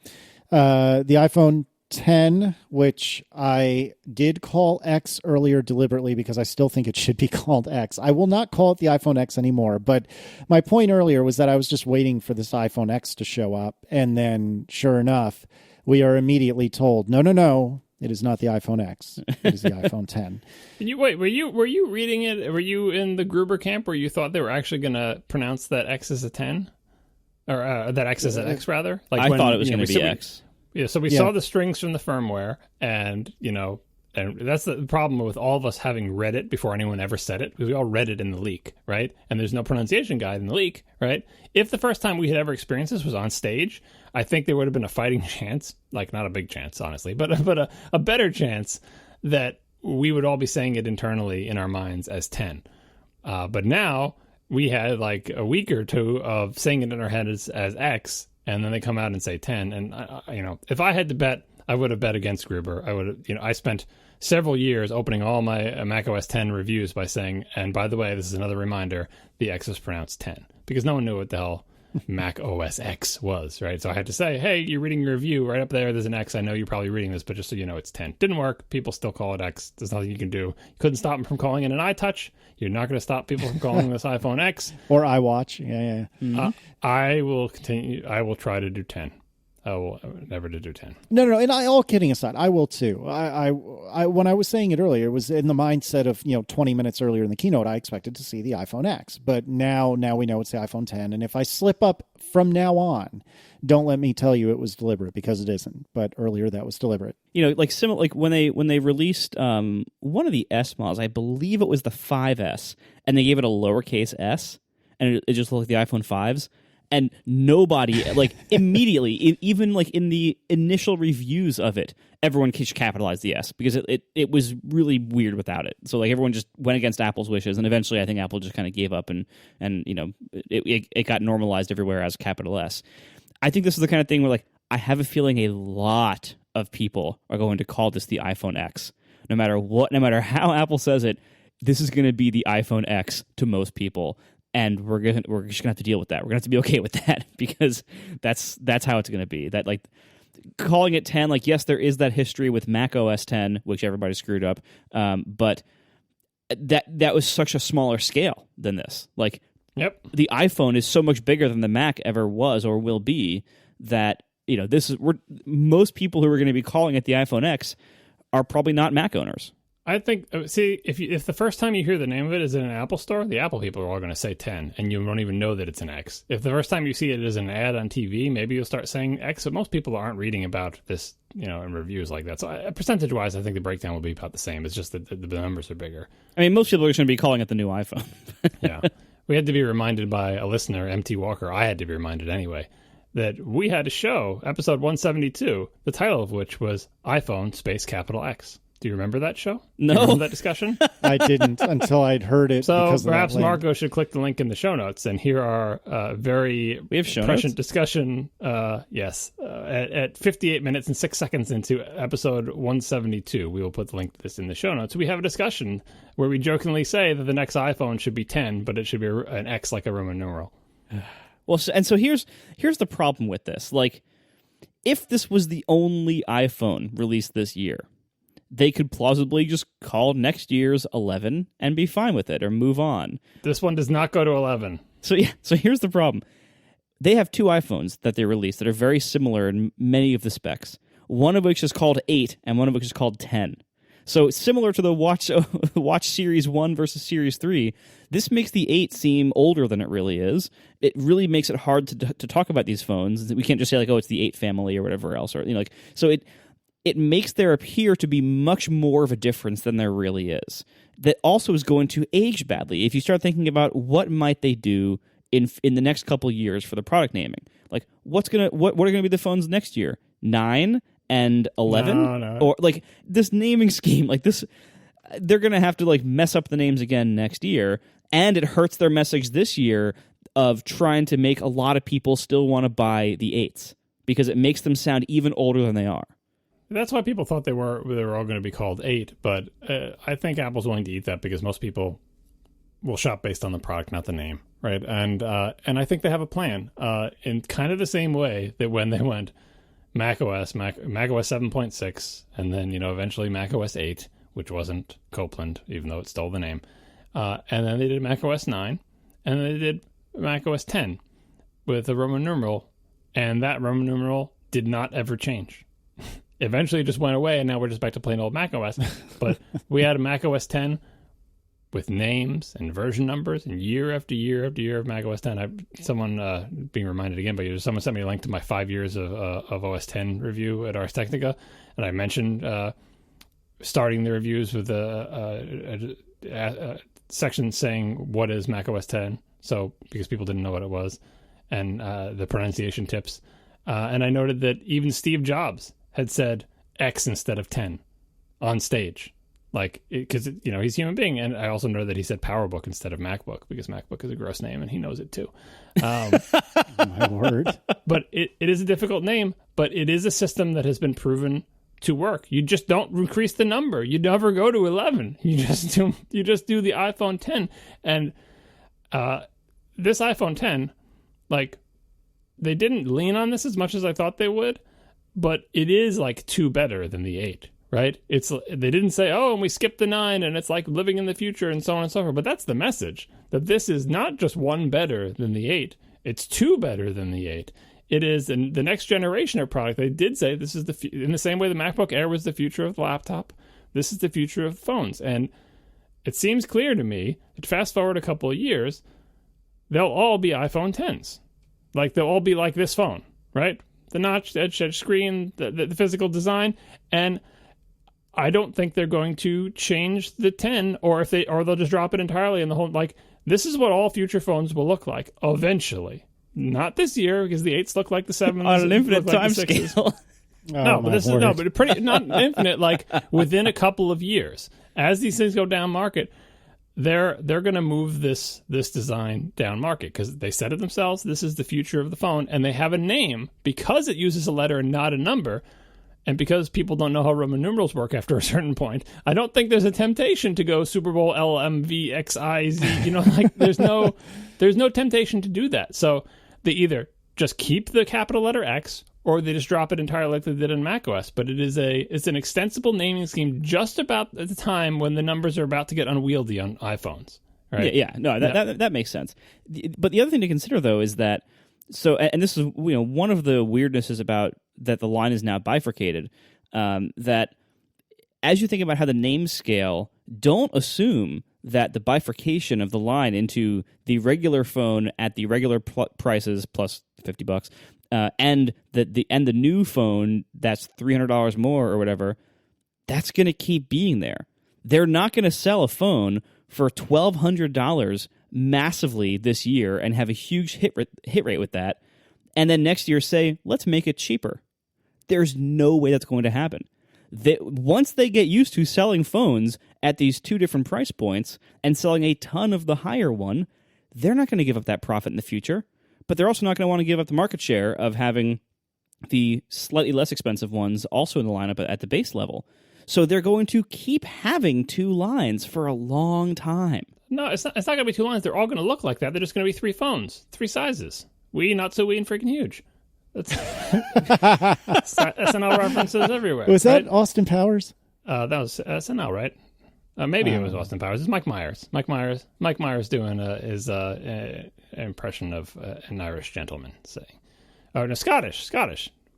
The iPhone 10, which I did call X earlier deliberately because I still think it should be called X. I will not call it the iPhone X anymore, but my point earlier was that I was just waiting for this iPhone X to show up, and then sure enough, we are immediately told, no, it is not the iPhone X. It is the iPhone 10. Were you reading it? Were you in the Gruber camp where you thought they were actually going to pronounce that X as a 10? Or that X as an X, rather? I thought it was going to be X. Yeah, so we saw the strings from the firmware, and and that's the problem with all of us having read it before anyone ever said it, because we all read it in the leak, right? And there's no pronunciation guide in the leak, right? If the first time we had ever experienced this was on stage, I think there would have been a fighting chance, not a big chance, honestly, but a better chance that we would all be saying it internally in our minds as 10. But now we had like a week or two of saying it in our heads as X, and then they come out and say 10. And if I had to bet, I would have bet against Gruber. I would have, I spent several years opening all my Mac OS 10 reviews by saying, and by the way, this is another reminder, the X is pronounced 10, because no one knew what the hell Mac OS X was, right? So I had to say, hey, you're reading your review right up there's an X. I know you're probably reading this, but just so you know, it's 10. Didn't work. People still call it X. There's nothing you can do. You couldn't stop them from calling it an iTouch. You're not going to stop people from calling this iPhone X. Or iWatch. Yeah. Mm-hmm. I will continue. I will try to do 10. I will never to do 10. No. And all kidding aside, I will too. I when I was saying it earlier, it was in the mindset of 20 minutes earlier in the keynote, I expected to see the iPhone X, but now we know it's the iPhone 10. And if I slip up from now on, don't let me tell you it was deliberate, because it isn't. But earlier that was deliberate. Like when they released one of the S models, I believe it was the 5S, and they gave it a lowercase s, and it just looked like the iPhone 5s. And nobody, like, immediately, even like in the initial reviews of it, everyone capitalized the S, because it was really weird without it. So like everyone just went against Apple's wishes, and eventually I think Apple just kind of gave up, and it got normalized everywhere as capital S. I think this is the kind of thing where, like, I have a feeling a lot of people are going to call this the iPhone X. No matter how Apple says it, this is going to be the iPhone X to most people. And we're just gonna have to deal with that. We're gonna have to be okay with that, because that's how it's gonna be. That, like, calling it 10, like, yes, there is that history with Mac OS 10, which everybody screwed up, but that was such a smaller scale than this. Like, yep, the iPhone is so much bigger than the Mac ever was or will be, that most people who are going to be calling it the iPhone X are probably not Mac owners. I think, see, if the first time you hear the name of it is in an Apple store, the Apple people are all going to say 10, and you won't even know that it's an X. If the first time you see it as an ad on TV, maybe you'll start saying X, but most people aren't reading about this, in reviews like that. So percentage-wise, I think the breakdown will be about the same. It's just that the numbers are bigger. I mean, most people are just going to be calling it the new iPhone. Yeah. We had to be reminded by a listener, MT Walker, I had to be reminded anyway, that we had a show, episode 172, the title of which was iPhone space capital X. Do you remember that show? No. Do you remember that discussion? I didn't until I'd heard it. So perhaps Marco should click the link in the show notes and hear our very prescient discussion. Yes. At 58 minutes and 6 seconds into episode 172, we will put the link to this in the show notes. We have a discussion where we jokingly say that the next iPhone should be 10, but it should be an X like a Roman numeral. Well, so here's the problem with this. Like, if this was the only iPhone released this year, they could plausibly just call next year's 11 and be fine with it, or move on. This one does not go to 11. So here's the problem. They have two iPhones that they released that are very similar in many of the specs. One of which is called 8, and one of which is called 10. So similar to the Watch Series 1 versus Series 3, this makes the 8 seem older than it really is. It really makes it hard to talk about these phones. We can't just say, like, oh, it's the 8 family or whatever else. Or, so it makes there appear to be much more of a difference than there really is. That also is going to age badly. If you start thinking about what might they do in the next couple of years for the product naming, like what are going to be the phones next year? 9 and 11, no. Or like this naming scheme, like this, they're going to have to like mess up the names again next year, and it hurts their message this year of trying to make a lot of people still want to buy the 8s, because it makes them sound even older than they are. That's why people thought they were all going to be called 8, but I think Apple's willing to eat that, because most people will shop based on the product, not the name, right? And I think they have a plan in kind of the same way that when they went macOS 7.6, and then eventually macOS 8, which wasn't Copeland, even though it stole the name, and then they did macOS 9, and then they did macOS 10 with a Roman numeral, and that Roman numeral did not ever change. Eventually it just went away, and now we're just back to plain old macOS. But we had a macOS 10 with names and version numbers, and year after year after year of macOS 10. Someone being reminded again, but someone sent me a link to my 5 years of OS 10 review at Ars Technica, and I mentioned starting the reviews with a section saying what is macOS 10, so because people didn't know what it was, and the pronunciation tips, and I noted that even Steve Jobs had said X instead of 10 on stage. Like, because he's a human being, and I also know that he said PowerBook instead of MacBook because MacBook is a gross name, and he knows it too. My word! But it is a difficult name, but it is a system that has been proven to work. You just don't increase the number. You never go to 11. You just do the iPhone 10, and this iPhone 10, like, they didn't lean on this as much as I thought they would, but it is like 2 better than the 8. Right? They didn't say, and we skipped the 9 and it's like living in the future and so on and so forth. But that's the message, that this is not just 1 better than the 8. It's 2 better than the 8. It is the next generation of product. They did say this is in the same way the MacBook Air was the future of the laptop. This is the future of phones. And it seems clear to me that fast forward a couple of years, they'll all be iPhone 10s. Like, they'll all be like this phone, right? The notch, the edge screen, the physical design. And I don't think they're going to change the 10, or they'll just drop it entirely. And the whole, like, this is what all future phones will look like eventually. Not this year, because the 8s look like the 7s on an infinite like time scale. But pretty not infinite. Like, within a couple of years, as these things go down market, they're going to move this design down market, because they said it themselves. This is the future of the phone, and they have a name because it uses a letter and not a number. And because people don't know how Roman numerals work after a certain point, I don't think there's a temptation to go Super Bowl LMVXIZ. Like, there's no temptation to do that. So they either just keep the capital letter X, or they just drop it entirely like they did in macOS. But it's an extensible naming scheme just about at the time when the numbers are about to get unwieldy on iPhones. Right? Yeah. No, that makes sense. But the other thing to consider, though, is that, so, and this is one of the weirdnesses about that the line is now bifurcated, that as you think about how the names scale, don't assume that the bifurcation of the line into the regular phone at the regular prices plus $50, and the new phone that's $300 more or whatever, that's going to keep being there. They're not going to sell a phone for $1,200 massively this year and have a huge hit rate with that, and then next year say, let's make it cheaper. There's no way that's going to happen. Once they get used to selling phones at these 2 different price points and selling a ton of the higher one, they're not going to give up that profit in the future, but they're also not going to want to give up the market share of having the slightly less expensive ones also in the lineup at the base level. So they're going to keep having 2 lines for a long time. No, it's not going to be 2 lines. They're all going to look like that. They're just going to be 3 phones, 3 sizes. Wee, not so wee, and freaking huge. That's SNL references everywhere. Was that Austin Powers? That was SNL, right? Maybe it was Austin Powers. It's Mike Myers. Mike Myers doing his impression of an Irish gentleman saying, "Oh no, Scottish."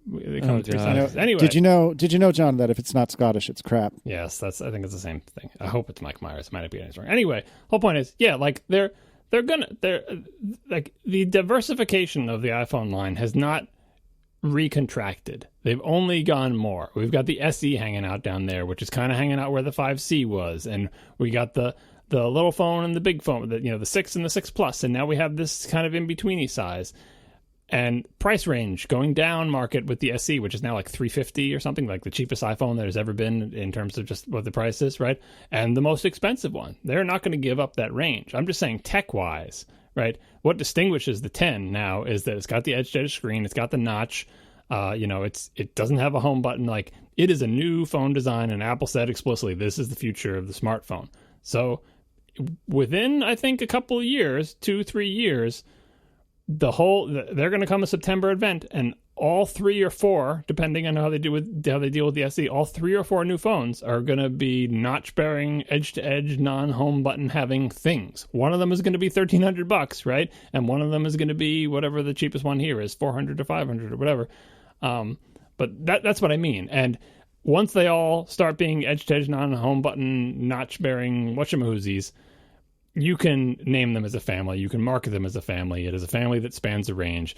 They come with 3 sizes. Anyway, did you know, John, that if it's not Scottish, it's crap? Yes, I think it's the same thing. I hope it's Mike Myers. It might not be anything wrong. Anyway, whole point is, like they're like the diversification of the iPhone line has not recontracted. They've only gone more. We've got the SE hanging out down there, which is kind of hanging out where the 5C was, and we got the little phone and the big phone, the 6 and the 6 Plus, and now we have this kind of in-betweeny size. And price range going down market with the SE, which is now like $350 or something, like the cheapest iPhone that has ever been in terms of just what the price is, right? And the most expensive one. They're not going to give up that range. I'm just saying tech-wise, right? What distinguishes the 10 now is that it's got the edge-to-edge screen, it's got the notch, it doesn't have a home button. Like, it is a new phone design, and Apple said explicitly, this is the future of the smartphone. So within, I think, a couple of years, 2-3 years, they're going to come a September event, and all 3 or 4, depending on how they deal with the SE, all 3 or 4 new phones are going to be notch-bearing, edge-to-edge, non-home button-having things. One of them is going to be $1,300, right? And one of them is going to be whatever the cheapest one here is, $400 or $500 or whatever. But that's what I mean. And once they all start being edge-to-edge, non-home button, notch-bearing whatchamahoozies, you can name them as a family. You can market them as a family. It is a family that spans a range.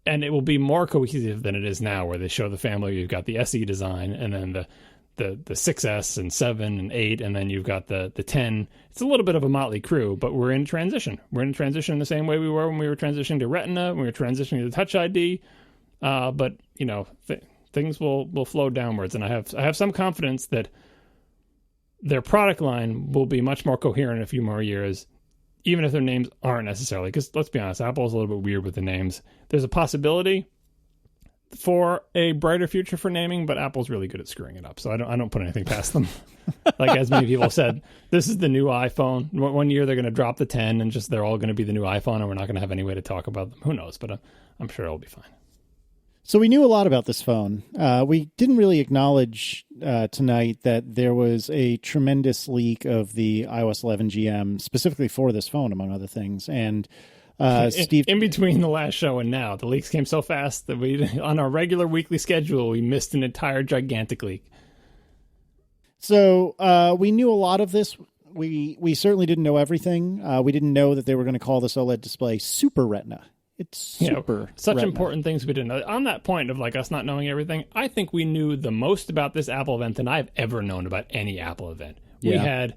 And it will be more cohesive than it is now, where they show the family. You've got the SE design, and then the 6S and 7 and 8, and then you've got the 10. It's a little bit of a motley crew, but we're in transition. We're in transition the same way we were when we were transitioning to Retina, when we were transitioning to Touch ID. But, things will flow downwards. And I have some confidence that their product line will be much more coherent in a few more years, even if their names aren't necessarily. Because let's be honest, Apple's a little bit weird with the names. There's a possibility for a brighter future for naming, but Apple's really good at screwing it up. So I don't put anything past them. Like as many people said, this is the new iPhone. One year they're going to drop the 10 and just they're all going to be the new iPhone, and we're not going to have any way to talk about them. Who knows? But I'm sure it'll be fine. So we knew a lot about this phone. We didn't really acknowledge tonight that there was a tremendous leak of the iOS 11 GM specifically for this phone, among other things. And Steve, in between the last show and now, the leaks came so fast that we, on our regular weekly schedule, we missed an entire gigantic leak. So we knew a lot of this. We certainly didn't know everything. We didn't know that they were going to call this OLED display Super Retina. It's super such Retina. Important things we didn't know. On that point of like us not knowing everything, I think we knew the most about this Apple event than I've ever known about any Apple event. Yeah.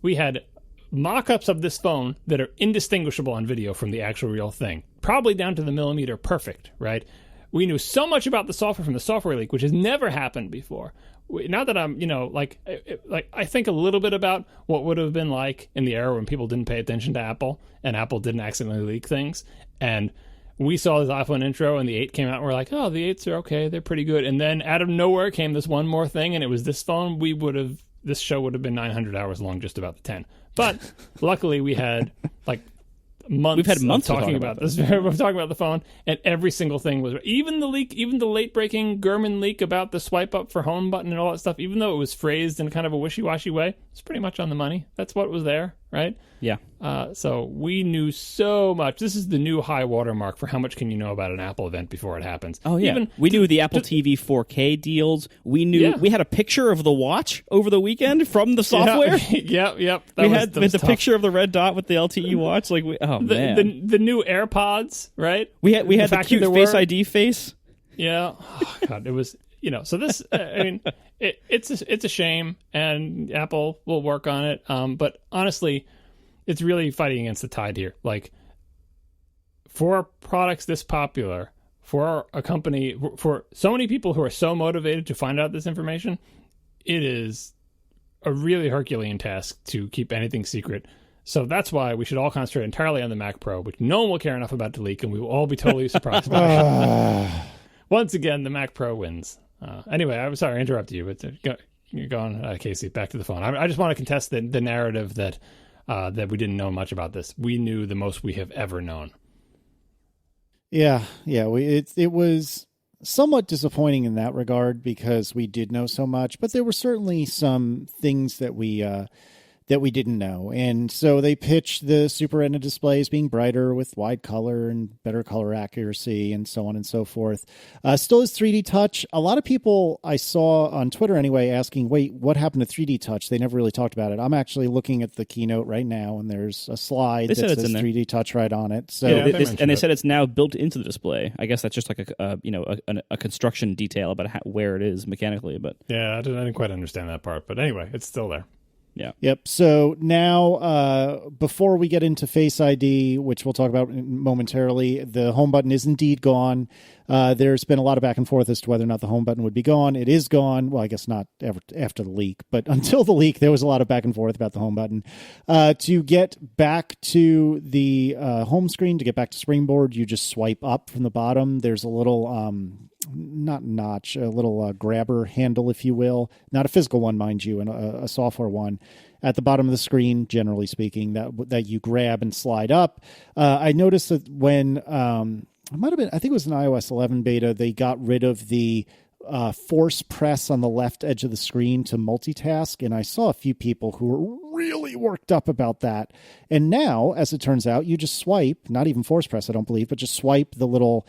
We had mock-ups of this phone that are indistinguishable on video from the actual real thing, probably down to the millimeter perfect, right? We knew so much about the software from the software leak, which has never happened before. Now that I'm, I think a little bit about what would have been like in the era when people didn't pay attention to Apple and Apple didn't accidentally leak things. And we saw this iPhone intro and the 8 came out and we're like, oh, the 8s are okay. They're pretty good. And then out of nowhere came this one more thing, and it was this phone. This show would have been 900 hours long just about the 10. But luckily we had like months. We've had months talking about this. We're talking about the phone, and every single thing was, even the leak, even the late breaking Gurman leak about the swipe up for home button and all that stuff, even though it was phrased in kind of a wishy-washy way, it's pretty much on the money. That's what was there, right? Yeah. So we knew so much. This is the new high watermark for how much can you know about an Apple event before it happens. Oh, yeah. We knew the Apple TV 4K deals. We knew we had a picture of the watch over the weekend from the software. Yep. We had the picture of the red dot with the LTE watch. Like, man. The new AirPods, right? We had the cute Face ID face. Yeah. Oh, God, it was, so this, I mean, it's a shame, and Apple will work on it. But honestly, it's really fighting against the tide here. Like, for products this popular, for a company, for so many people who are so motivated to find out this information, it is a really Herculean task to keep anything secret. So that's why we should all concentrate entirely on the Mac Pro, which no one will care enough about to leak, and we will all be totally surprised by it. Once again, the Mac Pro wins. Anyway, I'm sorry I interrupted you, but go on, Casey, back to the phone. I just want to contest the narrative that we didn't know much about this. We knew the most we have ever known. Yeah. It was somewhat disappointing in that regard because we did know so much, but there were certainly some things that we didn't know. And so they pitched the Super Retina display as being brighter with wide color and better color accuracy and so on and so forth. Still has 3D touch. A lot of people I saw on Twitter anyway asking, wait, what happened to 3D touch? They never really talked about it. I'm actually looking at the keynote right now, and there's a slide that says 3D touch right on it. So they said it's now built into the display. I guess that's just like a construction detail about where it is mechanically. But yeah, I didn't quite understand that part. But anyway, it's still there. Yeah. Yep. So now, before we get into Face ID, which we'll talk about momentarily, the home button is indeed gone. There's been a lot of back and forth as to whether or not the home button would be gone. It is gone. Well, I guess not ever after the leak, but until the leak, there was a lot of back and forth about the home button. To get back to the home screen, to get back to Springboard, you just swipe up from the bottom. There's a little not notch, a little grabber handle, if you will. Not a physical one, mind you, and a software one at the bottom of the screen, generally speaking, that you grab and slide up. I noticed that when it might have been, I think it was an iOS 11 beta, they got rid of the force press on the left edge of the screen to multitask, and I saw a few people who were really worked up about that. And now, as it turns out, you just swipe, not even force press, I don't believe, but just swipe the little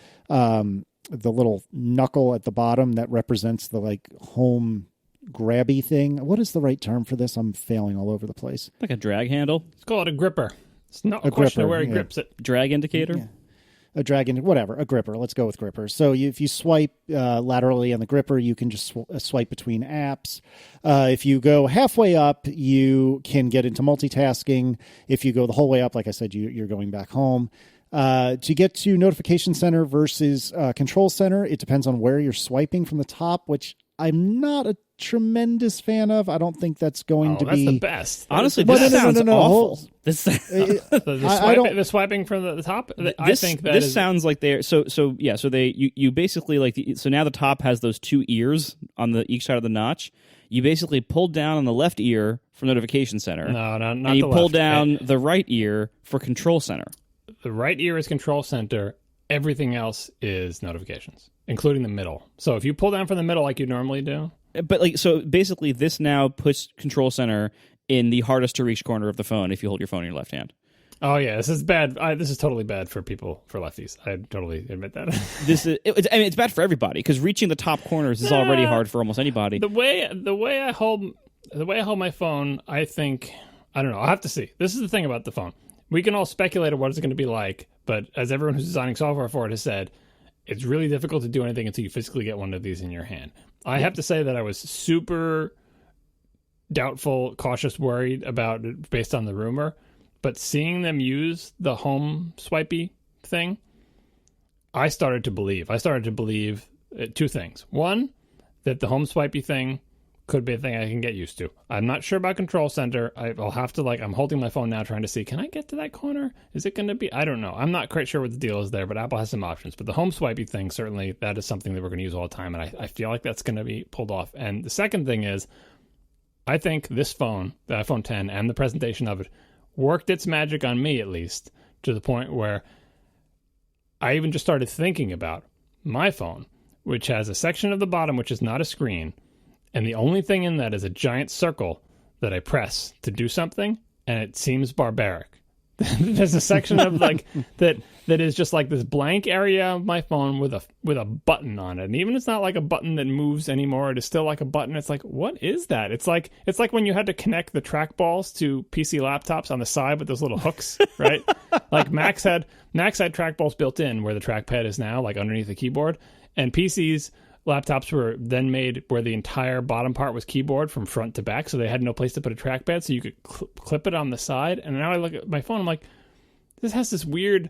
knuckle at the bottom that represents the like home grabby thing. What is the right term for this? I'm failing all over the place. Like a drag handle? Let's call it a gripper. It's not a question gripper, of where he grips it. Drag indicator? Yeah. A drag in, whatever, a gripper. Let's go with gripper. So if you swipe laterally on the gripper, you can just swipe between apps. If you go halfway up, you can get into multitasking. If you go the whole way up, like I said, you're going back home. To get to Notification Center versus Control Center, it depends on where you're swiping from the top, which I'm not tremendous fan of. I don't think that's going to that's be the best. Honestly, Well, this sounds awful. This The swiping from the top. I think this sounds like they're so you basically so now the top has those two ears on each side of the notch. You basically pull down on the left ear for notification center. No, not and you the pull left. down the right ear for control center. The right ear is control center. Everything else is notifications, including the middle. So if you pull down from the middle like you normally do. But so basically this now puts control center in the hardest to reach corner of the phone if you hold your phone in your left hand. Oh yeah, this is bad. This is totally bad for lefties. I totally admit that. It's bad for everybody because reaching the top corners is already hard for almost anybody. The way I hold my phone, I think, I don't know. I'll have to see. This is the thing about the phone. We can all speculate on what it's going to be like, but as everyone who's designing software for it has said, it's really difficult to do anything until you physically get one of these in your hand. I have to say that I was super doubtful, cautious, worried about it based on the rumor, but seeing them use the home swipey thing, I started to believe. I started to believe two things. One, that the home swipey thing could be a thing I can get used to. I'm not sure about control center. I'll have to I'm holding my phone now trying to see, can I get to that corner? Is it going to be? I don't know. I'm not quite sure what the deal is there, but Apple has some options. But the home swipey thing, certainly that is something that we're going to use all the time. And I feel like that's going to be pulled off. And the second thing is, I think this phone, the iPhone 10 and the presentation of it, worked its magic on me at least to the point where I even just started thinking about my phone, which has a section of the bottom which is not a screen. And the only thing in that is a giant circle that I press to do something, and it seems barbaric. There's a section of that is just like this blank area of my phone with a button on it. And even it's not like a button that moves anymore, it is still like a button. It's like, what is that? It's like when you had to connect the trackballs to PC laptops on the side with those little hooks, right? Like Macs had trackballs built in where the trackpad is now, like underneath the keyboard, and PCs laptops were then made where the entire bottom part was keyboard from front to back, so they had no place to put a trackpad, so you could clip it on the side. And now I look at my phone, I'm like, this has this weird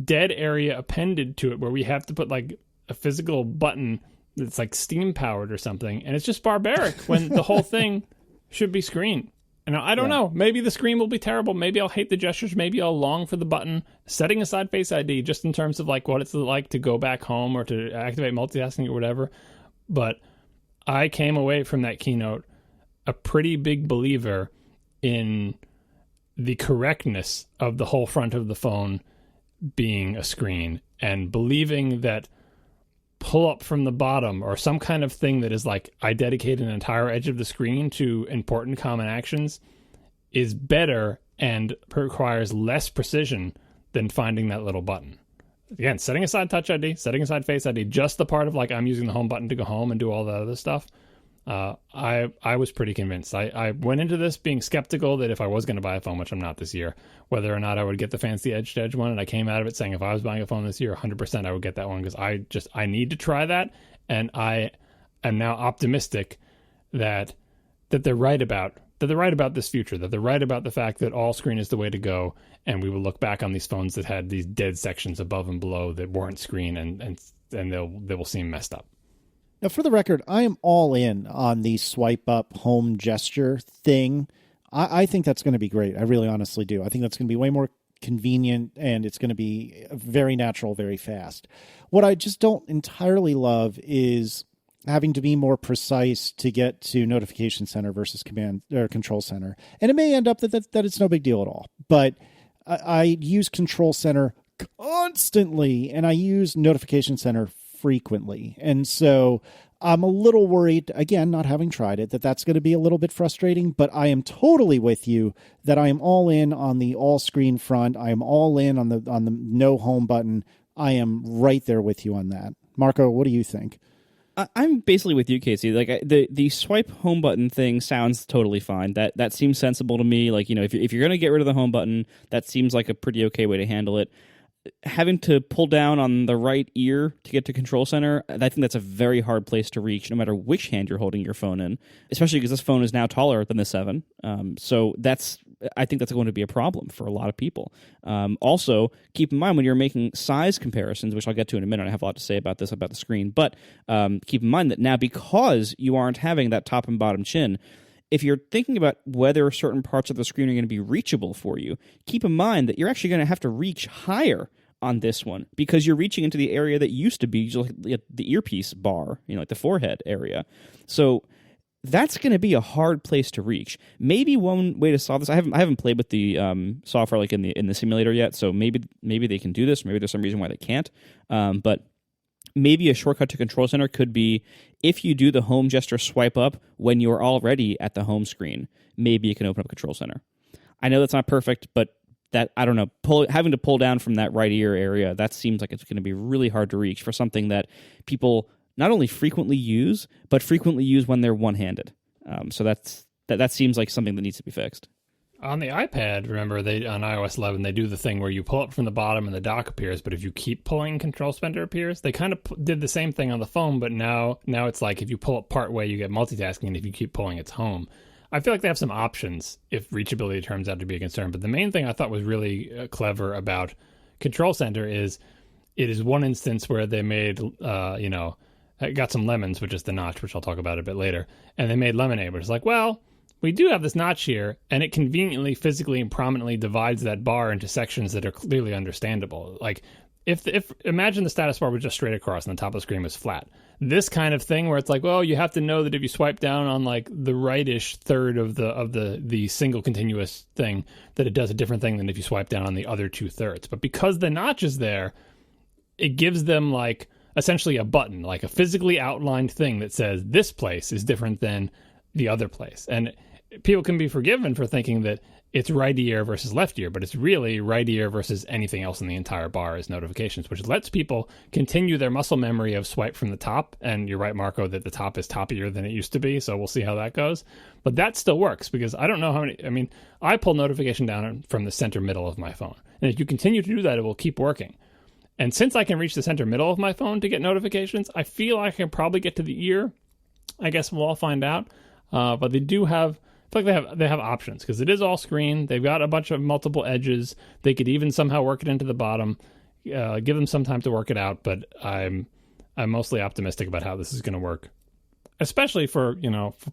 dead area appended to it where we have to put like a physical button that's like steam powered or something, and it's just barbaric when the whole thing should be screen. And I don't know. Maybe the screen will be terrible. Maybe I'll hate the gestures. Maybe I'll long for the button. Setting aside Face ID, just in terms of like what it's like to go back home or to activate multitasking or whatever. But I came away from that keynote a pretty big believer in the correctness of the whole front of the phone being a screen, and believing that pull up from the bottom or some kind of thing that is like I dedicate an entire edge of the screen to important common actions is better and requires less precision than finding that little button. Again, setting aside Touch ID, setting aside Face ID, just the part of like I'm using the home button to go home and do all that other stuff. I was pretty convinced. I went into this being skeptical that if I was going to buy a phone, which I'm not this year, whether or not I would get the fancy edge-to-edge one. And I came out of it saying if I was buying a phone this year, 100% I would get that one because I need to try that. And I am now optimistic that they're right about this future, that they're right about the fact that all screen is the way to go. And we will look back on these phones that had these dead sections above and below that weren't screen, and they will seem messed up. Now, for the record, I am all in on the swipe up home gesture thing. I think that's going to be great. I really honestly do. I think that's going to be way more convenient, and it's going to be very natural, very fast. What I just don't entirely love is having to be more precise to get to notification center versus command or control center. And it may end up that it's no big deal at all. But I use control center constantly, and I use notification center frequently. And so I'm a little worried, again, not having tried it, that's going to be a little bit frustrating, but I am totally with you that I am all in on the all screen front. I am all in on the no home button. I am right there with you on that. Marco, what do you think? I'm basically with you, Casey. Like the swipe home button thing sounds totally fine. That seems sensible to me. Like, you know, if you're going to get rid of the home button, that seems like a pretty okay way to handle it. Having to pull down on the right ear to get to control center, I think that's a very hard place to reach no matter which hand you're holding your phone in, especially because this phone is now taller than the 7. So that's I think that's going to be a problem for a lot of people. Also, keep in mind when you're making size comparisons, which I'll get to in a minute. I have a lot to say about this, about the screen. But keep in mind that now, because you aren't having that top and bottom chin, if you're thinking about whether certain parts of the screen are going to be reachable for you, keep in mind that you're actually going to have to reach higher on this one, because you're reaching into the area that used to be just like the earpiece bar, like the forehead area. So that's going to be a hard place to reach. Maybe one way to solve this, I haven't played with the software like in the simulator yet, so maybe they can do this. Maybe there's some reason why they can't. But maybe a shortcut to Control Center could be, if you do the home gesture swipe up when you're already at the home screen, maybe you can open up Control Center. I know that's not perfect, but that, I don't know, having to pull down from that right ear area, that seems like it's going to be really hard to reach for something that people not only frequently use, but frequently use when they're one-handed. So that seems like something that needs to be fixed. On the iPad, remember, on iOS 11, they do the thing where you pull up from the bottom and the dock appears, but if you keep pulling, Control Center appears. They kind of did the same thing on the phone, but now it's like if you pull up part way, you get multitasking, and if you keep pulling, it's home. I feel like they have some options if reachability turns out to be a concern. But the main thing I thought was really clever about Control Center is it is one instance where they made, got some lemons, which is the notch, which I'll talk about a bit later. And they made lemonade, which is like, well, we do have this notch here, and it conveniently, physically, and prominently divides that bar into sections that are clearly understandable. Like, if imagine the status bar was just straight across and the top of the screen was flat. This kind of thing where it's like, well, you have to know that if you swipe down on like the rightish third of the single continuous thing, that it does a different thing than if you swipe down on the other 2/3. But because the notch is there, it gives them like essentially a button, like a physically outlined thing that says this place is different than the other place. And people can be forgiven for thinking that it's right ear versus left ear, but it's really right ear versus anything else in the entire bar as notifications, which lets people continue their muscle memory of swipe from the top. And you're right, Marco, that the top is toppier than it used to be, so we'll see how that goes. But that still works, because I don't know how many, I pull notification down from the center middle of my phone. And if you continue to do that, it will keep working. And since I can reach the center middle of my phone to get notifications, I feel I can probably get to the ear. I guess we'll all find out. But they do have, I feel like they have options, because it is all screen. They've got a bunch of multiple edges. They could even somehow work it into the bottom. Give them some time to work it out, but I'm mostly optimistic about how this is going to work, especially for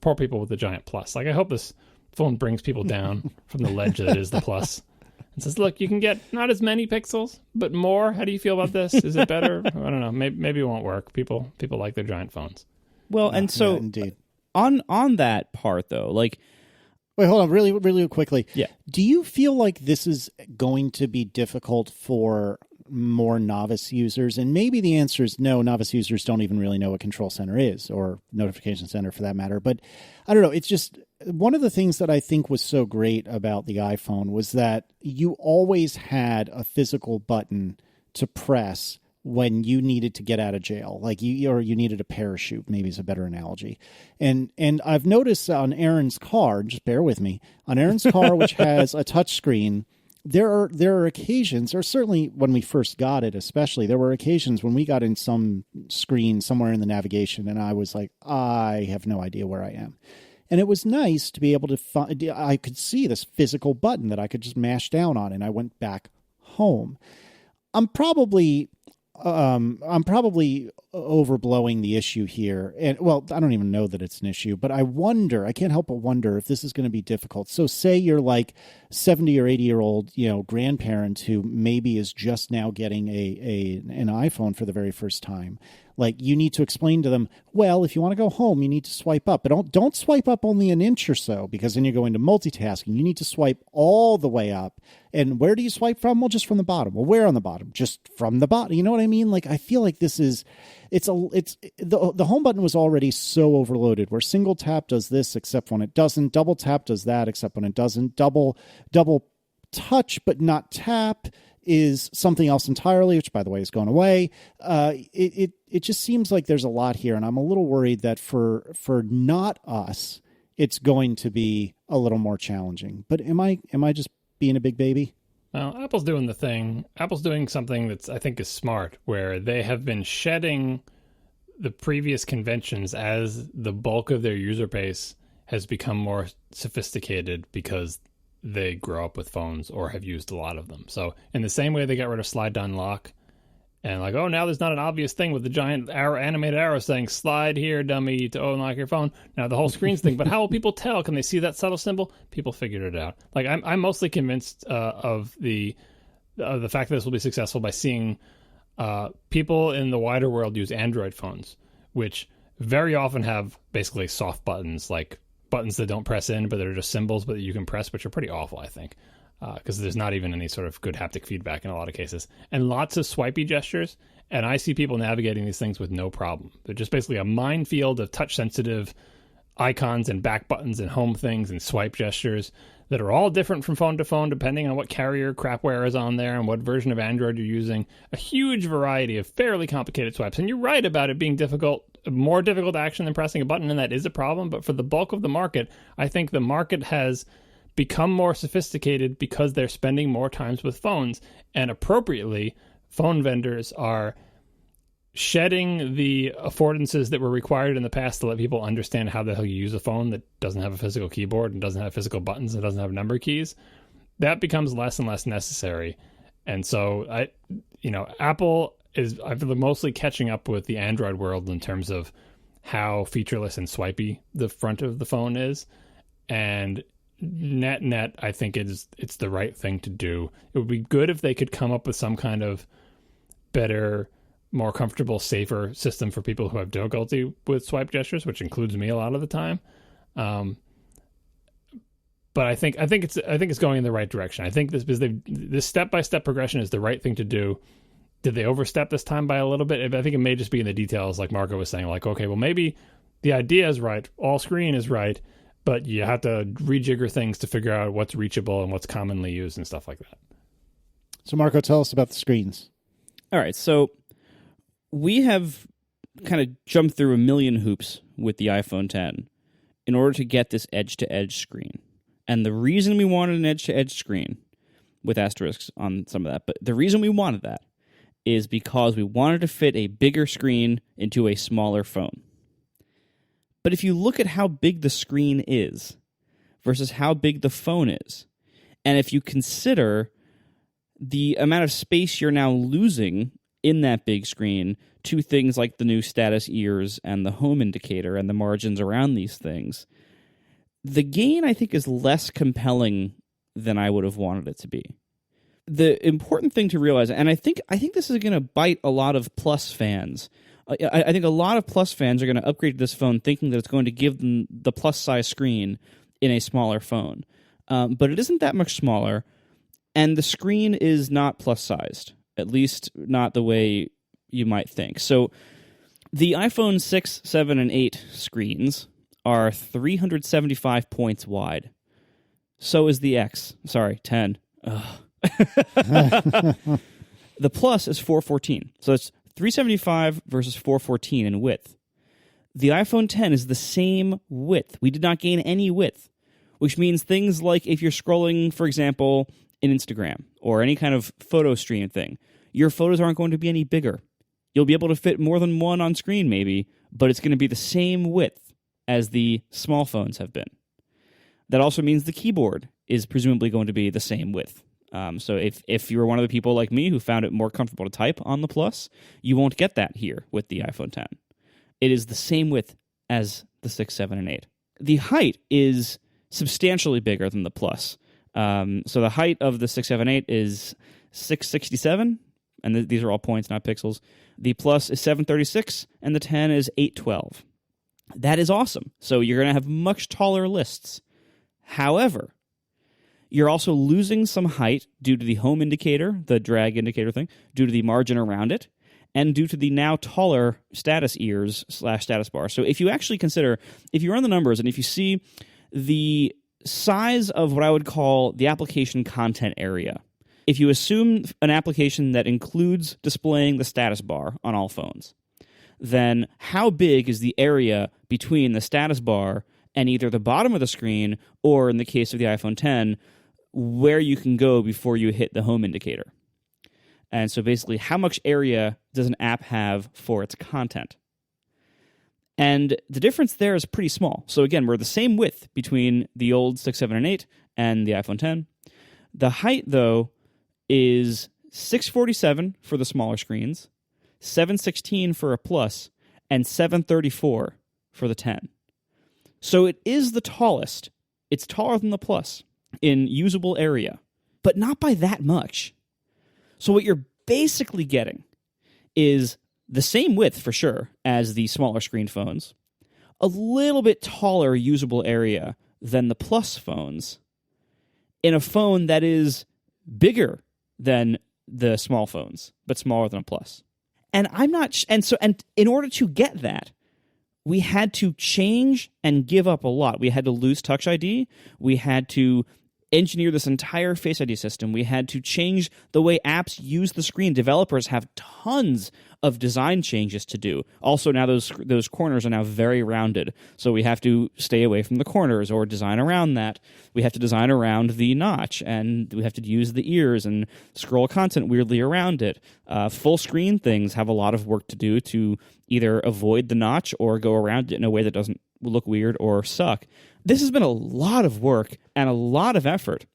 poor people with the giant plus. Like, I hope this phone brings people down from the ledge that is the plus and says, look, you can get not as many pixels, but more. How do you feel about this? Is it better? I don't know. Maybe it won't work. People like their giant phones. Well, and so yeah, indeed. On that part, though, like, wait, hold on, really, really quickly. Yeah. Do you feel like this is going to be difficult for more novice users? And maybe the answer is no. Novice users don't even really know what Control Center is, or Notification Center for that matter. But I don't know. It's just one of the things that I think was so great about the iPhone was that you always had a physical button to press when you needed to get out of jail, like you needed a parachute, maybe is a better analogy. And I've noticed on Aaron's car, just bear with me, on Aaron's car, which has a touch screen, there are occasions, or certainly when we first got it, especially, there were occasions when we got in some screen somewhere in the navigation, and I was like, I have no idea where I am. And it was nice to be able to find, I could see this physical button that I could just mash down on, and I went back home. I'm probably overblowing the issue here. And well, I don't even know that it's an issue, but I can't help but wonder if this is going to be difficult. So say you're like 70 or 80-year-old, grandparent who maybe is just now getting an iPhone for the very first time. Like, you need to explain to them, well, if you want to go home, you need to swipe up. But don't swipe up only an inch or so, because then you're going to multitasking. You need to swipe all the way up. And where do you swipe from? Well, just from the bottom. Well, where on the bottom? Just from the bottom. You know what I mean? Like, I feel like this is, the home button was already so overloaded, where single tap does this except when it doesn't. Double tap does that except when it doesn't. Double touch but not tap is something else entirely, which, by the way, is going away. It just seems like there's a lot here, and I'm a little worried that for not us, it's going to be a little more challenging. But am I just being a big baby? Well, Apple's doing the thing. Apple's doing something that's, I think, is smart, where they have been shedding the previous conventions as the bulk of their user base has become more sophisticated, because they grow up with phones or have used a lot of them. So in the same way they got rid of slide to unlock, and like, oh, now there's not an obvious thing with the giant arrow, animated arrow saying slide here, dummy, to unlock your phone. Now the whole screen's thing, but how will people tell? Can they see that subtle symbol? People figured it out. Like I'm mostly convinced of the fact that this will be successful by seeing people in the wider world use Android phones, which very often have basically soft buttons, like buttons that don't press in, but they're just symbols, but that you can press, which are pretty awful, I think. Because there's not even any sort of good haptic feedback in a lot of cases. And lots of swipey gestures, and I see people navigating these things with no problem. They're just basically a minefield of touch-sensitive icons and back buttons and home things and swipe gestures that are all different from phone to phone, depending on what carrier crapware is on there and what version of Android you're using. A huge variety of fairly complicated swipes. And you're right about it being difficult, more difficult action than pressing a button, and that is a problem. But for the bulk of the market, I think the market has become more sophisticated because they're spending more times with phones, and appropriately phone vendors are shedding the affordances that were required in the past to let people understand how the hell you use a phone that doesn't have a physical keyboard and doesn't have physical buttons and doesn't have number keys. That becomes less and less necessary. And so Apple is, I feel, mostly catching up with the Android world in terms of how featureless and swipey the front of the phone is. And net, I think it's the right thing to do. It would be good if they could come up with some kind of better, more comfortable, safer system for people who have difficulty with swipe gestures, which includes me a lot of the time. But I think it's going in the right direction. I think this step-by-step progression is the right thing to do. Did they overstep this time by a little bit? I think it may just be in the details, like Marco was saying, like, okay, well, maybe the idea is right, all screen is right, but you have to rejigger things to figure out what's reachable and what's commonly used and stuff like that. So, Marco, tell us about the screens. All right, so we have kind of jumped through a million hoops with the iPhone X in order to get this edge-to-edge screen. And the reason we wanted an edge-to-edge screen, with asterisks on some of that, but the reason we wanted that is because we wanted to fit a bigger screen into a smaller phone. But if you look at how big the screen is versus how big the phone is, and if you consider the amount of space you're now losing in that big screen to things like the new status ears and the home indicator and the margins around these things, the gain, I think, is less compelling than I would have wanted it to be. The important thing to realize, and I think this is going to bite a lot of Plus fans. I think a lot of Plus fans are going to upgrade this phone thinking that it's going to give them the Plus size screen in a smaller phone. But it isn't that much smaller, and the screen is not Plus sized, at least not the way you might think. So the iPhone 6, 7, and 8 screens are 375 points wide. So is the 10. The Plus is 414. So it's 375 versus 414 in width. The iPhone X is the same width. We did not gain any width, which means things like if you're scrolling, for example, in Instagram or any kind of photo stream thing, your photos aren't going to be any bigger. You'll be able to fit more than one on screen maybe, but it's going to be the same width as the small phones have been. That also means the keyboard is presumably going to be the same width. So if you were one of the people like me who found it more comfortable to type on the Plus, you won't get that here with the iPhone X. It is the same width as the 6, 7, and 8. The height is substantially bigger than the Plus. So the height of the 6, 7, 8 is 667, and these are all points, not pixels. The Plus is 736, and the 10 is 812. That is awesome. So you're going to have much taller lists. However, you're also losing some height due to the home indicator, the drag indicator thing, due to the margin around it, and due to the now taller status ears / status bar. So if you actually consider, if you run the numbers and if you see the size of what I would call the application content area, if you assume an application that includes displaying the status bar on all phones, then how big is the area between the status bar and either the bottom of the screen or, in the case of the iPhone X, where you can go before you hit the home indicator? And so basically, how much area does an app have for its content? And the difference there is pretty small. So again, we're the same width between the old 6, 7, and 8 and the iPhone 10. The height, though, is 647 for the smaller screens, 716 for a Plus, and 734 for the 10. So it is the tallest. It's taller than the Plus in usable area, but not by that much. So what you're basically getting is the same width, for sure, as the smaller screen phones, a little bit taller usable area than the Plus phones, in a phone that is bigger than the small phones, but smaller than a Plus. And I'm not, and in order to get that, we had to change and give up a lot. We had to lose Touch ID. We had to engineer this entire Face ID system. We had to change the way apps use the screen. Developers have tons of design changes to do. Also, now those corners are now very rounded, so we have to stay away from the corners or design around that. We have to design around the notch, and we have to use the ears and scroll content weirdly around it. Full screen things have a lot of work to do to either avoid the notch or go around it in a way that doesn't look weird or suck. This has been a lot of work and a lot of effort.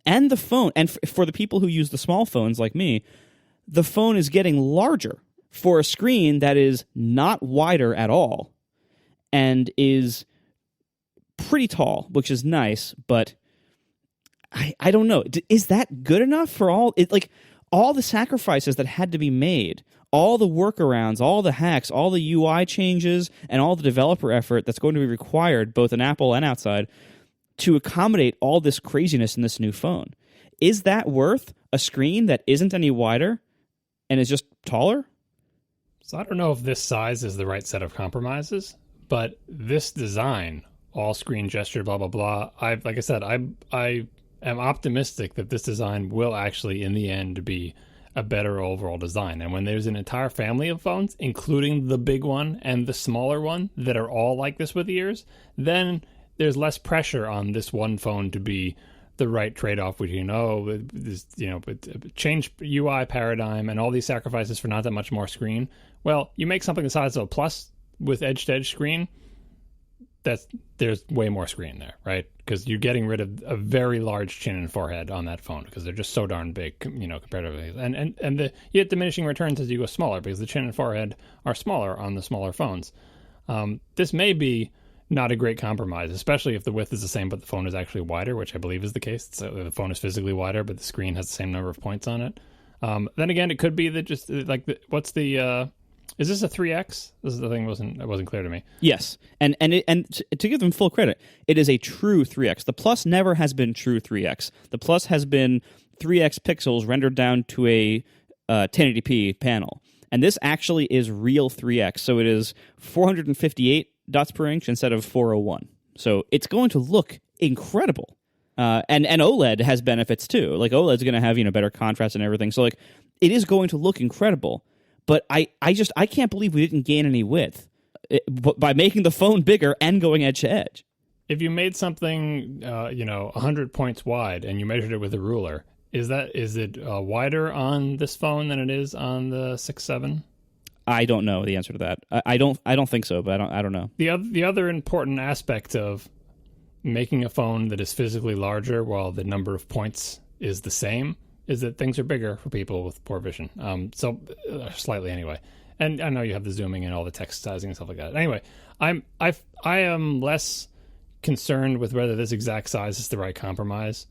And the phone, and for the people who use the small phones like me, the phone is getting larger for a screen that is not wider at all and is pretty tall, which is nice, but I don't know. Is that good enough for all the sacrifices that had to be made, all the workarounds, all the hacks, all the UI changes, and all the developer effort that's going to be required, both in Apple and outside, to accommodate all this craziness in this new phone? Is that worth a screen that isn't any wider and is just taller? So I don't know if this size is the right set of compromises, but this design, all screen gesture, blah, blah, blah, I am optimistic that this design will actually, in the end, be a better overall design. And when there's an entire family of phones, including the big one and the smaller one, that are all like this with ears, then there's less pressure on this one phone to be the right trade-off between, change UI paradigm and all these sacrifices for not that much more screen. Well, you make something the size of a Plus with edge-to-edge screen, there's way more screen there, right? Because you're getting rid of a very large chin and forehead on that phone because they're just so darn big, comparatively. And you get diminishing returns as you go smaller because the chin and forehead are smaller on the smaller phones. This may be not a great compromise, especially if the width is the same but the phone is actually wider, which I believe is the case. So the phone is physically wider, but the screen has the same number of points on it. Then again, it could be that just is this a 3X? This is the thing it wasn't clear to me. Yes, and to give them full credit, it is a true 3X. The Plus never has been true 3X. The Plus has been 3X pixels rendered down to a 1080p panel, and this actually is real 3X. So it is 458 dots per inch instead of 401. So it's going to look incredible. And OLED has benefits too. Like OLED's going to have better contrast and everything. So it is going to look incredible. But I can't believe we didn't gain any width by making the phone bigger and going edge to edge. If you made something 100 points wide and you measured it with a ruler, is it wider on this phone than it is on the 6-7? I don't know the answer to that. I don't think so, but I don't know. The other important aspect of making a phone that is physically larger while the number of points is the same is that things are bigger for people with poor vision. Slightly anyway. And I know you have the zooming and all the text sizing and stuff like that. Anyway, I am less concerned with whether this exact size is the right compromise,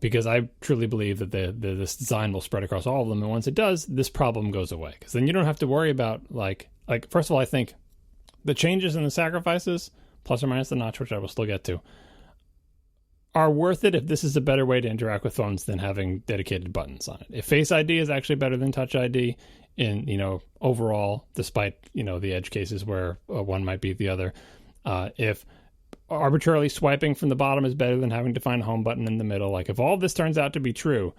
because I truly believe that this design will spread across all of them, and once it does, this problem goes away. Because then you don't have to worry about like first of all, I think the changes and the sacrifices, plus or minus the notch, which I will still get to, are worth it if this is a better way to interact with phones than having dedicated buttons on it. If Face ID is actually better than Touch ID in overall, despite the edge cases where one might beat the other, if arbitrarily swiping from the bottom is better than having to find a home button in the middle, like if all of this turns out to be true,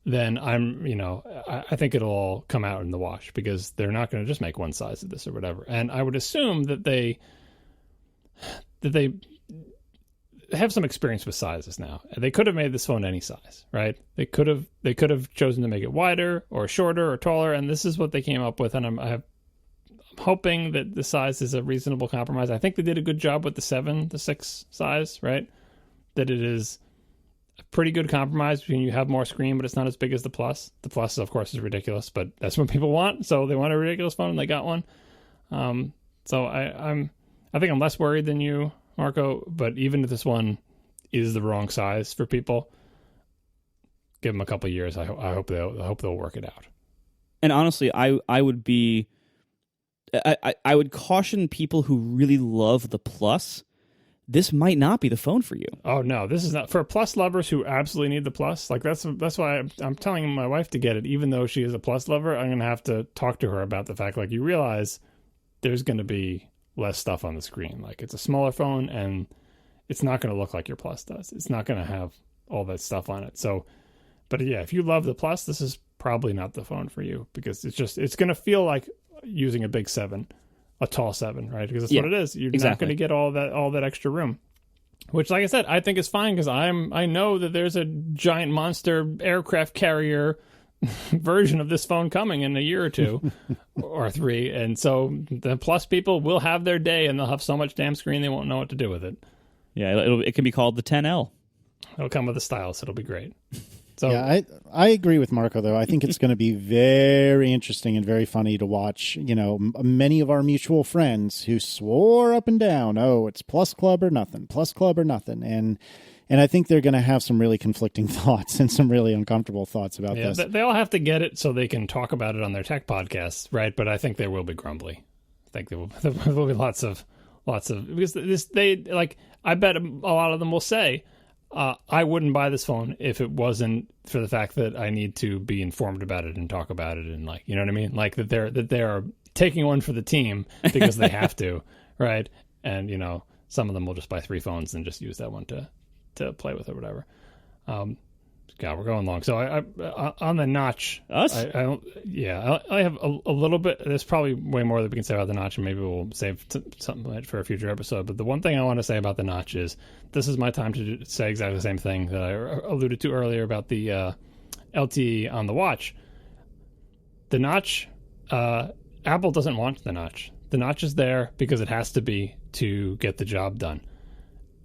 then I think it'll all come out in the wash, because they're not going to just make one size of this or whatever. And I would assume that they have some experience with sizes now. They could have made this phone any size, right? They could have chosen to make it wider or shorter or taller, and this is what they came up with. And hoping that the size is a reasonable compromise. I think they did a good job with the 6 size, right? That it is a pretty good compromise between you have more screen, but it's not as big as the Plus. The Plus, of course, is ridiculous, but that's what people want. So they want a ridiculous phone, and they got one. So I think I'm less worried than you, Marco. But even if this one is the wrong size for people, give them a couple of years. I hope they'll work it out. And honestly, I would be. I would caution people who really love the Plus. This might not be the phone for you. Oh no, this is not for Plus lovers who absolutely need the Plus. Like that's why I'm telling my wife to get it, even though she is a Plus lover. I'm gonna have to talk to her about the fact, like, you realize there's gonna be less stuff on the screen. Like, it's a smaller phone, and it's not gonna look like your Plus does. It's not gonna have all that stuff on it. So, but yeah, if you love the Plus, this is probably not the phone for you, because it's gonna feel like using a big 7, a tall 7, right? Because that's what it is. You're not going to get all that extra room, which, like I said, I think is fine, because I know that there's a giant monster aircraft carrier version of this phone coming in a year or 2 or 3, and so the Plus people will have their day, and they'll have so much damn screen they won't know what to do with it. Yeah, it can be called the 10L. It'll come with a stylus. It'll be great. So, yeah, I agree with Marco, though. I think it's going to be very interesting and very funny to watch, many of our mutual friends who swore up and down, oh, it's Plus Club or nothing, Plus Club or nothing. And I think they're going to have some really conflicting thoughts and some really uncomfortable thoughts about this. They all have to get it so they can talk about it on their tech podcasts, right? But I think they will be grumbly. I think there will be lots of, because I bet a lot of them will say, I wouldn't buy this phone if it wasn't for the fact that I need to be informed about it and talk about it, and, like, you know what I mean? Like, that they're taking one for the team because they have to, right? And, some of them will just buy 3 phones and just use that one to play with or whatever. God, we're going long. So I on the notch, us? I have a little bit. There's probably way more that we can say about the notch, and maybe we'll save something for a future episode. But the one thing I want to say about the notch is this is my time to say exactly the same thing that I alluded to earlier about the LTE on the watch. The notch, Apple doesn't want the notch. The notch is there because it has to be to get the job done.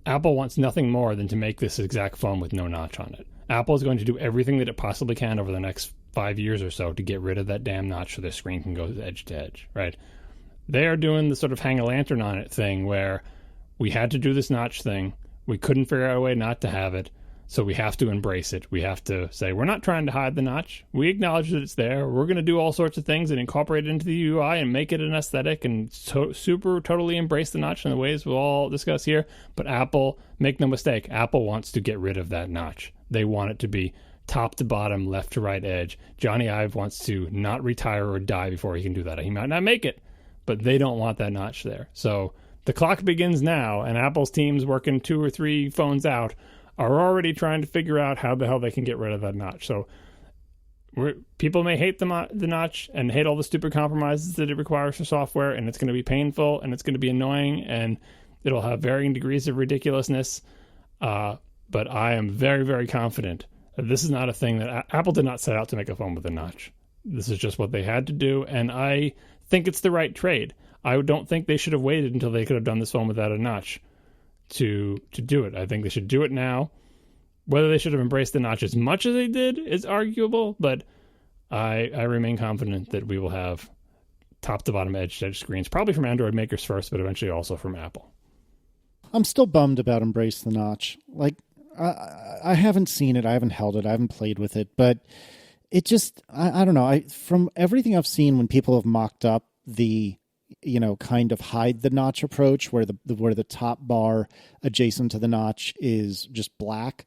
Apple wants nothing more than to make this exact phone with no notch on it. Apple is going to do everything that it possibly can over the next 5 years or so to get rid of that damn notch so their screen can go edge to edge, right? They are doing the sort of hang a lantern on it thing where we had to do this notch thing. We couldn't figure out a way not to have it, so we have to embrace it. We have to say, we're not trying to hide the notch. We acknowledge that it's there. We're going to do all sorts of things and incorporate it into the UI and make it an aesthetic and totally embrace the notch in the ways we'll all discuss here. But Apple, make no mistake, Apple wants to get rid of that notch. They want it to be top to bottom, left to right edge. Johnny Ive wants to not retire or die before he can do that. He might not make it, but they don't want that notch there. So the clock begins now, and Apple's teams working 2 or 3 phones out are already trying to figure out how the hell they can get rid of that notch. So people may hate the notch and hate all the stupid compromises that it requires for software, and it's going to be painful, and it's going to be annoying, and it'll have varying degrees of ridiculousness. But I am very, very confident that this is not a thing that Apple did not set out to make a phone with a notch. This is just what they had to do, and I think it's the right trade. I don't think they should have waited until they could have done this phone without a notch to do it. I think they should do it now. Whether they should have embraced the notch as much as they did is arguable, but I remain confident that we will have top to bottom edge screens, probably from Android makers first, but eventually also from Apple. I'm still bummed about Embrace the Notch. Like, I haven't seen it, I haven't held it, I haven't played with it, but it just, I don't know. From everything I've seen when people have mocked up the, kind of hide the notch approach where the top bar adjacent to the notch is just black,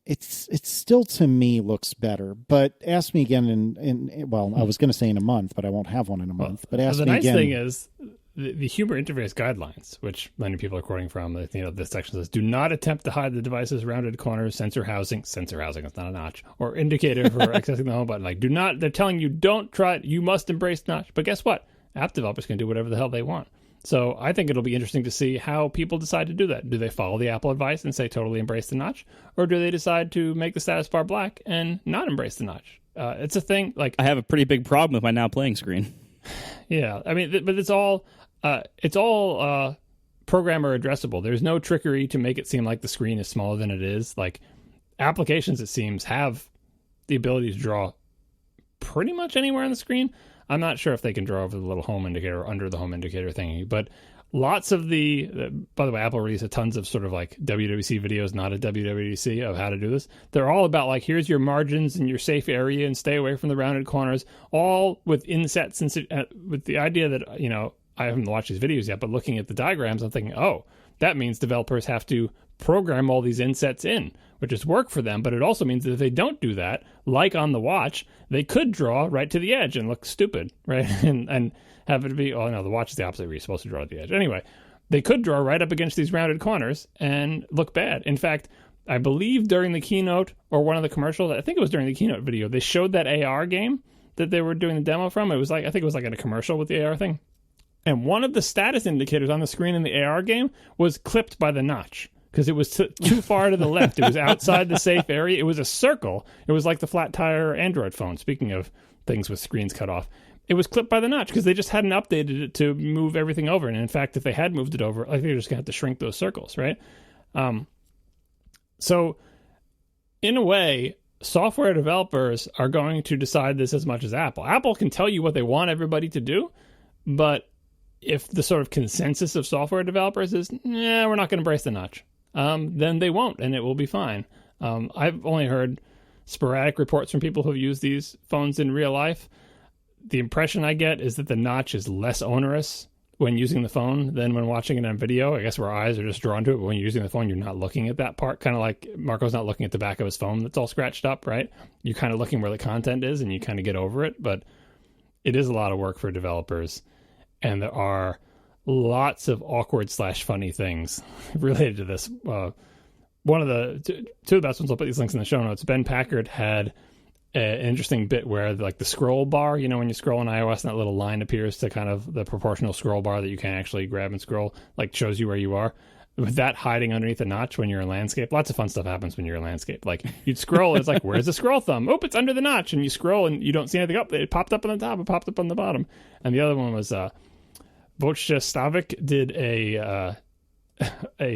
it's still, to me, looks better. But ask me again I was going to say in a month, but I won't have one in a month. But ask me again. The nice thing is the Humor Interface Guidelines, which many people are quoting from, this section says, do not attempt to hide the device's rounded corners, sensor housing, it's not a notch, or indicator for accessing the home button. They're telling you, don't try it, you must embrace the notch. But guess what? App developers can do whatever the hell they want. So I think it'll be interesting to see how people decide to do that. Do they follow the Apple advice and say totally embrace the notch? Or do they decide to make the status bar black and not embrace the notch? It's a thing. Like, I have a pretty big problem with my now playing screen. Yeah, I mean, but it's all programmer addressable. There's no trickery to make it seem like the screen is smaller than it is. Like applications, it seems, have the ability to draw pretty much anywhere on the screen. I'm not sure if they can draw over the little home indicator or under the home indicator thingy, but lots of by the way, Apple released tons of sort of like WWDC videos, not a WWDC, of how to do this. They're all about like, here's your margins and your safe area and stay away from the rounded corners, all with insets and with the idea that, you know, I haven't watched these videos yet, but looking at the diagrams, I'm thinking, oh, that means developers have to program all these insets in, which is work for them. But it also means that if they don't do that, like on the watch, they could draw right to the edge and look stupid, right? and have it be, oh no, the watch is the opposite where you're supposed to draw at the edge. Anyway, they could draw right up against these rounded corners and look bad. In fact, I believe during the keynote or one of the commercials, I think it was during the keynote video, they showed that AR game that they were doing the demo from. It was like, I think it was like in a commercial with the AR thing. And one of the status indicators on the screen in the AR game was clipped by the notch because it was too far to the left. It was outside the safe area. It was a circle. It was like the flat tire Android phone, speaking of things with screens cut off. It was clipped by the notch because they just hadn't updated it to move everything over. And in fact, if they had moved it over, I think they're just going to have to shrink those circles, right? So in a way, software developers are going to decide this as much as Apple. Apple can tell you what they want everybody to do, but if the sort of consensus of software developers is, we're not going to embrace the notch, then they won't, and it will be fine. I've only heard sporadic reports from people who have used these phones in real life. The impression I get is that the notch is less onerous when using the phone than when watching it on video. I guess our eyes are just drawn to it, but when you're using the phone, you're not looking at that part. Kind of like Marco's not looking at the back of his phone that's all scratched up, right? You're kind of looking where the content is, and you kind of get over it, but it is a lot of work for developers. And there are lots of awkward/funny things related to this. One of the two of the best ones, I'll put these links in the show notes. Ben Packard had an interesting bit where like the scroll bar, you know, when you scroll on iOS and that little line appears to kind of the proportional scroll bar that you can actually grab and scroll, like shows you where you are. With that hiding underneath a notch when you're in landscape, lots of fun stuff happens when you're in landscape. Like you'd scroll, and it's like, where's the scroll thumb? Oh, it's under the notch. And you scroll and you don't see anything up. It popped up on the top, it popped up on the bottom. And the other one was Vocha Stavik did a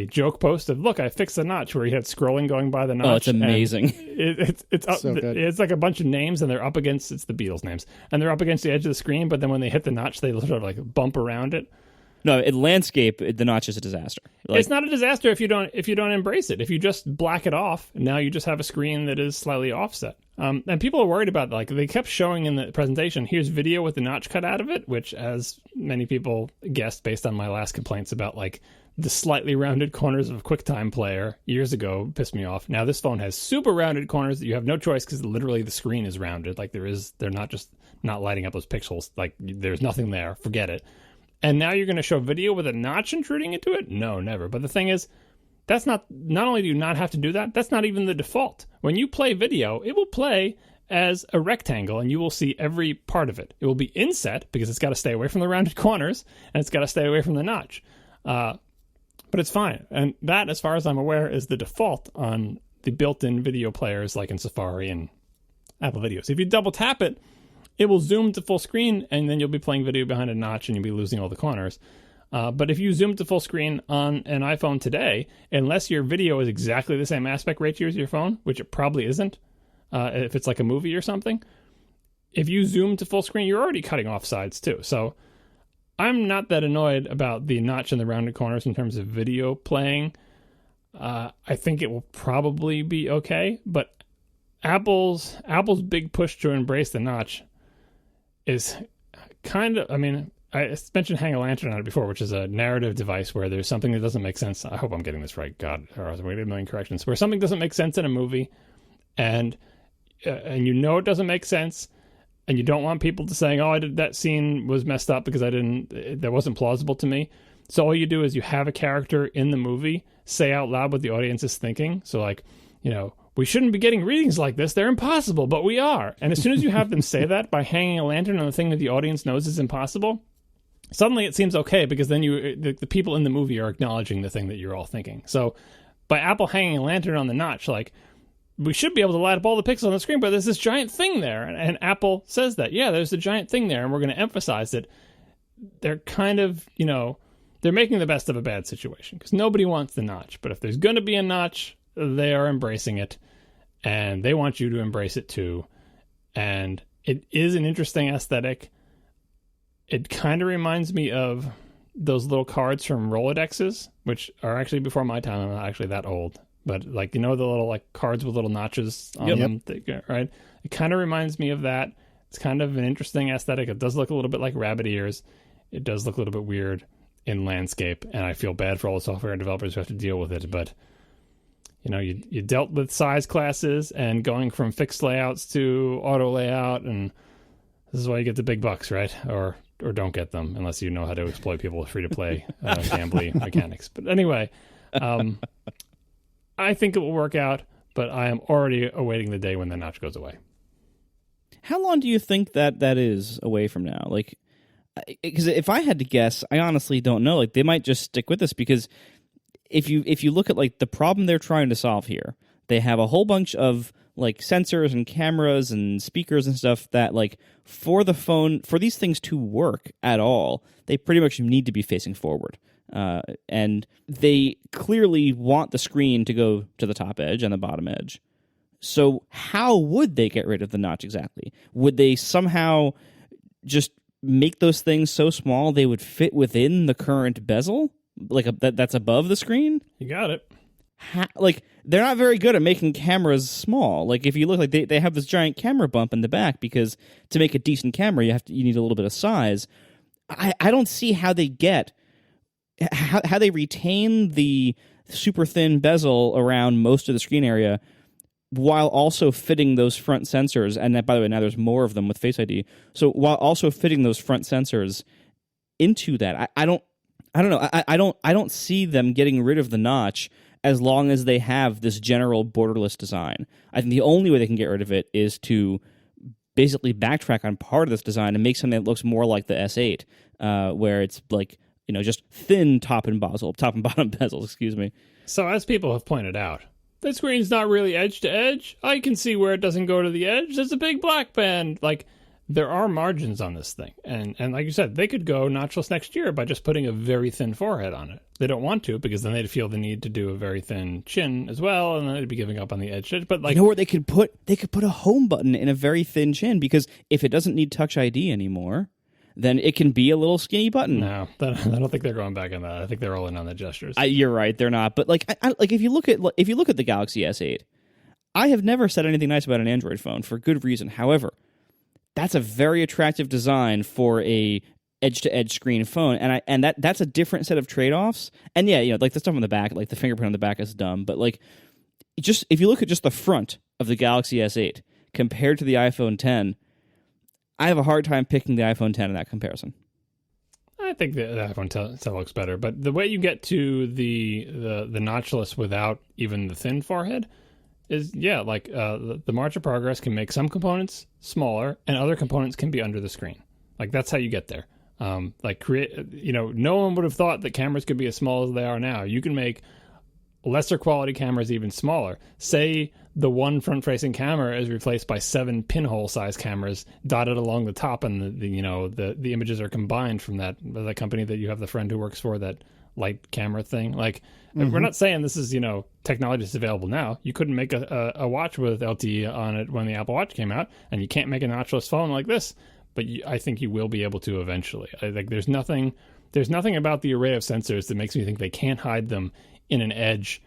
joke post of, look, I fixed the notch, where he had scrolling going by the notch. Oh, it's amazing. It's up, so good. It's like a bunch of names, and they're up against, it's the Beatles names, and they're up against the edge of the screen, but then when they hit the notch, they sort of like bump around it. No, in landscape, the notch is a disaster. Like, it's not a disaster if you don't embrace it. If you just black it off, now you just have a screen that is slightly offset. And people are worried about, like, they kept showing in the presentation, here's video with the notch cut out of it, which, as many people guessed based on my last complaints about, like, the slightly rounded corners of a QuickTime player years ago pissed me off. Now this phone has super rounded corners that you have no choice because literally the screen is rounded. Like they're not just not lighting up those pixels. Like there's nothing there. Forget it. And now you're going to show video with a notch intruding into it? No, never. But the thing is, that's not only do you not have to do that, that's not even the default. When you play video, it will play as a rectangle and you will see every part of it. It will be inset because it's got to stay away from the rounded corners and it's got to stay away from the notch. But it's fine. And that, as far as I'm aware, is the default on the built-in video players like in Safari and Apple Videos. If you double tap it, it will zoom to full screen, and then you'll be playing video behind a notch, and you'll be losing all the corners. But if you zoom to full screen on an iPhone today, unless your video is exactly the same aspect ratio as your phone, which it probably isn't, if it's like a movie or something, if you zoom to full screen, you're already cutting off sides too. So I'm not that annoyed about the notch and the rounded corners in terms of video playing. I think it will probably be okay, but Apple's big push to embrace the notch is kind of, I mean, I mentioned Hang a Lantern on it before, which is a narrative device where there's something that doesn't make sense. I hope I'm getting this right. God, or I was waiting a million corrections. Where something doesn't make sense in a movie, and you know it doesn't make sense, and you don't want people to saying, "Oh, that scene was messed up because that wasn't plausible to me." So all you do is you have a character in the movie say out loud what the audience is thinking. So like, we shouldn't be getting readings like this. They're impossible, but we are. And as soon as you have them say that by hanging a lantern on the thing that the audience knows is impossible, suddenly it seems okay because then the people in the movie are acknowledging the thing that you're all thinking. So by Apple hanging a lantern on the notch, like we should be able to light up all the pixels on the screen, but there's this giant thing there. And Apple says that, yeah, there's a giant thing there, and we're going to emphasize it. They're kind of, they're making the best of a bad situation because nobody wants the notch. But if there's going to be a notch, they are embracing it, and they want you to embrace it too. And it is an interesting aesthetic. It kind of reminds me of those little cards from Rolodexes, which are actually before my time. I'm not actually that old. But, the little, cards with little notches on them, right? It kind of reminds me of that. It's kind of an interesting aesthetic. It does look a little bit like rabbit ears. It does look a little bit weird in landscape, and I feel bad for all the software developers who have to deal with it. But, you dealt with size classes and going from fixed layouts to auto layout, and this is why you get the big bucks, right? Or don't get them, unless you know how to exploit people with free-to-play gambling mechanics. But anyway... I think it will work out, but I am already awaiting the day when the notch goes away. How long do you think that is away from now? Because if I had to guess, I honestly don't know. They might just stick with this because if you look at the problem they're trying to solve here, they have a whole bunch of sensors and cameras and speakers and stuff that for the phone, for these things to work at all, they pretty much need to be facing forward. And they clearly want the screen to go to the top edge and the bottom edge. So how would they get rid of the notch exactly? Would they somehow just make those things so small they would fit within the current bezel? That's above the screen? You got it. They're not very good at making cameras small. If you look, they have this giant camera bump in the back because to make a decent camera, you need a little bit of size. I don't see how they get... How they retain the super thin bezel around most of the screen area while also fitting those front sensors. And that, by the way, now there's more of them with Face ID. So while also fitting those front sensors into that, I don't know. I don't see them getting rid of the notch as long as they have this general borderless design. I think the only way they can get rid of it is to basically backtrack on part of this design and make something that looks more like the S8, where it's just thin top and bottom bezels, excuse me. So as people have pointed out, the screen's not really edge to edge. I can see where it doesn't go to the edge. There's a big black band. There are margins on this thing. And like you said, they could go notchless next year by just putting a very thin forehead on it. They don't want to because then they'd feel the need to do a very thin chin as well, and then they'd be giving up on the edge. But you know where they could put a home button in a very thin chin, because if it doesn't need Touch ID anymore, then it can be a little skinny button. No, I don't think they're going back on that. I think they're all in on the gestures. You're right, they're not. But if you look at the Galaxy S8, I have never said anything nice about an Android phone for good reason. However, that's a very attractive design for a edge-to-edge screen phone, and that's a different set of trade-offs. And yeah, the stuff on the back, the fingerprint on the back is dumb. But just if you look at just the front of the Galaxy S8 compared to the iPhone 10. I have a hard time picking the iPhone 10 in that comparison. I think the iPhone 10 looks better, but the way you get to the notchless without even the thin forehead is, the March of Progress can make some components smaller and other components can be under the screen. That's how you get there. No one would have thought that cameras could be as small as they are now. You can make lesser quality cameras even smaller. Say the one front-facing camera is replaced by 7 pinhole-sized cameras dotted along the top, and the images are combined from that company that you have the friend who works for, that light camera thing. We're not saying this is technology that's available now. You couldn't make a watch with LTE on it when the Apple Watch came out, and you can't make a notchless phone like this. But I think you will be able to eventually. I think there's nothing about the array of sensors that makes me think they can't hide them in an edge.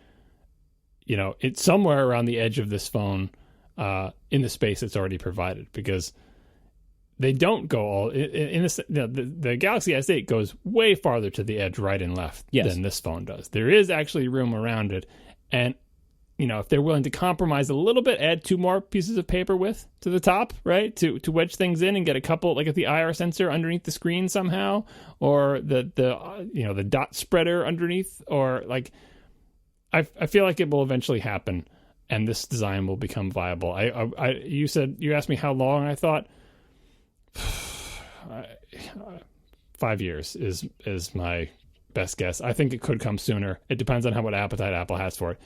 It's somewhere around the edge of this phone, in the space that's already provided, because they don't go all in this. The Galaxy S8 goes way farther to the edge, right and left, than this phone does. There is actually room around it, and if they're willing to compromise a little bit, add 2 more pieces of paper width to the top, right, to wedge things in and get a couple, at the IR sensor underneath the screen somehow, or the dot spreader underneath, or I feel like it will eventually happen, and this design will become viable. You asked me how long I thought. 5 years is my best guess. I think it could come sooner. It depends on what appetite Apple has for it.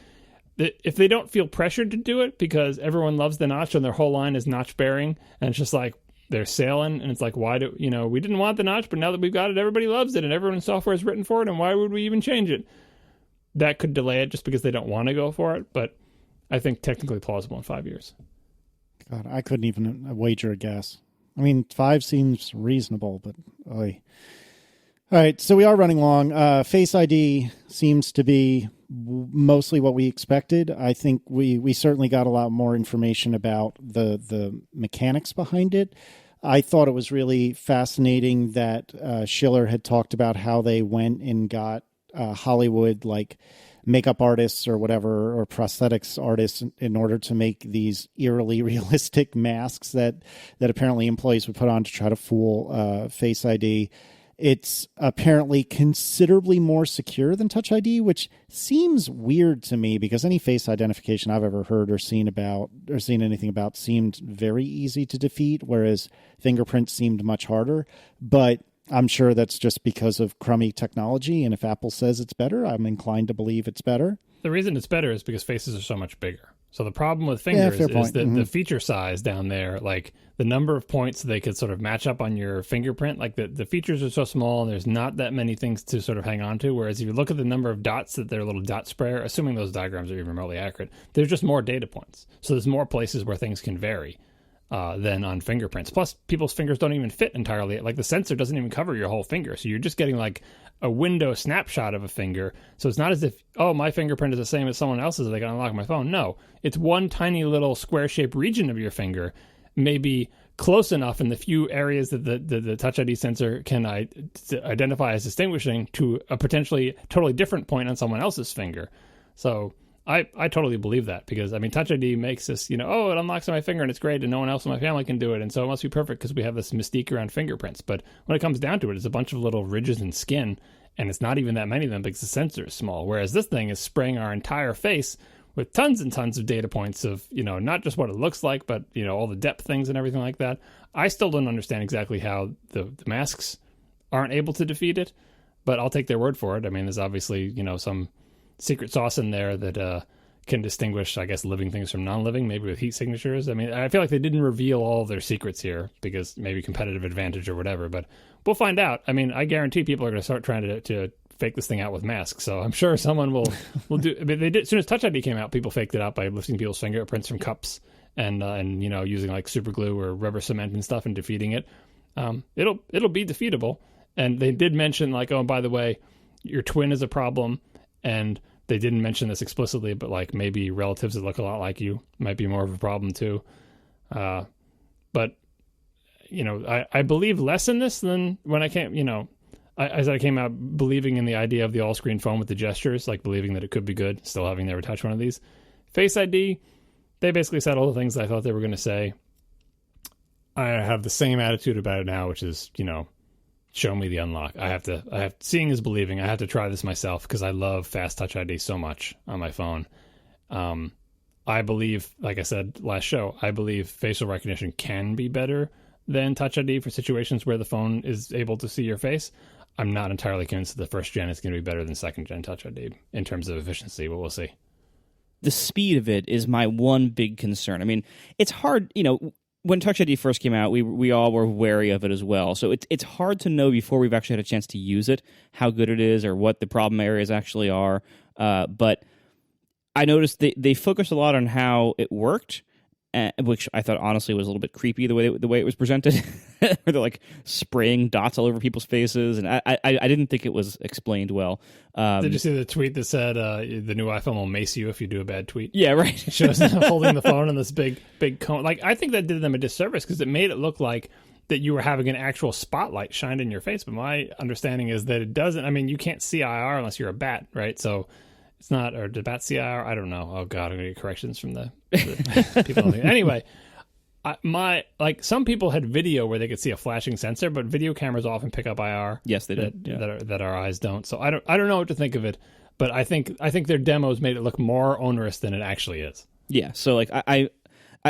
if they don't feel pressured to do it because everyone loves the notch and their whole line is notch bearing, and it's just like they're sailing, and it's like, why do we didn't want the notch, but now that we've got it, everybody loves it, and everyone's software is written for it, and why would we even change it? That could delay it just because they don't want to go for it, but I think technically plausible in 5 years. God, I couldn't even wager a guess. I mean, 5 seems reasonable, but oy. All right, so we are running long. Face ID seems to be mostly what we expected. I think we certainly got a lot more information about the mechanics behind it. I thought it was really fascinating that Schiller had talked about how they went and got Hollywood like makeup artists or whatever, or prosthetics artists, in order to make these eerily realistic masks that apparently employees would put on to try to fool Face ID. It's apparently considerably more secure than Touch ID, which seems weird to me because any face identification I've ever heard or seen anything about seemed very easy to defeat, whereas fingerprints seemed much harder. But I'm sure that's just because of crummy technology, and if Apple says it's better, I'm inclined to believe it's better. The reason it's better is because faces are so much bigger. So the problem with fingers is that the feature size down there, like the number of points they could sort of match up on your fingerprint, like the features are so small and there's not that many things to sort of hang on to. Whereas if you look at the number of dots that their little dot sprayer, assuming those diagrams are even remotely accurate, there's just more data points. So there's more places where things can vary than on fingerprints. Plus, people's fingers don't even fit entirely. Like the sensor doesn't even cover your whole finger. So you're just getting like a window snapshot of a finger. So it's not as if, oh, my fingerprint is the same as someone else's, they can unlock my phone. No, it's one tiny little square-shaped region of your finger, maybe close enough in the few areas that the Touch ID sensor can identify as distinguishing to a potentially totally different point on someone else's finger. So I totally believe that because, I mean, Touch ID makes this, oh, it unlocks on my finger and it's great and no one else in my family can do it. And so it must be perfect because we have this mystique around fingerprints. But when it comes down to it, it's a bunch of little ridges in skin and it's not even that many of them because the sensor is small. Whereas this thing is spraying our entire face with tons and tons of data points of, not just what it looks like, but, all the depth things and everything like that. I still don't understand exactly how the masks aren't able to defeat it, but I'll take their word for it. I mean, there's obviously, some secret sauce in there that can distinguish, I guess, living things from non-living, maybe with heat signatures. I mean, I feel like they didn't reveal all of their secrets here because maybe competitive advantage or whatever, but we'll find out. I mean, I guarantee people are going to start trying to fake this thing out with masks, so I'm sure someone will do. I mean, they did, as soon as Touch ID came out, people faked it out by lifting people's fingerprints from cups and using like super glue or rubber cement and stuff and defeating it. It'll be defeatable. And they did mention like, oh, by the way, your twin is a problem, and they didn't mention this explicitly, but like maybe relatives that look a lot like you might be more of a problem too. But I believe less in this than when I came. I came out believing in the idea of the all-screen phone with the gestures, like believing that it could be good, still having never touched one of these. Face ID, they basically said all the things I thought they were going to say. I have the same attitude about it now, which is, show me the unlock. Seeing is believing. I have to try this myself because I love fast Touch ID so much on my phone. I believe, like I said last show, I believe facial recognition can be better than Touch ID for situations where the phone is able to see your face. I'm not entirely convinced that the first gen is going to be better than second gen Touch ID in terms of efficiency, but we'll see. The speed of it is my one big concern. I mean, it's hard, when Touch ID first came out, we all were wary of it as well. So it's hard to know before we've actually had a chance to use it how good it is or what the problem areas actually are. But I noticed they focused a lot on how it worked, which I thought honestly was a little bit creepy the way it was presented. Where they're like spraying dots all over people's faces, and I didn't think it was explained well. Did you see the tweet that said the new iPhone will mace you if you do a bad tweet? Yeah, right. It shows them holding the phone in this big cone. Like, I think that did them a disservice because it made it look like that you were having an actual spotlight shined in your face. But my understanding is that it doesn't. I mean, you can't see IR unless you're a bat, right? So it's not, or did bat see IR? I don't know. Oh God, I'm gonna get corrections from the people. Anyway. Some people had video where they could see a flashing sensor, but video cameras often pick up IR. Yes, they did. That our eyes don't. So I don't know what to think of it, but I think their demos made it look more onerous than it actually is. Yeah. So like I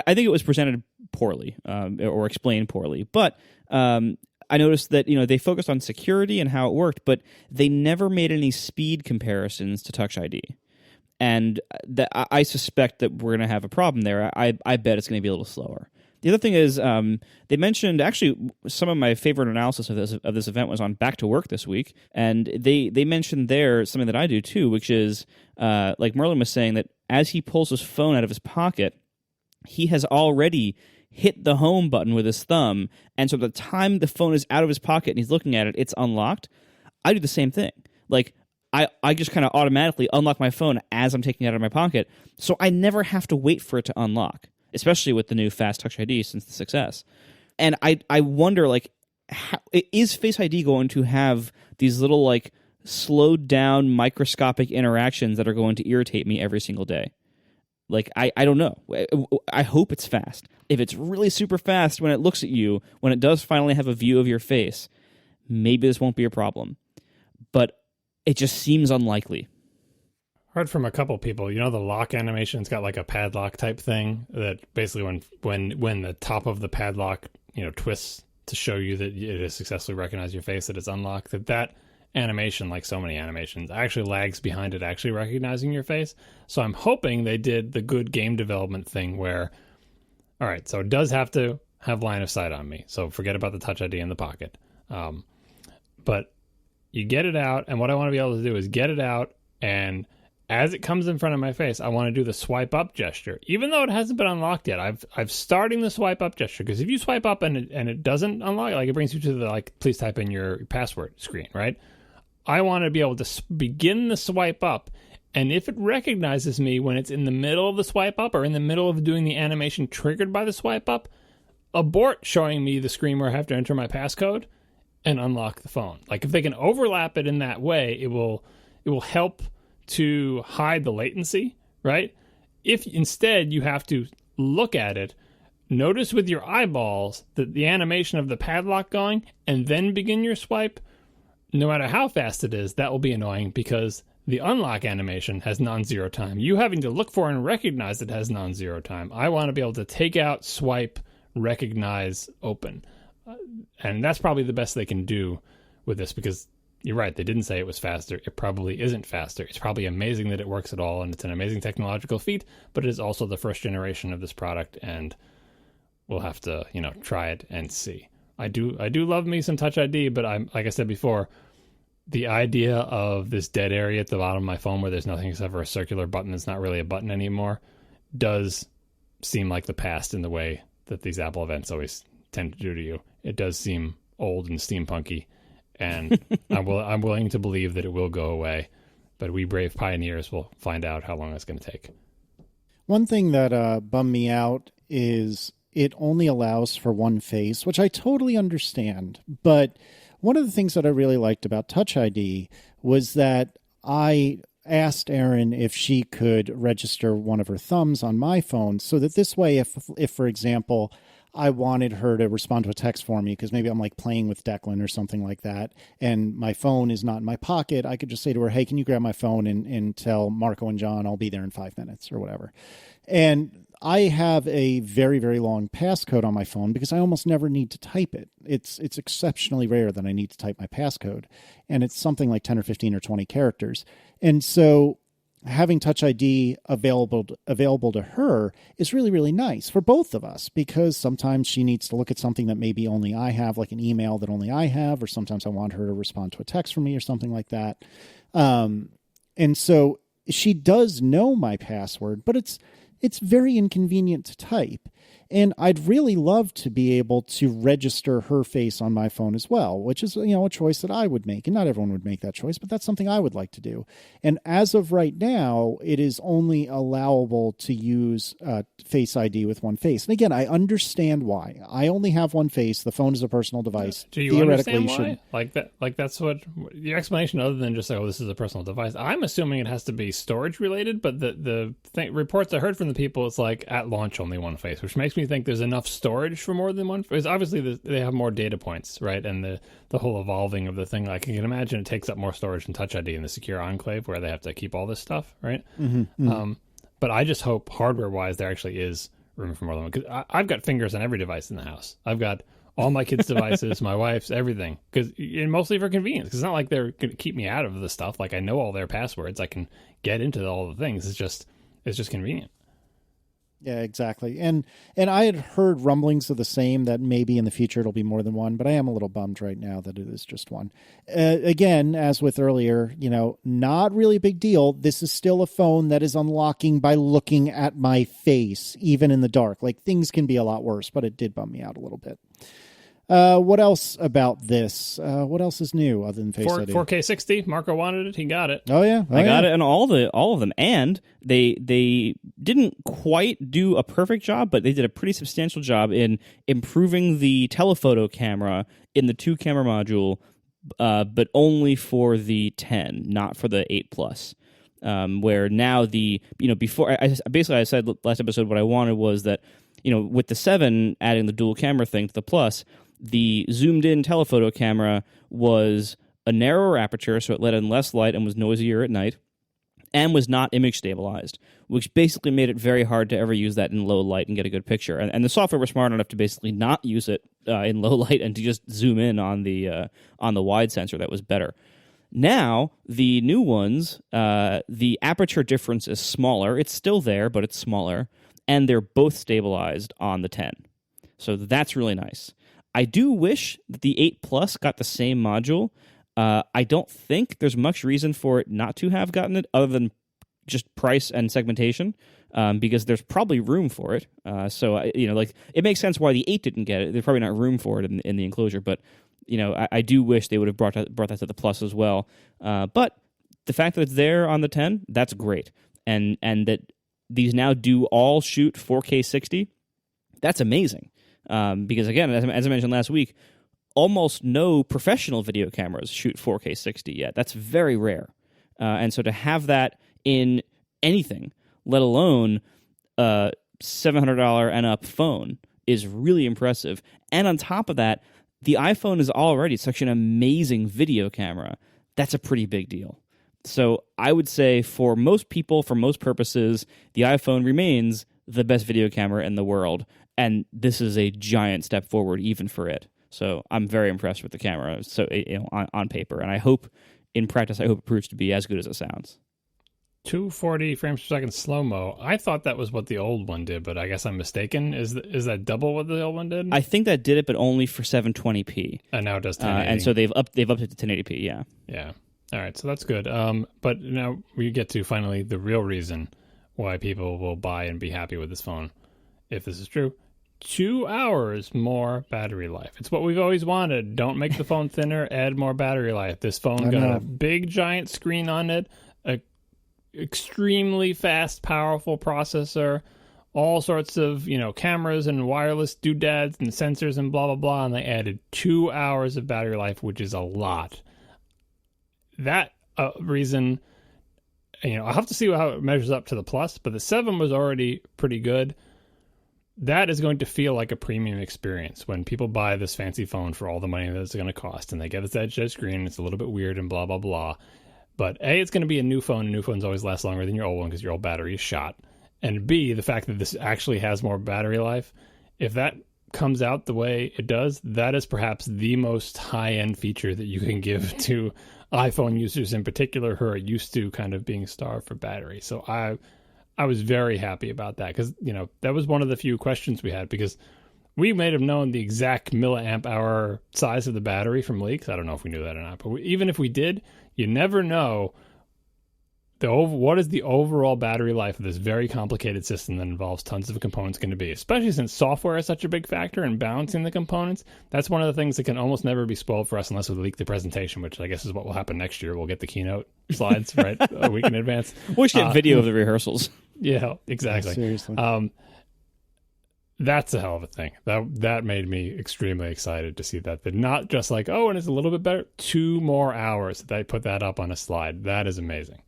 think it was presented poorly or explained poorly, but I noticed that they focused on security and how it worked, but they never made any speed comparisons to Touch ID. And I suspect that we're going to have a problem there. I bet it's going to be a little slower. The other thing is, they mentioned, actually, some of my favorite analysis of this event was on Back to Work this week, and they mentioned there something that I do too, which is, like Merlin was saying, that as he pulls his phone out of his pocket, he has already hit the home button with his thumb, and so by the time the phone is out of his pocket and he's looking at it, it's unlocked. I do the same thing. Like, I just kind of automatically unlock my phone as I'm taking it out of my pocket, so I never have to wait for it to unlock, especially with the new Fast Touch ID since the success. And I wonder, like, is Face ID going to have these little, like, slowed down microscopic interactions that are going to irritate me every single day? Like, I don't know. I hope it's fast. If it's really super fast when it looks at you, when it does finally have a view of your face, maybe this won't be a problem. But it just seems unlikely. Heard from a couple people, the lock animation's got like a padlock type thing that basically when the top of the padlock, twists to show you that it has successfully recognized your face, that it's unlocked, that animation, like so many animations, actually lags behind it actually recognizing your face. So I'm hoping they did the good game development thing where, all right, so it does have to have line of sight on me. So forget about the Touch ID in the pocket. But you get it out, and what I want to be able to do is get it out, and as it comes in front of my face, I want to do the swipe up gesture, even though it hasn't been unlocked yet. I've starting the swipe up gesture, because if you swipe up and it doesn't unlock, like, it brings you to the, like, please type in your password screen, right? I want to be able to begin the swipe up, and if it recognizes me when it's in the middle of the swipe up or in the middle of doing the animation triggered by the swipe up, abort showing me the screen where I have to enter my passcode and unlock the phone. Like, if they can overlap it in that way, it will help to hide the latency, right? If instead you have to look at it, notice with your eyeballs that the animation of the padlock going, and then begin your swipe, no matter how fast it is, that will be annoying, because the unlock animation has non-zero time. You having to look for and recognize it has non-zero time. I want to be able to take out, swipe, recognize, open. And that's probably the best they can do with this, because you're right, they didn't say it was faster. It probably isn't faster. It's probably amazing that it works at all, and it's an amazing technological feat, but it is also the first generation of this product, and we'll have to, try it and see. I do love me some Touch ID, but I'm, like I said before, the idea of this dead area at the bottom of my phone where there's nothing except for a circular button that's not really a button anymore does seem like the past in the way that these Apple events always tend to do to you. It does seem old and steampunky, and I'm willing to believe that it will go away, but we brave pioneers will find out how long it's going to take. One thing that bummed me out is it only allows for one face, which I totally understand. But one of the things that I really liked about Touch ID was that I asked Erin if she could register one of her thumbs on my phone, so that this way, if for example, I wanted her to respond to a text for me, because maybe I'm like playing with Declan or something like that, and my phone is not in my pocket, I could just say to her, hey, can you grab my phone and tell Marco and John I'll be there in 5 minutes or whatever. And I have a very, very long passcode on my phone because I almost never need to type it. It's exceptionally rare that I need to type my passcode, and it's something like 10 or 15 or 20 characters. And so having Touch ID available to her is really, really nice for both of us, because sometimes she needs to look at something that maybe only I have, like an email that only I have, or sometimes I want her to respond to a text from me or something like that. And so she does know my password, but it's very inconvenient to type. And I'd really love to be able to register her face on my phone as well, which is, a choice that I would make. And not everyone would make that choice, but that's something I would like to do. And as of right now, it is only allowable to use Face ID with one face. And again, I understand why. I only have one face. The phone is a personal device. Do you understand why? Like that's what your explanation, other than just this is a personal device. I'm assuming it has to be storage related, but the reports I heard from the people, it's like at launch only one face, which makes me think there's enough storage for more than one. Because obviously they have more data points, right? And the whole evolving of the thing, like, I can imagine it takes up more storage than Touch ID in the secure enclave where they have to keep all this stuff, right? Mm-hmm, mm-hmm. But I just hope hardware wise there actually is room for more than one, because I've got fingers on every device in the house. I've got all my kids' devices, my wife's, everything, and mostly for convenience. Because it's not like they're going to keep me out of the stuff. Like I know all their passwords, I can get into all the things. It's just convenient. Yeah, exactly. And I had heard rumblings of the same, that maybe in the future it'll be more than one, but I am a little bummed right now that it is just one. Again, as with earlier, not really a big deal. This is still a phone that is unlocking by looking at my face, even in the dark. Like, things can be a lot worse, but it did bum me out a little bit. What else about this? What else is new other than Face ID? 4K 60. Marco wanted it. He got it. Oh yeah, I got it, and all of them. And they didn't quite do a perfect job, but they did a pretty substantial job in improving the telephoto camera in the 2-camera module, but only for the 10, not for the 8 Plus. Where now before I said last episode what I wanted was that with the 7 adding the dual camera thing to the Plus, the zoomed-in telephoto camera was a narrower aperture, so it let in less light and was noisier at night, and was not image stabilized, which basically made it very hard to ever use that in low light and get a good picture. And the software was smart enough to basically not use it in low light and to just zoom in on the wide sensor. That was better. Now, the new ones, the aperture difference is smaller. It's still there, but it's smaller, and they're both stabilized on the 10. So that's really nice. I do wish that the 8 Plus got the same module. I don't think there's much reason for it not to have gotten it, other than just price and segmentation, because there's probably room for it. It makes sense why the 8 didn't get it. There's probably not room for it in the enclosure, but I do wish they would have brought that to the Plus as well. But the fact that it's there on the 10, that's great, and that these now do all shoot 4K 60. That's amazing. Because again, as I mentioned last week, almost no professional video cameras shoot 4K 60 yet. That's very rare. And so to have that in anything, let alone a $700 and up phone, is really impressive. And on top of that, the iPhone is already such an amazing video camera. That's a pretty big deal. So I would say for most people, for most purposes, the iPhone remains the best video camera in the world. And this is a giant step forward even for it. So I'm very impressed with the camera. So on paper, and I hope in practice, it proves to be as good as it sounds. 240 frames per second slow mo. I thought that was what the old one did, but I guess I'm mistaken. Is that double what the old one did? I think that did it, but only for 720p. And now it does 1080. And so they've upped it to 1080p. Yeah. Yeah. All right. So that's good. But now we get to finally the real reason why people will buy and be happy with this phone, if this is true. 2 hours more battery life. It's what we've always wanted. Don't make the phone thinner, add more battery life. This phone got a big giant screen on it, a extremely fast, powerful processor, all sorts of, cameras and wireless doodads and sensors and blah, blah, blah. And they added 2 hours of battery life, which is a lot. That reason, I'll have to see how it measures up to the Plus, but the 7 was already pretty good. That is going to feel like a premium experience when people buy this fancy phone for all the money that it's going to cost, and they get this edge screen. It's a little bit weird and blah, blah, blah. But A, it's going to be a new phone, and new phones always last longer than your old one because your old battery is shot. And B, the fact that this actually has more battery life, if that comes out the way it does, that is perhaps the most high-end feature that you can give to iPhone users in particular who are used to kind of being starved for battery. So I was very happy about that because, that was one of the few questions we had because we may have known the exact milliamp hour size of the battery from leaks. I don't know if we knew that or not, but even if we did, you never know what is the overall battery life of this very complicated system that involves tons of components going to be, especially since software is such a big factor in balancing the components. That's one of the things that can almost never be spoiled for us unless we leak the presentation, which I guess is what will happen next year. We'll get the keynote slides right a week in advance. We should get video of the rehearsals. Yeah, exactly. Seriously. That's a hell of a thing. That made me extremely excited to see that. But not just like, and it's a little bit better. 2 more hours. They put that up on a slide. That is amazing.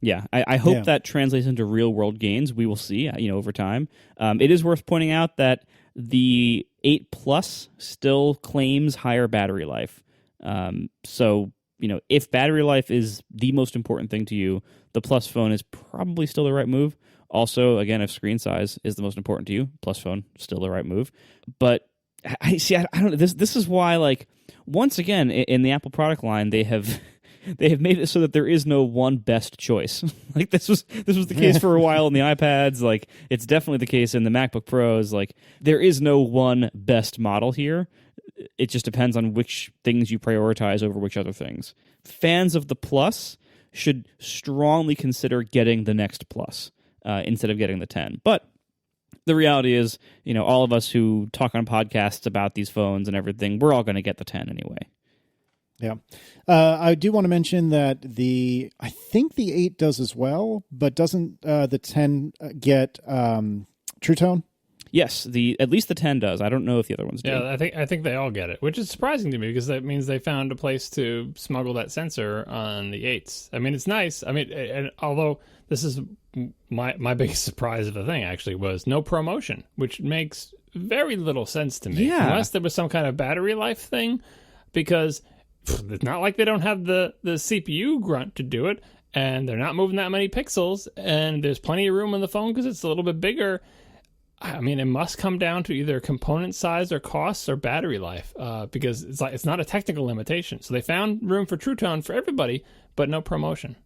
Yeah, I hope that translates into real world gains. We will see, over time. It is worth pointing out that the 8 Plus still claims higher battery life. So, if battery life is the most important thing to you, the Plus phone is probably still the right move. Also, again, if screen size is the most important to you, Plus phone, still the right move. But I see. I don't know. This is why, like, once again, in the Apple product line, they have made it so that there is no one best choice. Like this was the case for a while in the iPads. Like it's definitely the case in the MacBook Pros. Like there is no one best model here. It just depends on which things you prioritize over which other things. Fans of the Plus should strongly consider getting the next Plus instead of getting the 10. But the reality is, all of us who talk on podcasts about these phones and everything, we're all going to get the 10 anyway. Yeah. I do want to mention that I think the 8 does as well, but doesn't the 10 get True Tone? Yes, at least the 10 does. I don't know if the other ones do. Yeah, I think they all get it, which is surprising to me because that means they found a place to smuggle that sensor on the 8s. I mean, it's nice. I mean, and although this is my biggest surprise of the thing actually was no ProMotion, which makes very little sense to me. Yeah. Unless there was some kind of battery life thing, because it's not like they don't have the CPU grunt to do it, and they're not moving that many pixels, and there's plenty of room in the phone because it's a little bit bigger. I mean, it must come down to either component size or costs or battery life, because it's not a technical limitation. So they found room for True Tone for everybody, but no ProMotion.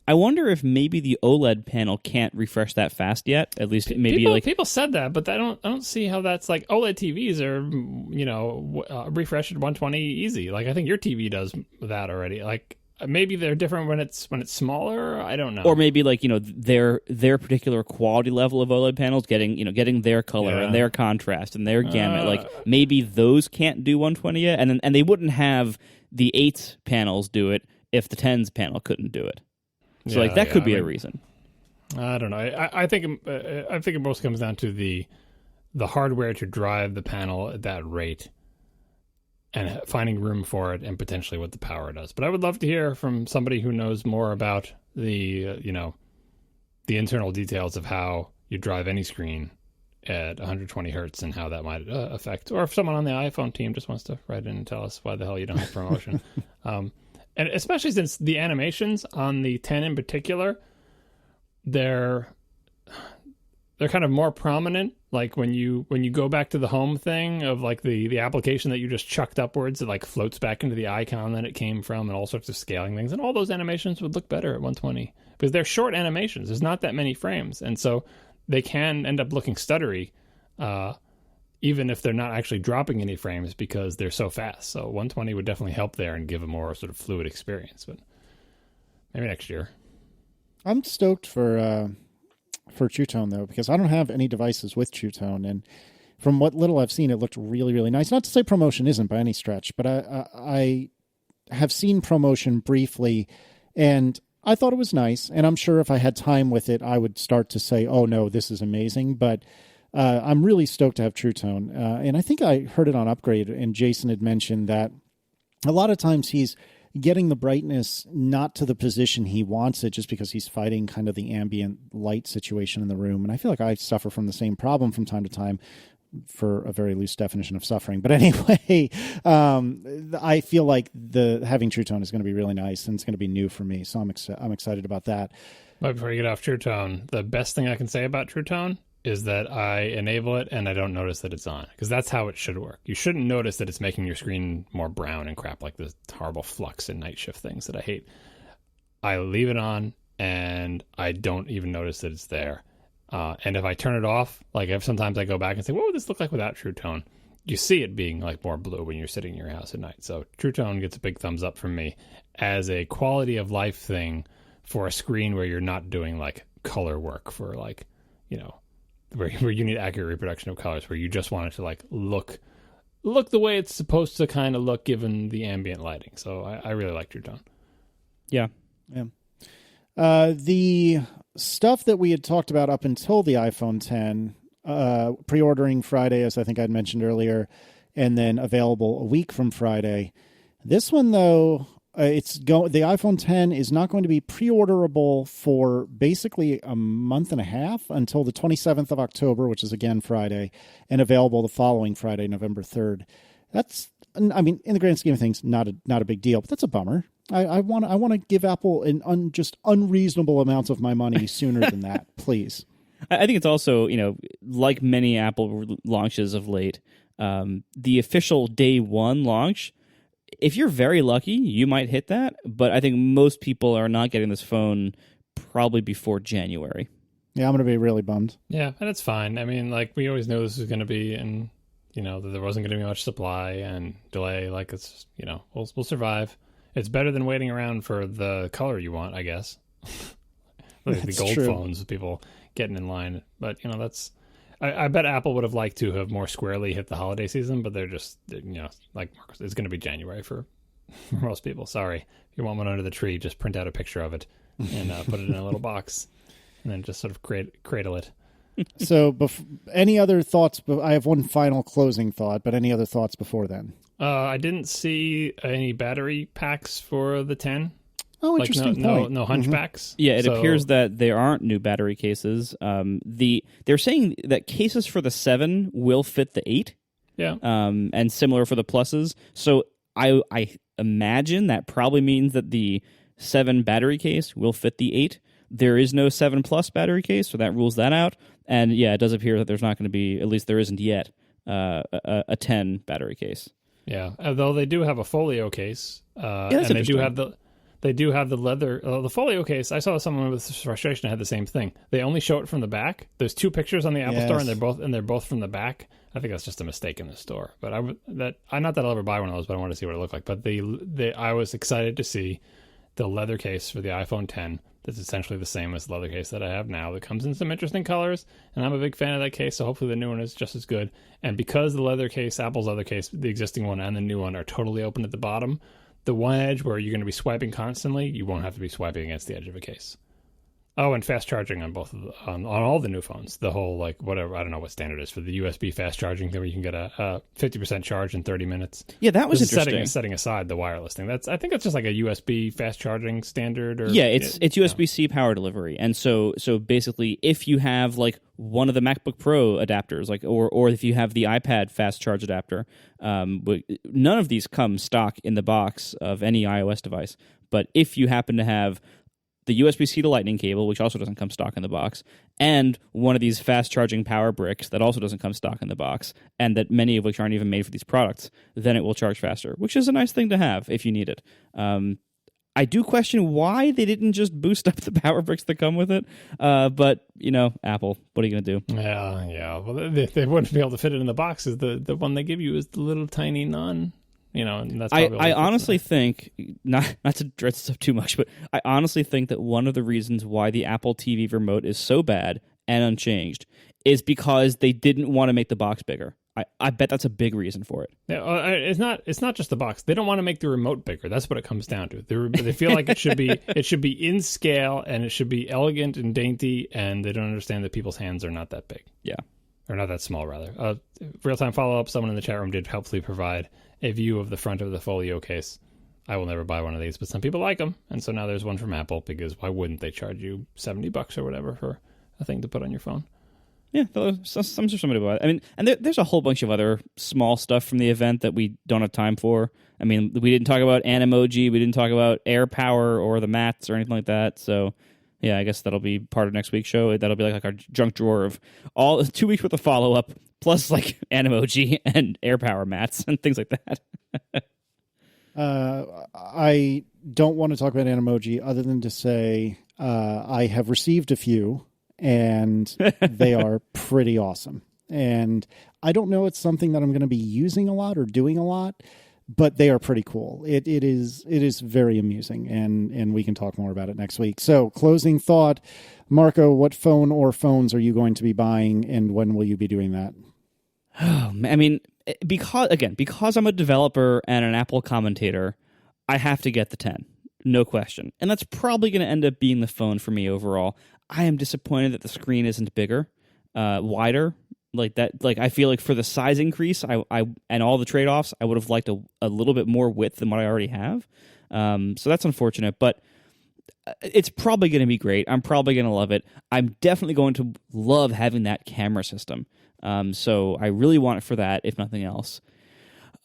I wonder if maybe the OLED panel can't refresh that fast yet. At least maybe people said that, but I don't see how that's like OLED TVs are refresh at 120 easy. Like I think your TV does that already. Like maybe they're different when it's smaller. I don't know. Or maybe like their particular quality level of OLED panels getting their color and their contrast and their gamut. Like maybe those can't do 120 yet, and they wouldn't have the 8's panels do it if the 10's panel couldn't do it. So that could be a reason. I don't know. I think it most comes down to the hardware to drive the panel at that rate and finding room for it and potentially what the power does. But I would love to hear from somebody who knows more about the internal details of how you drive any screen at 120 hertz and how that might affect, or if someone on the iPhone team just wants to write in and tell us why the hell you don't have ProMotion. And especially since the animations on the 10 in particular, they're kind of more prominent. Like when you go back to the home thing of like the application that you just chucked upwards, it like floats back into the icon that it came from and all sorts of scaling things. And all those animations would look better at 120 because they're short animations. There's not that many frames. And so they can end up looking stuttery, even if they're not actually dropping any frames because they're so fast. So 120 would definitely help there and give a more sort of fluid experience. But maybe next year. I'm stoked for True Tone though, because I don't have any devices with True Tone, and from what little I've seen, it looked really, really nice. Not to say ProMotion isn't by any stretch, but I have seen ProMotion briefly, and I thought it was nice. And I'm sure if I had time with it, I would start to say, "Oh no, this is amazing." But I'm really stoked to have True Tone, and I think I heard it on Upgrade, and Jason had mentioned that a lot of times he's getting the brightness not to the position he wants it just because he's fighting kind of the ambient light situation in the room. And I feel like I suffer from the same problem from time to time, for a very loose definition of suffering. But anyway, I feel like having True Tone is going to be really nice, and it's going to be new for me. So I'm excited about that. But before you get off True Tone, the best thing I can say about True Tone is that I enable it and I don't notice that it's on, because that's how it should work. You shouldn't notice that it's making your screen more brown and crap, like the horrible flux and night shift things that I hate. I leave it on and I don't even notice that it's there. And if I turn it off, like if sometimes I go back and say, what would this look like without True Tone? You see it being like more blue when you're sitting in your house at night. So True Tone gets a big thumbs up from me as a quality of life thing for a screen where you're not doing like color work for like, where you need accurate reproduction of colors, where you just want it to like look the way it's supposed to kind of look given the ambient lighting. So I really like True Tone. Yeah. The stuff that we had talked about up until the iPhone 10, pre-ordering Friday, as I think I'd mentioned earlier, and then available a week from Friday. This one, though, the iPhone 10 is not going to be pre-orderable for basically a month and a half until the 27th of October, which is again Friday, and available the following Friday, November 3rd. That's, I mean, in the grand scheme of things, not a big deal, but that's a bummer. I want to give Apple just unreasonable amounts of my money sooner than that, please. I think it's also, like many Apple launches of late, The official day one launch, if you're very lucky, you might hit that, but I think most people are not getting this phone probably before January. Yeah, I'm going to be really bummed. Yeah, and it's fine. I mean, like, we always knew this was going to be, and, you know, that there wasn't going to be much supply and delay. Like, it's, you know, we'll survive. It's better than waiting around for the color you want, I guess. Like the gold phones with people getting in line. But, you know, that's... I bet Apple would have liked to have more squarely hit the holiday season, but they're just, you know, like, it's going to be January for most people. Sorry. If you want one under the tree, just print out a picture of it and put it in a little box. And then just sort of cradle it. So, any other thoughts? I have one final closing thought, but any other thoughts before then? I didn't see any battery packs for the 10. Oh, interesting point. No hunchbacks. Yeah, it appears that there aren't new battery cases. They're saying that cases for the 7 will fit the 8. Yeah. And similar for the pluses. So I imagine that probably means that the 7 battery case will fit the 8. There is no 7 Plus battery case, so that rules that out. And yeah, it does appear that there's not going to be, at least there isn't yet, a 10 battery case. Yeah, although they do have a folio case, Yeah, and they do have the leather. The folio case. I saw someone with frustration had the same thing. They only show it from the back. There's 2 pictures on the Apple Store, and they're both from the back. I think that's just a mistake in the store. But not that I'll ever buy one of those, but I want to see what it looked like. But I was excited to see the leather case for the iPhone 10. That's essentially the same as the leather case that I have now. That comes in some interesting colors, and I'm a big fan of that case, so hopefully the new one is just as good. And because the leather case, Apple's leather case, the existing one and the new one are totally open at the bottom, the one edge where you're going to be swiping constantly, you won't have to be swiping against the edge of a case. Oh, and fast charging on both of on all the new phones. The whole, like, whatever, I don't know what standard is for the USB fast charging thing where you can get a 50% charge in 30 minutes. Yeah, that was interesting. Setting aside the wireless thing. I think it's just like a USB fast charging standard. Or, yeah, it's USB-C power delivery. And so basically, if you have, like, one of the MacBook Pro adapters, like, or if you have the iPad fast charge adapter, none of these come stock in the box of any iOS device. But if you happen to have the USB-C to Lightning cable, which also doesn't come stock in the box, and one of these fast-charging power bricks that also doesn't come stock in the box, and that many of which aren't even made for these products, then it will charge faster, which is a nice thing to have if you need it. I do question why they didn't just boost up the power bricks that come with it, but, you know, Apple, what are you going to do? Yeah. Well, they wouldn't be able to fit it in the box. The one they give you is the little tiny non... You know, and that's I honestly think, not to dress this up too much, but I honestly think that one of the reasons why the Apple TV remote is so bad and unchanged is because they didn't want to make the box bigger. I bet that's a big reason for it. Yeah, it's not just the box. They don't want to make the remote bigger. That's what it comes down to. They feel like it should be in scale, and it should be elegant and dainty, and they don't understand that people's hands are not that big. Yeah. Or not that small, rather. Real-time follow-up, someone in the chat room did helpfully provide a view of the front of the folio case. I will never buy one of these, but some people like them, and so now there's one from Apple, because why wouldn't they charge you $70 or whatever for a thing to put on your phone? Yeah, some sure somebody bought it. I mean, and there's a whole bunch of other small stuff from the event that we don't have time for. I mean, we didn't talk about Animoji, we didn't talk about Air Power or the mats or anything like that, so... Yeah, I guess that'll be part of next week's show. That'll be like our junk drawer of all 2 weeks worth of follow-up, plus like Animoji and Air Power mats and things like that. I don't want to talk about Animoji other than to say I have received a few, and they are pretty awesome. And I don't know it's something that I'm going to be using a lot or doing a lot, but they are pretty cool. It is very amusing, and we can talk more about it next week. So, closing thought, Marco, what phone or phones are you going to be buying, and when will you be doing that? Oh, I mean, because I'm a developer and an Apple commentator, I have to get the 10, no question. And that's probably going to end up being the phone for me overall. I am disappointed that the screen isn't bigger, wider. Like that, like I feel like for the size increase, I and all the trade-offs, I would have liked a little bit more width than what I already have. So that's unfortunate, but it's probably going to be great. I'm probably going to love it. I'm definitely going to love having that camera system. So I really want it for that, if nothing else.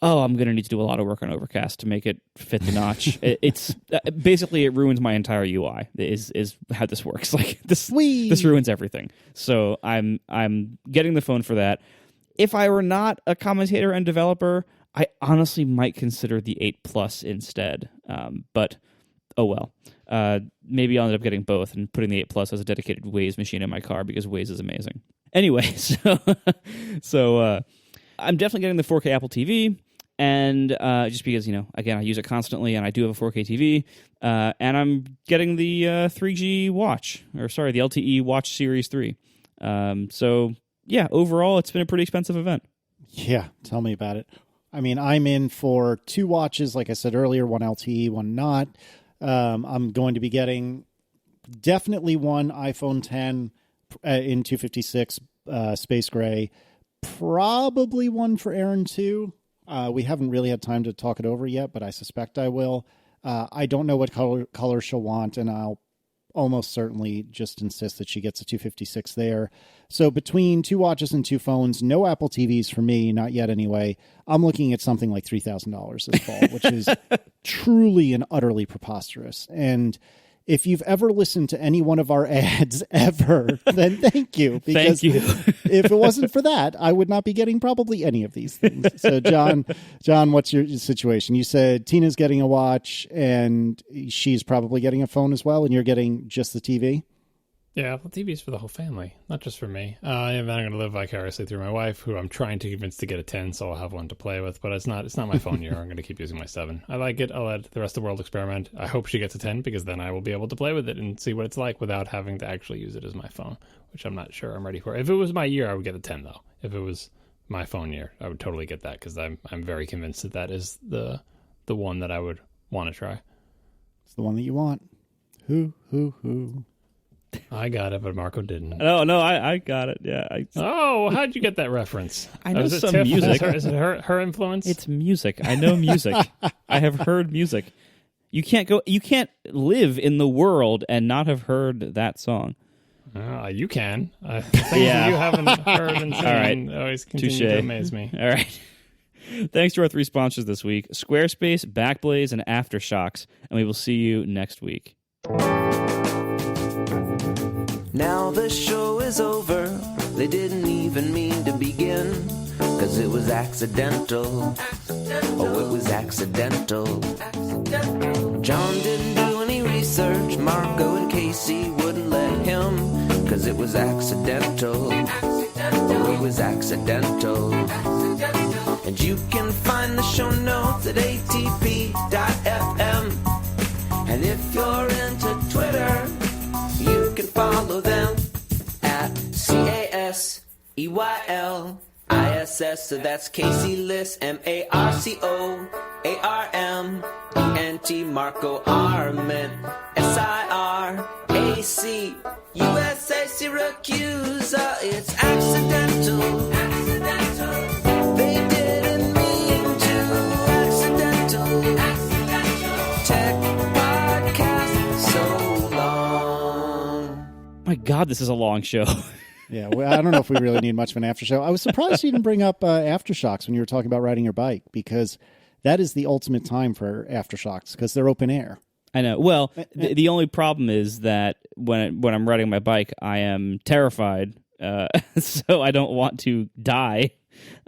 Oh, I'm going to need to do a lot of work on Overcast to make it fit the notch. It's basically, it ruins my entire UI. Is how this works. Like this ruins everything. So I'm getting the phone for that. If I were not a commentator and developer, I honestly might consider the 8 Plus instead. But oh well. Maybe I'll end up getting both and putting the 8 Plus as a dedicated Waze machine in my car because Waze is amazing. Anyway, so I'm definitely getting the 4K Apple TV, and just because, again, I use it constantly, and I do have a 4K TV, and I'm getting the 3G watch, the LTE Watch Series 3. So, yeah, overall, it's been a pretty expensive event. Yeah, tell me about it. I mean, I'm in for 2 watches, like I said earlier, one LTE, one not. I'm going to be getting definitely one iPhone 10 in 256 space gray, probably one for Aaron too. We haven't really had time to talk it over yet, but I suspect I will. I don't know what color she'll want, and I'll almost certainly just insist that she gets a 256 there. So between 2 watches and 2 phones, no Apple TVs for me, not yet anyway. I'm looking at something like $3,000 this fall, which is truly and utterly preposterous. And if you've ever listened to any one of our ads ever, then thank you. Because thank you. If it wasn't for that, I would not be getting probably any of these things. So, John, what's your situation? You said Tina's getting a watch, and she's probably getting a phone as well, and you're getting just the TV? Yeah, well, TV's for the whole family, not just for me. I'm going to live vicariously through my wife, who I'm trying to convince to get a 10, so I'll have one to play with. But it's not my phone year. I'm going to keep using my 7. I like it. I'll let the rest of the world experiment. I hope she gets a 10, because then I will be able to play with it and see what it's like without having to actually use it as my phone, which I'm not sure I'm ready for. If it was my year, I would get a 10, though. If it was my phone year, I would totally get that, because I'm very convinced that is the one that I would want to try. It's the one that you want. Who? I got it, but Marco didn't. No, I got it. Yeah. How'd you get that reference? I know some Tiff? music. Is it her influence? It's music. I know music. I have heard music. You can't live in the world and not have heard that song. You can. Things that you haven't heard and seen. All right. Always continue to amaze me. All right. Thanks to our 3 sponsors this week, Squarespace, Backblaze, and AfterShokz, and we will see you next week. Now the show is over. They didn't even mean to begin, 'cause it was accidental. Oh, it was accidental. John didn't do any research. Marco and Casey wouldn't let him, 'cause it was accidental. Oh, it was accidental. And you can find the show notes at atp.fm. And if you're into Twitter, you can follow them at CASEYLISS. So that's Casey Liss, MARCOARMENT, Marco Arment, SIRAC, USA Syracuse. It's accidental. They didn't mean to. Accidental. Tech podcast so long. My God, this is a long show. Yeah, well, I don't know if we really need much of an after show. I was surprised you didn't bring up AfterShokz when you were talking about riding your bike, because that is the ultimate time for AfterShokz, because they're open air. I know. Well, the only problem is that when I'm riding my bike, I am terrified, so I don't want to die.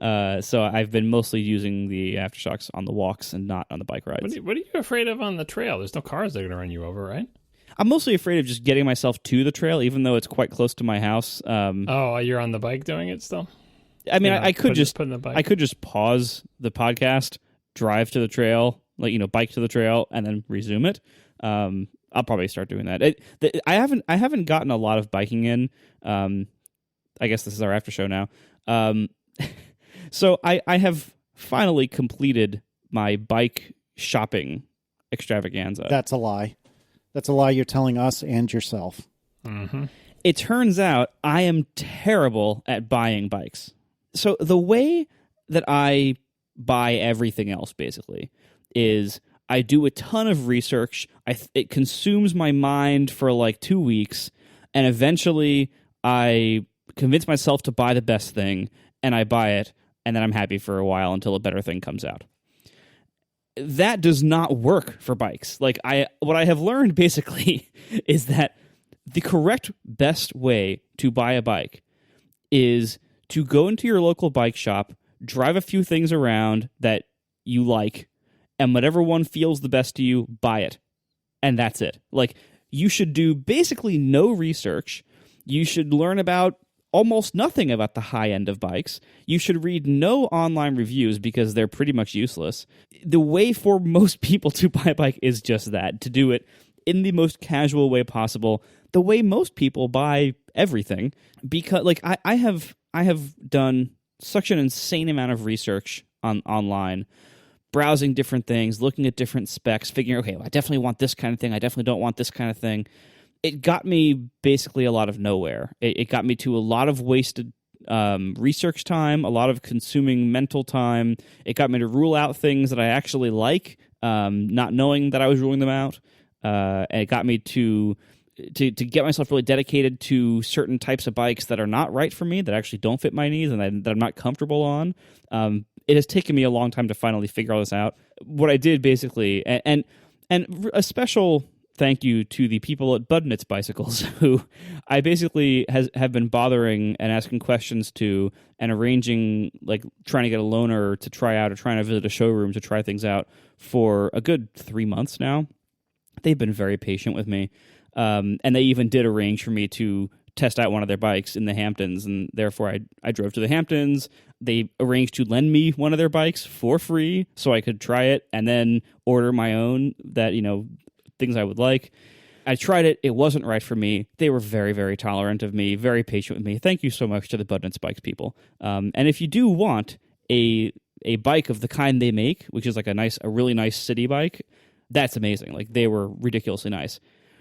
So I've been mostly using the AfterShokz on the walks and not on the bike rides. What are you afraid of on the trail? There's no cars that are going to run you over, right? I'm mostly afraid of just getting myself to the trail, even though it's quite close to my house. You're on the bike doing it still? I mean, I could just pause the podcast, drive to the trail, bike to the trail, and then resume it. I'll probably start doing that. I haven't gotten a lot of biking in. I guess this is our after show now. So I have finally completed my bike shopping extravaganza. That's a lie. That's a lie you're telling us and yourself. Mm-hmm. It turns out I am terrible at buying bikes. So the way that I buy everything else, basically, is I do a ton of research. It consumes my mind for like 2 weeks, and eventually I convince myself to buy the best thing, and I buy it, and then I'm happy for a while until a better thing comes out. That does not work for bikes. What I have learned basically is that the correct best way to buy a bike is to go into your local bike shop, drive a few things around that you like, and whatever one feels the best to you, buy it. And that's it. Like, you should do basically no research. You should learn about almost nothing about the high end of bikes. You should read no online reviews because they're pretty much useless. The way for most people to buy a bike is just that, to do it in the most casual way possible, the way most people buy everything. Because, like, I have done such an insane amount of research online, browsing different things, looking at different specs, figuring, okay, well, I definitely want this kind of thing, I definitely don't want this kind of thing. It got me basically a lot of nowhere. It got me to a lot of wasted research time, a lot of consuming mental time. It got me to rule out things that I actually like, not knowing that I was ruling them out. And it got me to get myself really dedicated to certain types of bikes that are not right for me, that actually don't fit my needs, and that I'm not comfortable on. It has taken me a long time to finally figure all this out. What I did basically, and a special thank you to the people at Budnitz Bicycles, who I basically have been bothering and asking questions to and arranging, like, trying to get a loaner to try out or trying to visit a showroom to try things out for a good 3 months now. They've been very patient with me. And they even did arrange for me to test out one of their bikes in the Hamptons, and therefore I drove to the Hamptons. They arranged to lend me one of their bikes for free so I could try it and then order my own that, things I would like. I tried it. It wasn't right for me. They were very, very tolerant of me, very patient with me. Thank you so much to the Budnitz Bikes people. And if you do want a bike of the kind they make, which is like a really nice city bike, that's amazing. Like, they were ridiculously nice.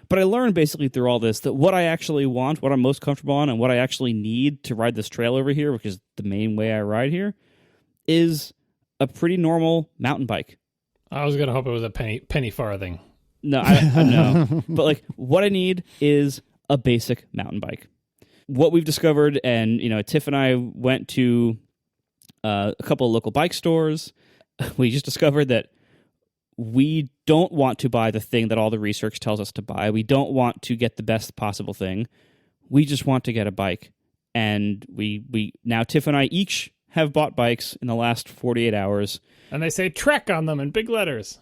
But I learned basically through all this that what I actually want, what I'm most comfortable on, and what I actually need to ride this trail over here, which is the main way I ride here, is a pretty normal mountain bike. I was going to hope it was a penny farthing. No, I no. But, like, what I need is a basic mountain bike. What we've discovered, and, Tiff and I went to a couple of local bike stores. We just discovered that we don't want to buy the thing that all the research tells us to buy. We don't want to get the best possible thing. We just want to get a bike. And we now, Tiff and I each have bought bikes in the last 48 hours. And they say Trek on them in big letters.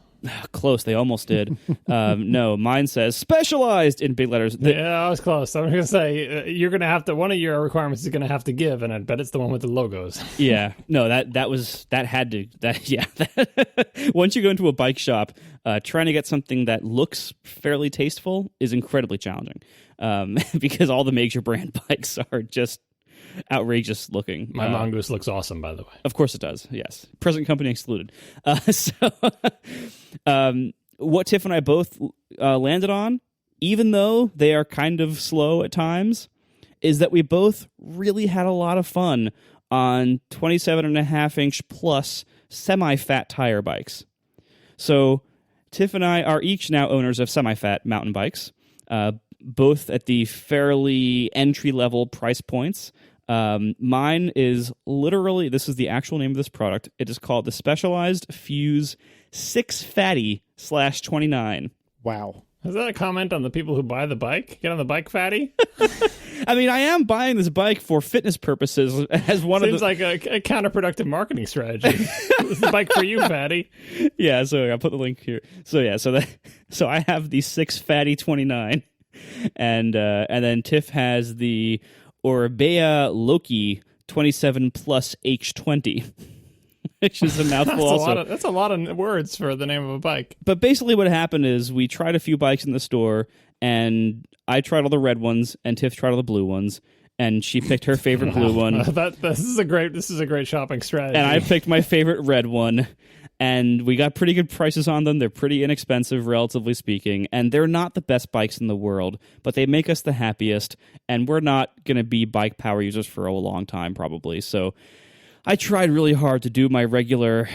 Close, they almost did. No, mine says specialized in big letters. Yeah, I was close. I'm going to say you're going to have to, one of your requirements is going to have to give, and I bet it's the one with the logos. Yeah, no, once you go into a bike shop, trying to get something that looks fairly tasteful is incredibly challenging, because all the major brand bikes are just outrageous looking. My Mongoose looks awesome, by the way. Of course it does, yes. Present company excluded. What Tiff and I both landed on, even though they are kind of slow at times, is that we both really had a lot of fun on 27.5-inch plus semi-fat tire bikes. So Tiff and I are each now owners of semi-fat mountain bikes, both at the fairly entry-level price points. Mine is literally, this is the actual name of this product. It is called the Specialized Fuse 6 Fatty /29. Wow. Is that a comment on the people who buy the bike? Get on the bike, fatty? I mean, I am buying this bike for fitness purposes as one Seems of the... like a counterproductive marketing strategy. This is the bike for you, fatty. Yeah, so I'll put the link here. So yeah, so I have the 6 Fatty 29, and then Tiff has the Orbea Loki 27 plus H20, which is a mouthful also. That's a lot of words for the name of a bike. But basically what happened is we tried a few bikes in the store, and I tried all the red ones, and Tiff tried all the blue ones, and she picked her favorite blue one. This is a great shopping strategy. And I picked my favorite red one. And we got pretty good prices on them. They're pretty inexpensive, relatively speaking. And they're not the best bikes in the world, but they make us the happiest. And we're not going to be bike power users for a long time, probably. So I tried really hard to do my regular,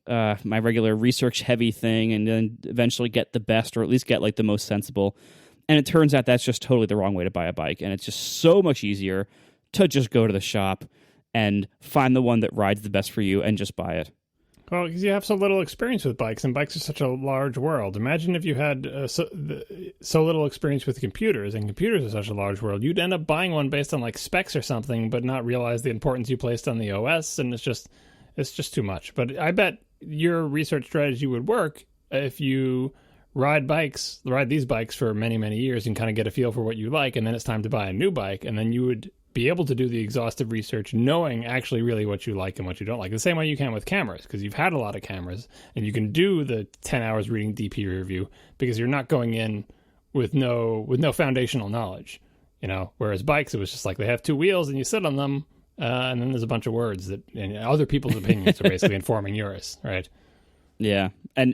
research-heavy thing, and then eventually get the best, or at least get like the most sensible. And it turns out that's just totally the wrong way to buy a bike. And it's just so much easier to just go to the shop and find the one that rides the best for you and just buy it. Well, because you have so little experience with bikes, and bikes are such a large world. Imagine if you had so little experience with computers, and computers are such a large world. You'd end up buying one based on like specs or something, but not realize the importance you placed on the OS, and it's just too much. But I bet your research strategy would work if you ride these bikes for many, many years and kind of get a feel for what you like, and then it's time to buy a new bike, and then you would be able to do the exhaustive research knowing actually really what you like and what you don't like. The same way you can with cameras, because you've had a lot of cameras, and you can do the 10 hours reading DP review because you're not going in with no foundational knowledge, whereas bikes, it was just like they have two wheels and you sit on them, and then there's a bunch of words and other people's opinions are basically informing yours, right? Yeah, and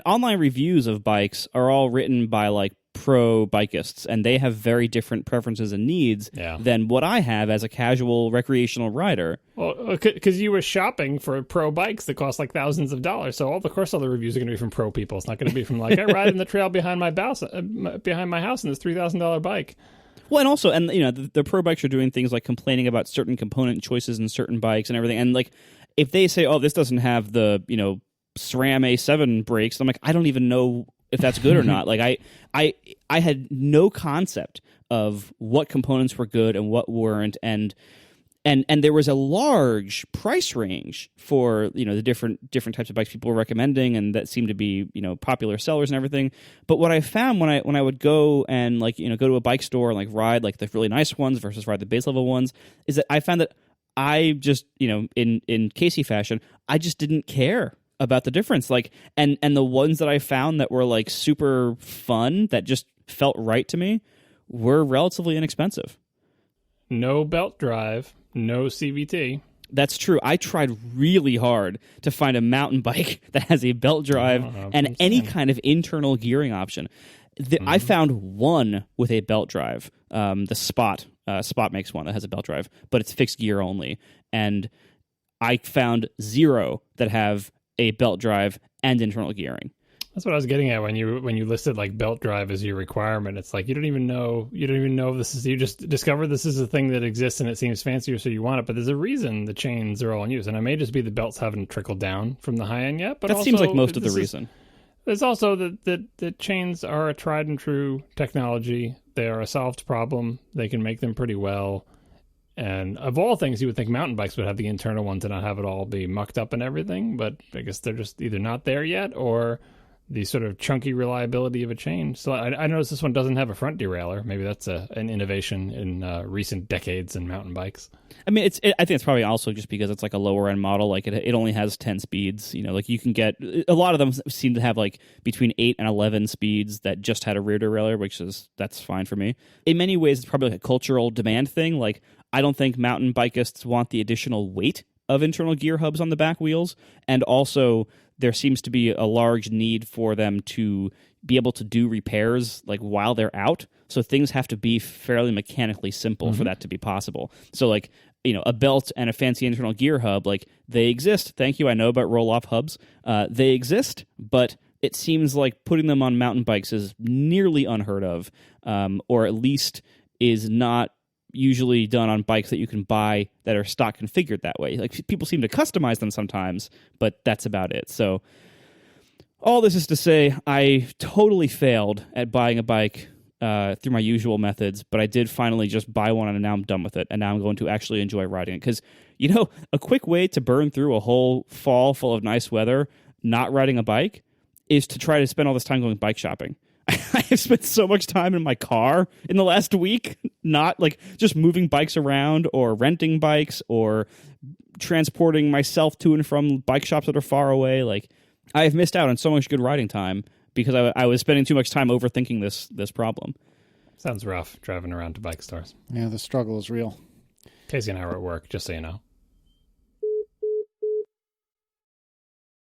online reviews of bikes are all written by like pro bikists, and they have very different preferences and needs than what I have as a casual recreational rider. Well, because you were shopping for pro bikes that cost like thousands of dollars, so of course all the reviews are going to be from pro people. It's not going to be from like I ride in the trail behind my house in this $3,000 bike. Well, and also, the pro bikes are doing things like complaining about certain component choices in certain bikes and everything, and like if they say, "Oh, this doesn't have the SRAM A7 brakes," I'm like, I don't even know if that's good or not. Like I had no concept of what components were good and what weren't, and there was a large price range for the different types of bikes people were recommending, and that seemed to be popular sellers and everything. But what I found when I would go and go to a bike store and like ride like the really nice ones versus ride the base level ones, is that I found that I just in Casey fashion, I just didn't care about the difference, and the ones that I found that were like super fun, that just felt right to me, were relatively inexpensive. No belt drive, no CVT. That's true. I tried really hard to find a mountain bike that has a belt drive and any kind of internal gearing option. I found one with a belt drive. The Spot makes one that has a belt drive, but it's fixed gear only. And I found zero that have a belt drive and internal gearing. That's what I was getting at when you listed like belt drive as your requirement. It's like you don't even know if this is, you just discovered this is a thing that exists and it seems fancier, so you want it. But there's a reason the chains are all in use, and it may just be the belts haven't trickled down from the high end yet. But that also, seems like most of the reason. There's also that chains are a tried and true technology. They are a solved problem. They can make them pretty well. And of all things, you would think mountain bikes would have the internal ones and not have it all be mucked up and everything. But I guess they're just either not there yet, or the sort of chunky reliability of a chain. So I noticed this one doesn't have a front derailleur. Maybe that's an innovation in recent decades in mountain bikes. I mean, I think it's probably also just because it's like a lower end model. Like it only has 10 speeds. Like you can get a lot of them seem to have like between 8 and 11 speeds that just had a rear derailleur, that's fine for me. In many ways, it's probably like a cultural demand thing. Like I don't think mountain bikists want the additional weight of internal gear hubs on the back wheels, and also there seems to be a large need for them to be able to do repairs like while they're out. So things have to be fairly mechanically simple for that to be possible. So like, a belt and a fancy internal gear hub, like they exist. Thank you. I know about roll-off hubs. They exist, but it seems like putting them on mountain bikes is nearly unheard of, or at least is not usually done on bikes that you can buy that are stock configured that way. Like people seem to customize them sometimes, but that's about it. So all this is to say, I totally failed at buying a bike through my usual methods, but I did finally just buy one, and now I'm done with it, and now I'm going to actually enjoy riding it. Because, a quick way to burn through a whole fall full of nice weather not riding a bike is to try to spend all this time going bike shopping. I have spent so much time in my car in the last week, not like just moving bikes around or renting bikes or transporting myself to and from bike shops that are far away. Like I have missed out on so much good riding time because I was spending too much time overthinking this problem. Sounds rough driving around to bike stores. Yeah, the struggle is real. Casey and I were at work, just so you know.